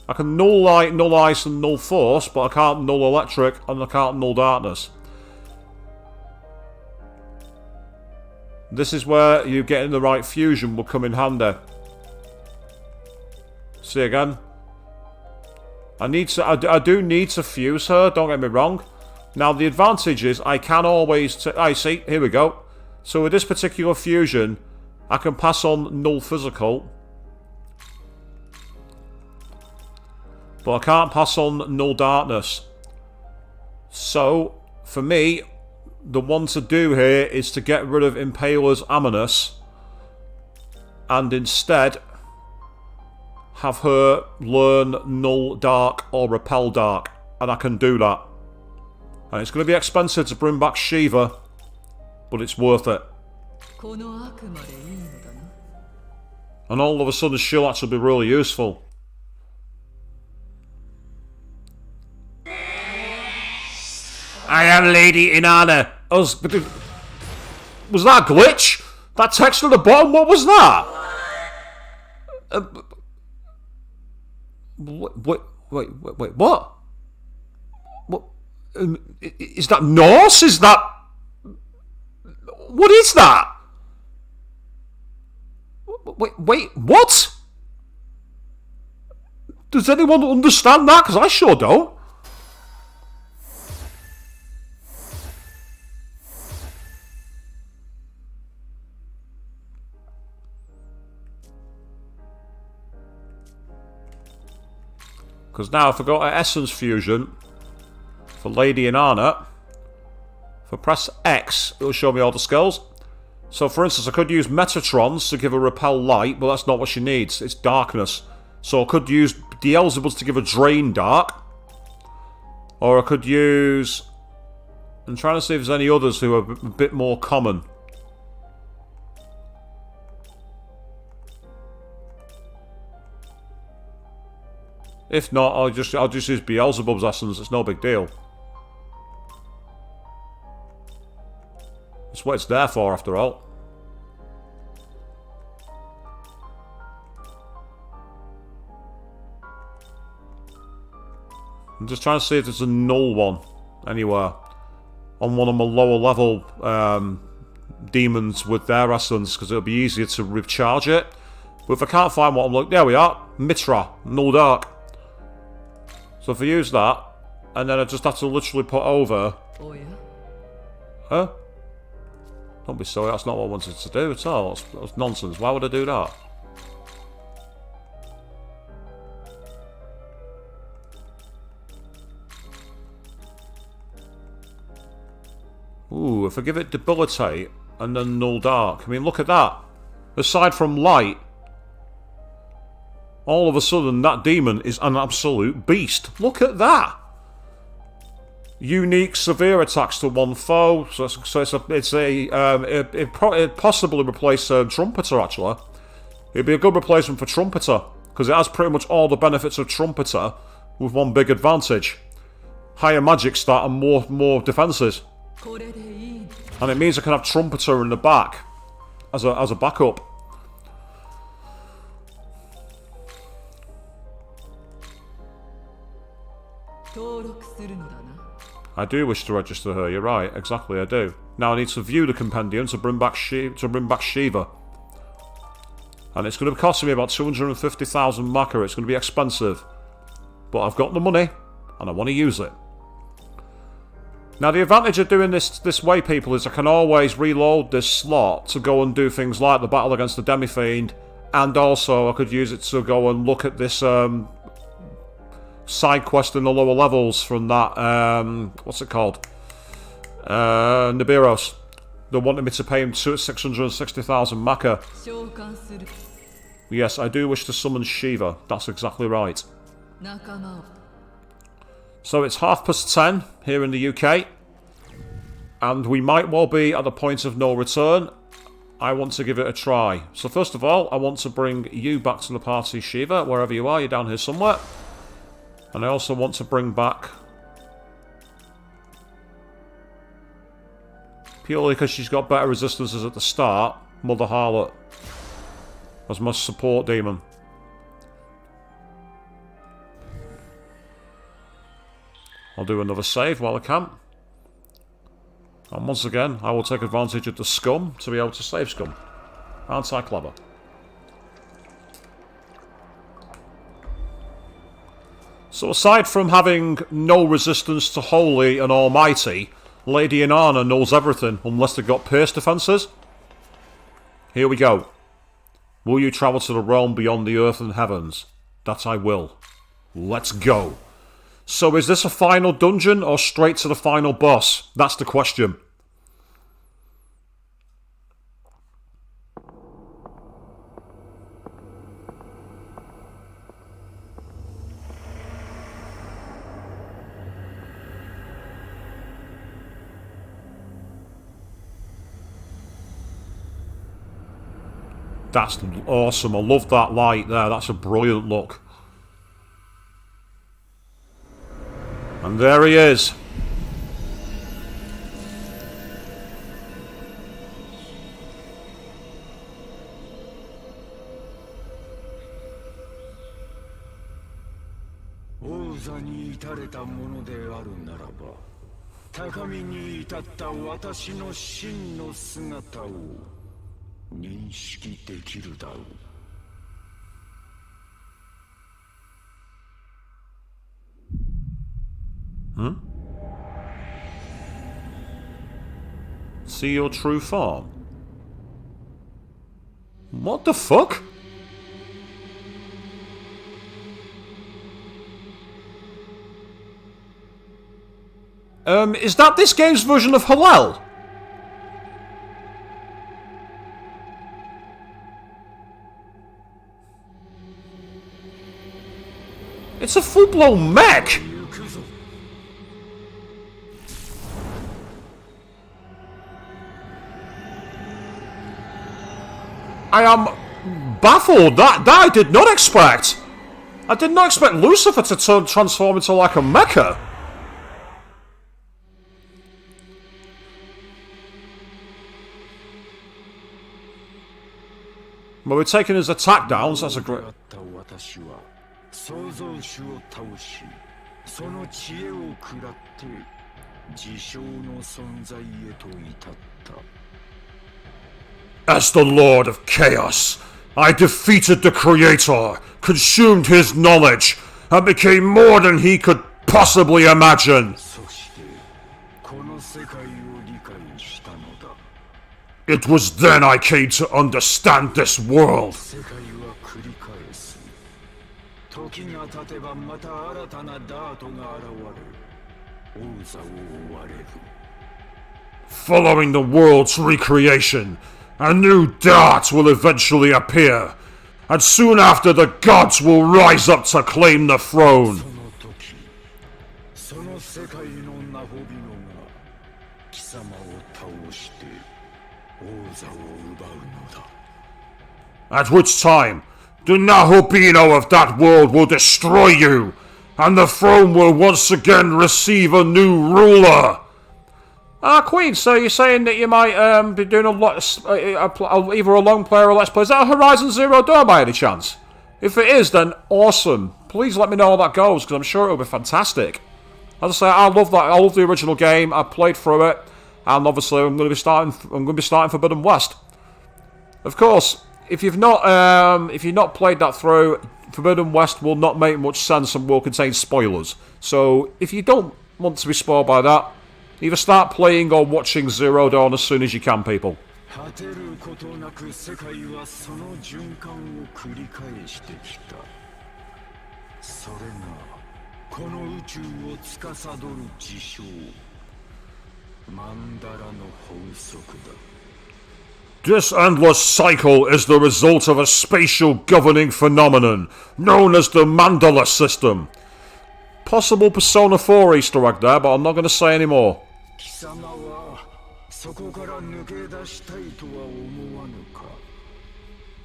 I can null light, null ice and null force, but I can't null electric and I can't null darkness. This is where you getting the right fusion will come in handy. See again. I do need to fuse her, don't get me wrong. Now the advantage is I can always... I see, here we go. So with this particular fusion, I can pass on null physical. But I can't pass on null darkness. So, for me, the one to do here is to get rid of Impaler's Aminus. And instead... have her learn null dark or repel dark, and I can do that. And it's going to be expensive to bring back Shiva, but it's worth it. And all of a sudden she'll actually be really useful. I am Lady Inanna. Was that a glitch? That text at the bottom, what was that? Wait, what? What? Is that Norse? Is that... What is that? Wait, what? Does anyone understand that? Because I sure don't. Because now if I go to Essence Fusion for Lady Inanna, if I press X, it'll show me all the skills. So, for instance, I could use Metatrons to give her repel light, but that's not what she needs. It's darkness. So I could use Beelzebubs to give her drain dark. Or I could use... I'm trying to see if there's any others who are a bit more common. If not, I'll just use Beelzebub's essence. It's no big deal. It's what it's there for, after all. I'm just trying to see if there's a null one anywhere on one of my lower level demons with their essence, because it'll be easier to recharge it. But if I can't find one, I'm like, there we are, Mitra, null dark. So if I use that, and then I just have to literally put over... Huh? Don't be silly, that's not what I wanted to do at all. That's nonsense. Why would I do that? Ooh, if I give it debilitate and then null dark. I mean, look at that. Aside from light, all of a sudden that demon is an absolute beast. Look at that. Unique severe attacks to one foe. So it possibly replace Trumpeter, actually. It'd be a good replacement for Trumpeter, because it has pretty much all the benefits of Trumpeter with one big advantage. Higher magic stat and more defenses. And it means I can have Trumpeter in the back as a backup. I do wish to register her, you're right, exactly, I do. Now I need to view the compendium to bring back Shiva. And it's going to cost me about 250,000 Maka, it's going to be expensive. But I've got the money, and I want to use it. Now the advantage of doing this way, people, is I can always reload this slot to go and do things like the battle against the Demi-Fiend, and also I could use it to go and look at this side quest in the lower levels from that, what's it called? Nibiros. They wanted me to pay him 660,000 Maka. Yes, I do wish to summon Shiva, that's exactly right. So it's 10:30 here in the UK, and we might well be at the point of no return. I want to give it a try. So first of all, I want to bring you back to the party, Shiva, wherever you are, you're down here somewhere. And I also want to bring back... purely because she's got better resistances at the start, Mother Harlot as my support demon. I'll do another save while I can. And once again, I will take advantage of the scum to be able to save scum. Aren't I clever? So aside from having no resistance to Holy and Almighty, Lady Inanna knows everything, unless they've got pierce defences. Here we go. Will you travel to the realm beyond the earth and heavens? That I will. Let's go. So is this a final dungeon or straight to the final boss? That's the question. That's awesome. I love that light there. That's a brilliant look. And there he is.
Ozaに至れたものであるならば、高みに至った私の真の姿を認識できるだろう。
Hmm? See your true form? What the fuck? Is that this game's version of Hallel? It's a full-blown mech! I am baffled. That I did not expect. I did not expect Lucifer to transform into like a mecha. But we're taking his attack down, so that's a great...
私は創造主を倒し、その知恵を食らって自称の存在へと至った。
As the Lord of Chaos, I defeated the Creator, consumed his knowledge, and became more than he could possibly imagine.
そしてこの世界を理解したのだ。
It was then I came to understand this world.
世界は繰り返す。時が経てばまた新たなダートが現れ、王座を追われる。
Following the world's recreation, a new dart will eventually appear, and soon after the gods will rise up to claim the throne.
その時、その世界のナホビノが貴様を倒して王座を奪うのだ。
At which time, the Nahobino of that world will destroy you, and the throne will once again receive a new ruler.
Queen, so you're saying that you might be doing a lot, either a long play or a let's play. Is that a Horizon Zero Dawn by any chance? If it is, then awesome. Please let me know how that goes, because I'm sure it'll be fantastic. As I say, I love that. I love the original game. I played through it, and obviously I'm going to be starting Forbidden West. Of course, if you've not played that through, Forbidden West will not make much sense and will contain spoilers. So if you don't want to be spoiled by that, either start playing or watching Zero Dawn as soon as you can, people.
果てることなく世界はその循環を繰り返してきた。それがこの宇宙を司る事象、マンダラの法則だ。
This endless cycle is the result of a spatial governing phenomenon known as the Mandala system.
Possible Persona 4 Easter egg there, but I'm not going to say any more.
貴様はそこから抜け出したいとは思わぬか。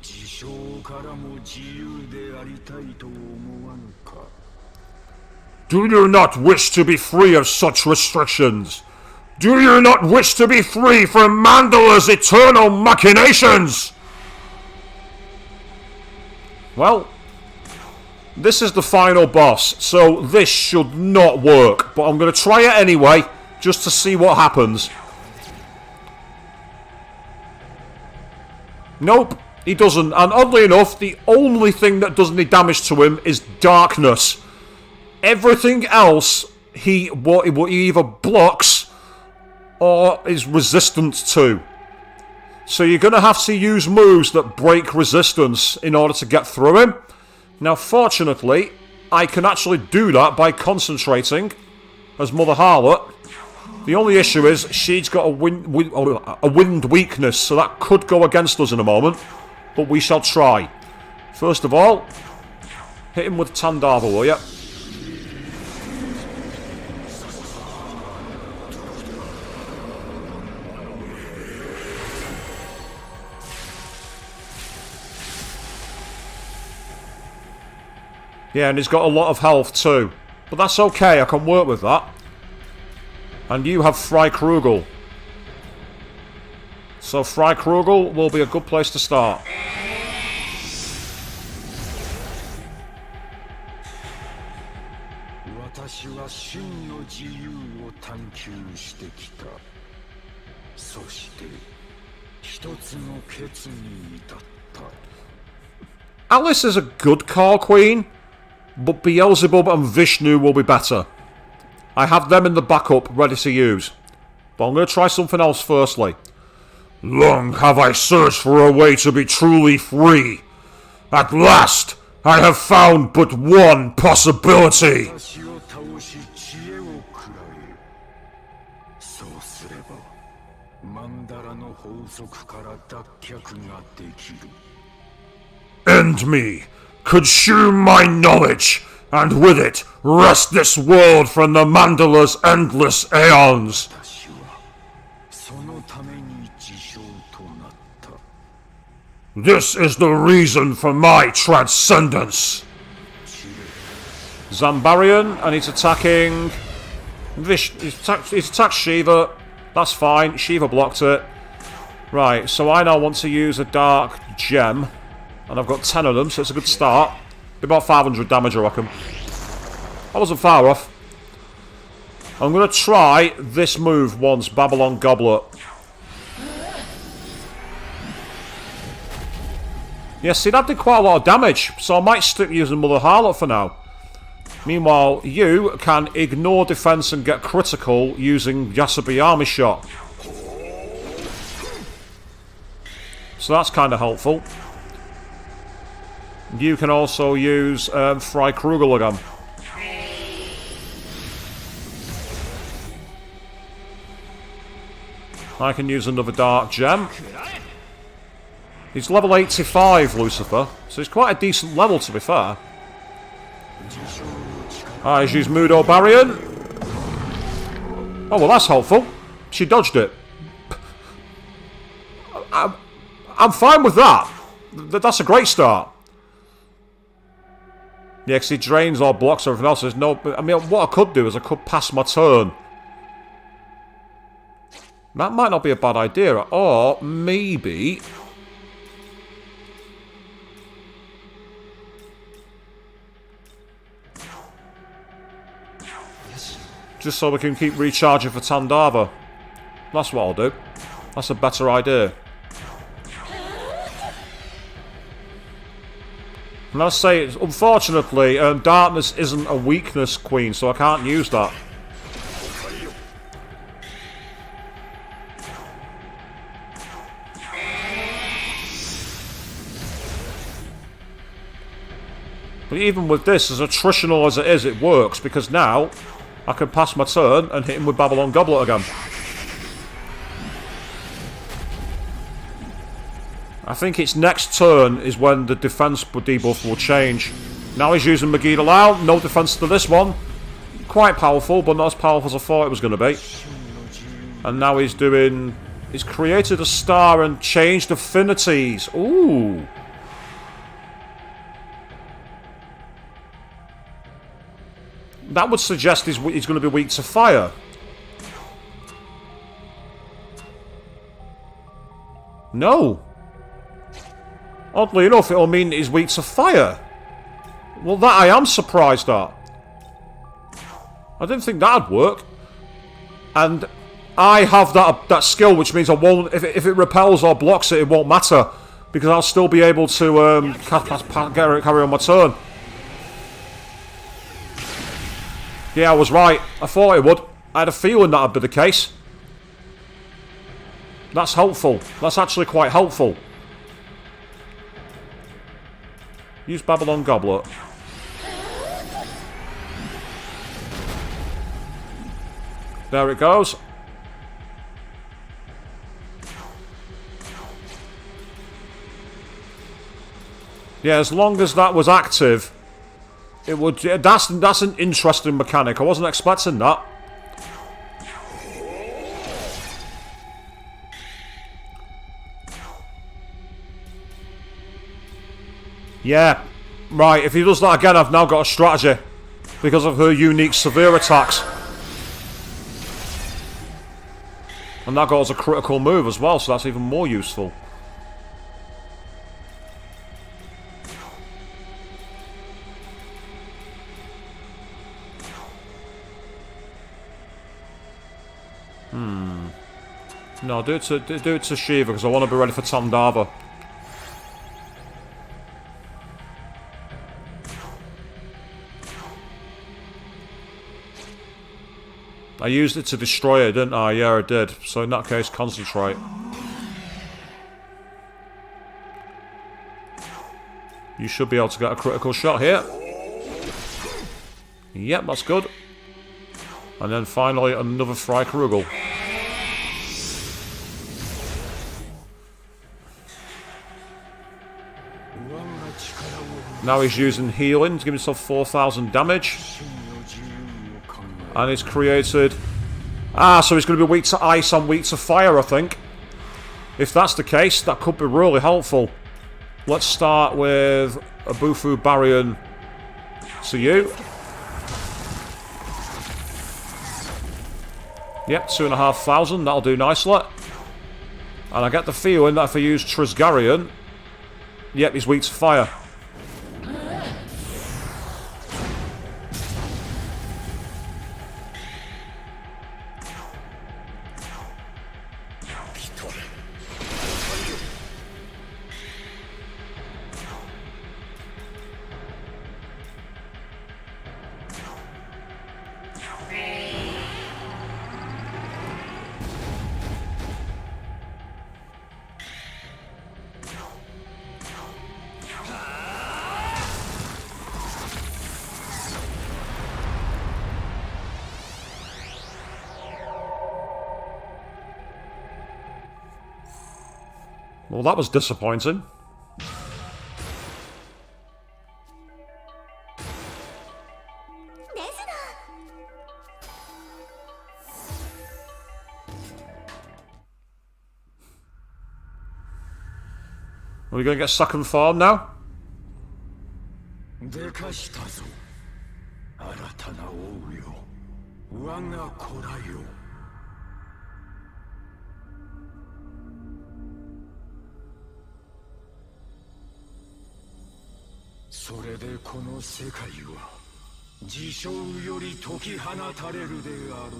自称からも自由でありたいと思わぬか。
Do you not wish to be free of such restrictions? Do you not wish to be free from Mandala's eternal machinations?
Well, this is the final boss, so this should not work, but I'm going to try it anyway, just to see what happens. Nope, he doesn't, and oddly enough, the only thing that does any damage to him is darkness. Everything else, he either blocks or is resistant to. So you're going to have to use moves that break resistance in order to get through him. Now, fortunately, I can actually do that by concentrating as Mother Harlot. The only issue is she's got a wind weakness, so that could go against us in a moment. But we shall try. First of all, hit him with Tandava, will ya? Yeah, and he's got a lot of health too. But that's okay, I can work with that. And you have Fry Krugel. So Fry Krugel will be a good place to start. Alice is a good call, Queen. But Beelzebub and Vishnu will be better. I have them in the backup ready to use. But I'm going to try something else firstly.
Long have I searched for a way to be truly free. At last, I have found but one possibility. End me. Consume my knowledge, and with it, wrest this world from the Mandala's endless aeons.
私はそのために自称となった。
This is the reason for my transcendence.
Zambarian, and he's attacking... He's attacked Shiva. That's fine. Shiva blocked it. Right, so I now want to use a dark gem. And I've got 10 of them, so it's a good start. Be about 500 damage, I reckon. I wasn't far off. I'm going to try this move once, Babylon Goblet. Yeah, see, that did quite a lot of damage, so I might stick using Mother Harlot for now. Meanwhile, you can ignore defense and get critical using Yasabi Army Shot. So that's kind of helpful. You can also use Fry Krugel again. I can use another Dark Gem. He's level 85, Lucifer, so he's quite a decent level, to be fair. He's used Mudo Barian. Oh, well, that's helpful. She dodged it. I'm fine with that. That's a great start. Yeah, because he drains or blocks everything else. There's no... I mean, what I could do is I could pass my turn. That might not be a bad idea. Or maybe... just so we can keep recharging for Tandava. That's what I'll do. That's a better idea. And I'll say, unfortunately, darkness isn't a weakness, Queen, so I can't use that. But even with this, as attritional as it is, it works, because now I can pass my turn and hit him with Babylon Goblet again. I think its next turn is when the defense debuff will change. Now he's using Megiddo Lao, no defense to this one. Quite powerful, but not as powerful as I thought it was going to be. And now he's doing... he's created a star and changed affinities. Ooh. That would suggest he's going to be weak to fire. No. Oddly enough, it'll mean he's weak to fire. Well, that I am surprised at. I didn't think that'd work. And I have that skill, which means I won't... If it repels or blocks it, it won't matter. Because I'll still be able to carry on my turn. Yeah, I was right. I thought it would. I had a feeling that'd be the case. That's helpful. That's actually quite helpful. Use Babylon Goblet. There it goes. Yeah, as long as that was active... it would. That's an interesting mechanic. I wasn't expecting that. Yeah, right. If he does that again, I've now got a strategy because of her unique severe attacks, and that got as a critical move as well. So that's even more useful. No, do it to Shiva because I want to be ready for Tandava. I used it to destroy it, didn't I? Yeah, I did. So in that case, concentrate. You should be able to get a critical shot here. Yep, that's good. And then finally, another Fry Krugel. Now he's using healing to give himself 4,000 damage. And he's created... so he's going to be weak to ice and weak to fire, I think. If that's the case, that could be really helpful. Let's start with a Bufu Barrion to you. Yep, 2,500, that'll do nicely. And I get the feeling that if I use Trisgarian, yep, he's weak to fire. Well, that was disappointing. Are we going to get second form now?
でかしたぞ新たな王よ我が子らよそれでこの世界は自称より解き放たれるであろう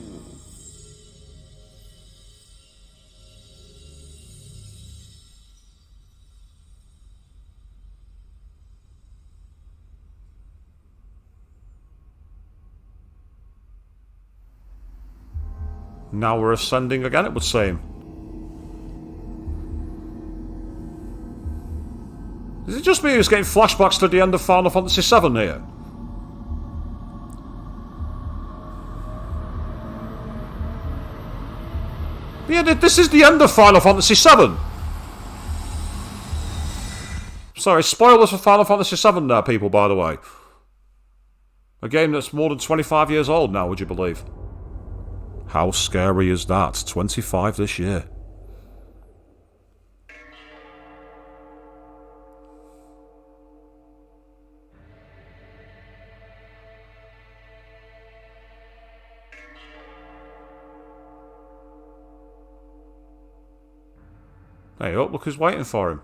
Now we're ascending again, it would seem. Is it just me who's getting flashbacks to the end of Final Fantasy VII here? Yeah, this is the end of Final Fantasy VII. Sorry, spoilers for Final Fantasy VII there, people, by the way. A game that's more than 25 years old now, would you believe? How scary is that? 25 this year. Hey up, look who's waiting for him.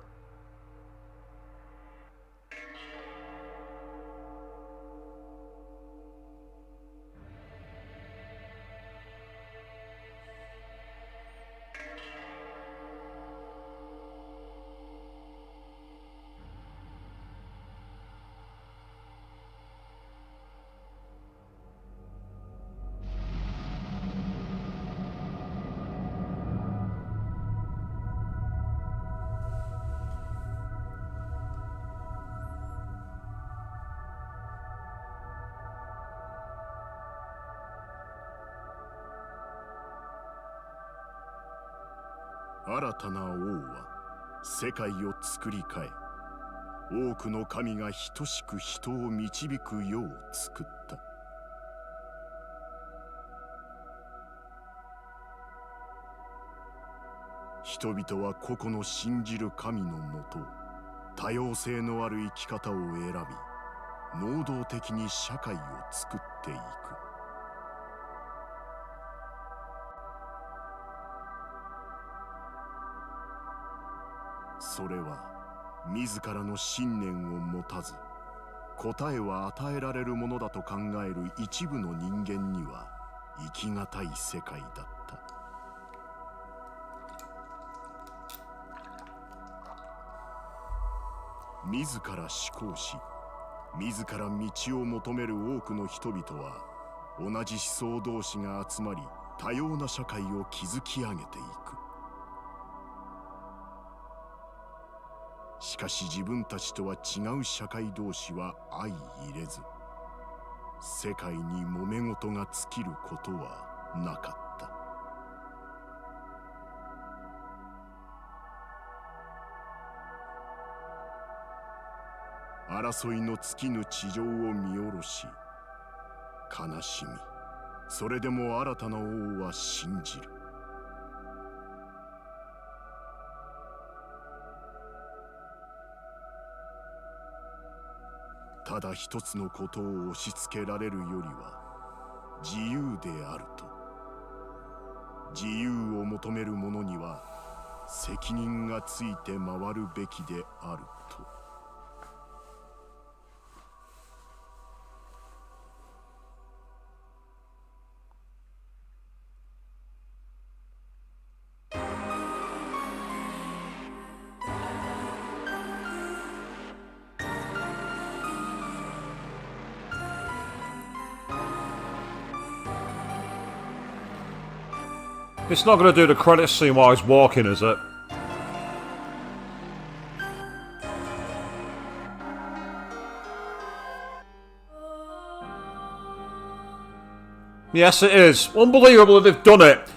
新たな王は世界を作り変え、多くの神が等しく人を導くよう作った。人々は個々の信じる神のもと、多様性のある生き方を選び、能動的に社会を作っていく。それは自らの信念を持たず答えは与えられるものだと考える一部の人間には生きがたい世界だった。自ら思考し自ら道を求める多くの人々は同じ思想同士が集まり多様な社会を築き上げていく。しかし自分たちとは違う社会同士は相入れず、世界に揉め事が尽きることはなかった。争いの尽きぬ地上を見下ろし、悲しみ、それでも新たな王は信じる。ただ一つのことを押し付けられるよりは自由であると。自由を求める者には責任がついて回るべきであると。
It's not going to do the credits scene while he's walking, is it? Yes, it is. Unbelievable that they've done it.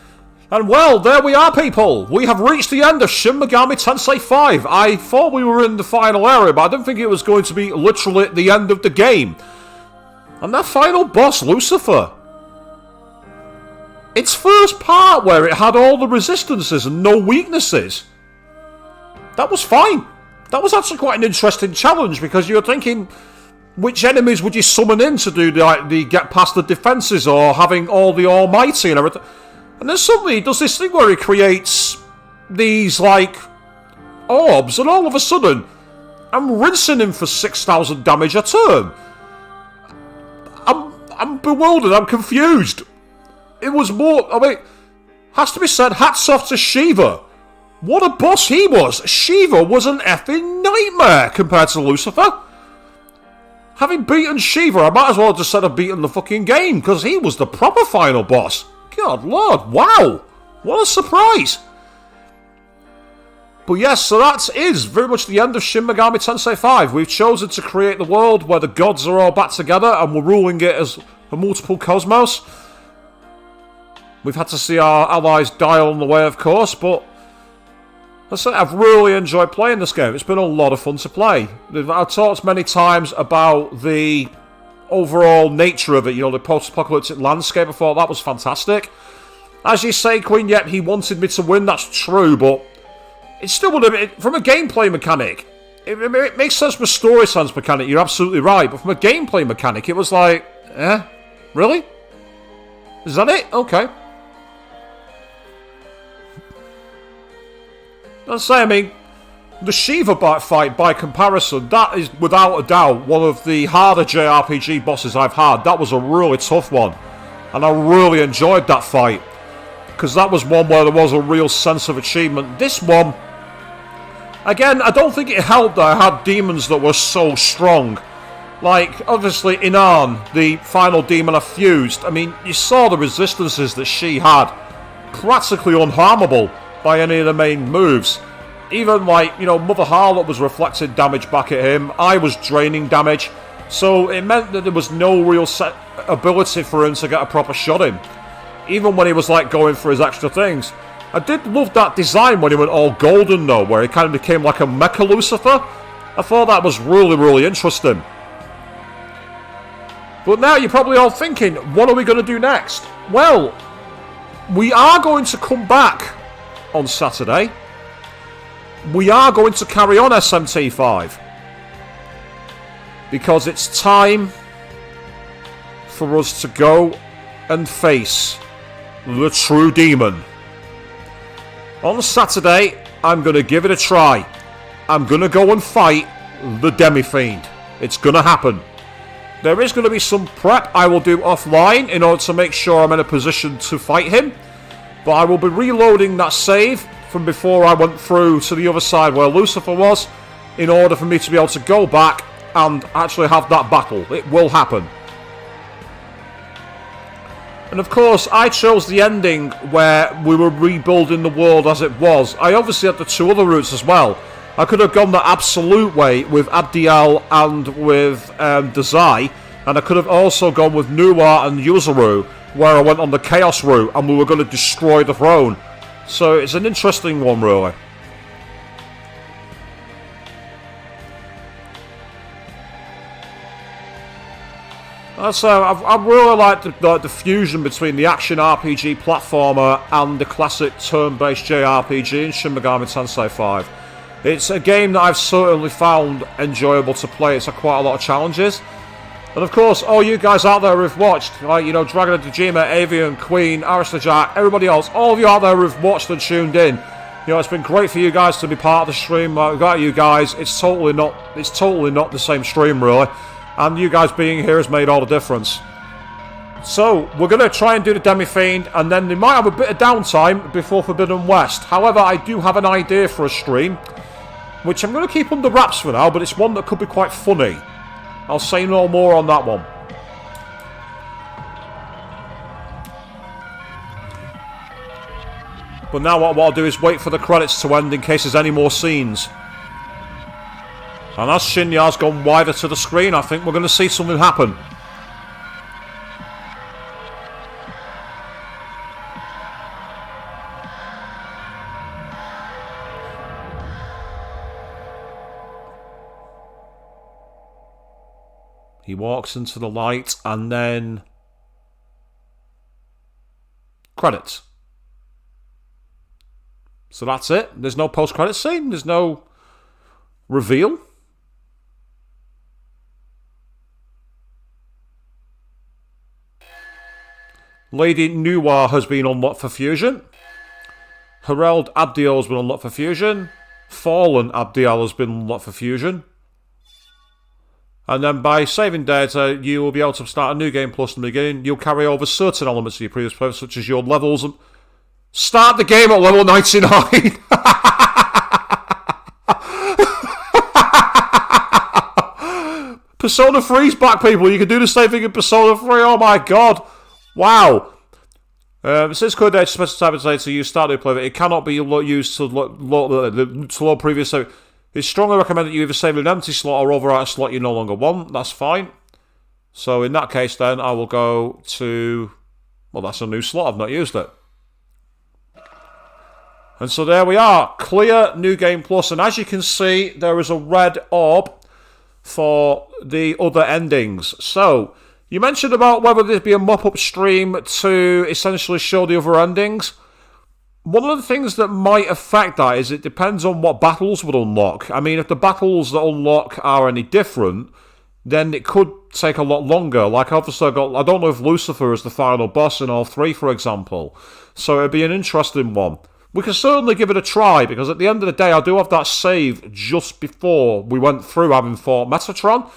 And well, there we are, people. We have reached the end of Shin Megami Tensei 5. I thought we were in the final area, but I didn't think it was going to be literally the end of the game. And that final boss, Lucifer. Its first part where it had all the resistances and no weaknesses. That was fine. That was actually quite an interesting challenge because you're thinking, which enemies would you summon in to do the get past the defences or having all the almighty and everything? And then suddenly he does this thing where he creates these like orbs and all of a sudden I'm rinsing him for 6,000 damage a turn. I'm bewildered, I'm confused. It was more, I mean, has to be said, hats off to Shiva. What a boss he was. Shiva was an effing nightmare compared to Lucifer. Having beaten Shiva, I might as well have just said I've beaten the fucking game, because he was the proper final boss. God lord, wow. What a surprise. But yes, so that is very much the end of Shin Megami Tensei 5. We've chosen to create the world where the gods are all back together and we're ruling it as a multiple cosmos. We've had to see our allies die along the way, of course, but I've really enjoyed playing this game. It's been a lot of fun to play. I've talked many times about the overall nature of it, you know, the post-apocalyptic landscape. I thought that was fantastic. As you say, Queen, yep, he wanted me to win, that's true, but it's still from a gameplay mechanic. It makes sense from a story sense mechanic, you're absolutely right, but from a gameplay mechanic, it was like, really? Is that it? Okay. Let's say, I mean, the Shiva fight, by comparison, that is without a doubt one of the harder JRPG bosses I've had. That was a really tough one. And I really enjoyed that fight. Because that was one where there was a real sense of achievement. This one, again, I don't think it helped that I had demons that were so strong. Like, obviously, Inan, the final demon I fused, I mean, you saw the resistances that she had. Practically unharmable by any of the main moves. Even like, you know, Mother Harlot was reflecting damage back at him. I was draining damage. So it meant that there was no real ability for him to get a proper shot in. Even when he was like going for his extra things. I did love that design when he went all golden though, where he kind of became like a Mecha Lucifer. I thought that was really, really interesting. But now you're probably all thinking, what are we going to do next? Well, we are going to come back on Saturday. We are going to carry on SMT5 because it's time for us to go and face the true demon. On Saturday, I'm going to give it a try. I'm going to go and fight the Demi-Fiend. It's going to happen. There is going to be some prep I will do offline in order to make sure I'm in a position to fight him. But I will be reloading that save from before I went through to the other side where Lucifer was, in order for me to be able to go back and actually have that battle. It will happen. And of course, I chose the ending where we were rebuilding the world as it was. I obviously had the two other routes as well. I could have gone the absolute way with Abdiel and with Dazai, and I could have also gone with Nuwa and Yuzuru, where I went on the Chaos route and we were going to destroy the throne. So it's an interesting one, really. I really like the fusion between the action RPG platformer and the classic turn-based JRPG in Shin Megami Tensei 5. It's a game that I've certainly found enjoyable to play. It's had quite a lot of challenges. And of course, all you guys out there who've watched, like, you know, Dragon of Dejima, Avian, Queen, Arista Jack, everybody else, all of you out there who've watched and tuned in, you know, it's been great for you guys to be part of the stream. Without you guys, it's totally not the same stream, really. And you guys being here has made all the difference. So, we're going to try and do the Demi-Fiend, and then they might have a bit of downtime before Forbidden West. However, I do have an idea for a stream, which I'm going to keep under wraps for now, but it's one that could be quite funny. I'll say no more on that one. But now what I'll do is wait for the credits to end in case there's any more scenes. And as Shinya's gone wider to the screen, I think we're going to see something happen. He walks into the light and then... credits. So that's it. There's no post-credit scene. There's no reveal. Lady Nuwa has been unlocked for fusion. Herald Abdiel has been unlocked for fusion. Fallen Abdiel has been unlocked for fusion. And then by saving data, you will be able to start a new game plus in the beginning. You'll carry over certain elements of your previous play, such as your levels. Start the game at level 99! Persona 3's back, people. You can do the same thing in Persona 3. Oh my god. Wow. Since code data special type of data you start to play, it cannot be used to load previous save. It's strongly recommended you either save an empty slot or overwrite a slot you no longer want. That's fine. So in that case then, I will go to... well, that's a new slot. I've not used it. And so there we are. Clear New Game Plus. And as you can see, there is a red orb for the other endings. So, you mentioned about whether there'd be a mop-up stream to essentially show the other endings. One of the things that might affect that is it depends on what battles would unlock. I mean, if the battles that unlock are any different, then it could take a lot longer. Like, obviously, I don't know if Lucifer is the final boss in all three, for example. So it'd be an interesting one. We can certainly give it a try, because at the end of the day, I do have that save just before we went through having fought Metatron.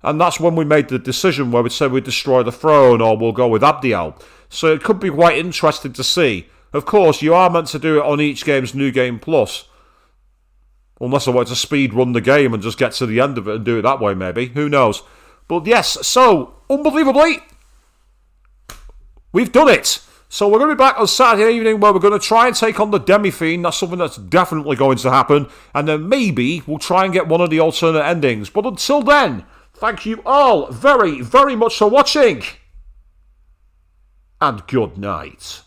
And that's when we made the decision where we'd say we'd destroy the throne or we'll go with Abdiel. So it could be quite interesting to see. Of course, you are meant to do it on each game's New Game Plus. Unless I want to speed run the game and just get to the end of it and do it that way, maybe. Who knows? But yes, so, unbelievably, we've done it. So we're going to be back on Saturday evening where we're going to try and take on the Demi-Fiend. That's something that's definitely going to happen. And then maybe we'll try and get one of the alternate endings. But until then, thank you all very, very much for watching. And good night.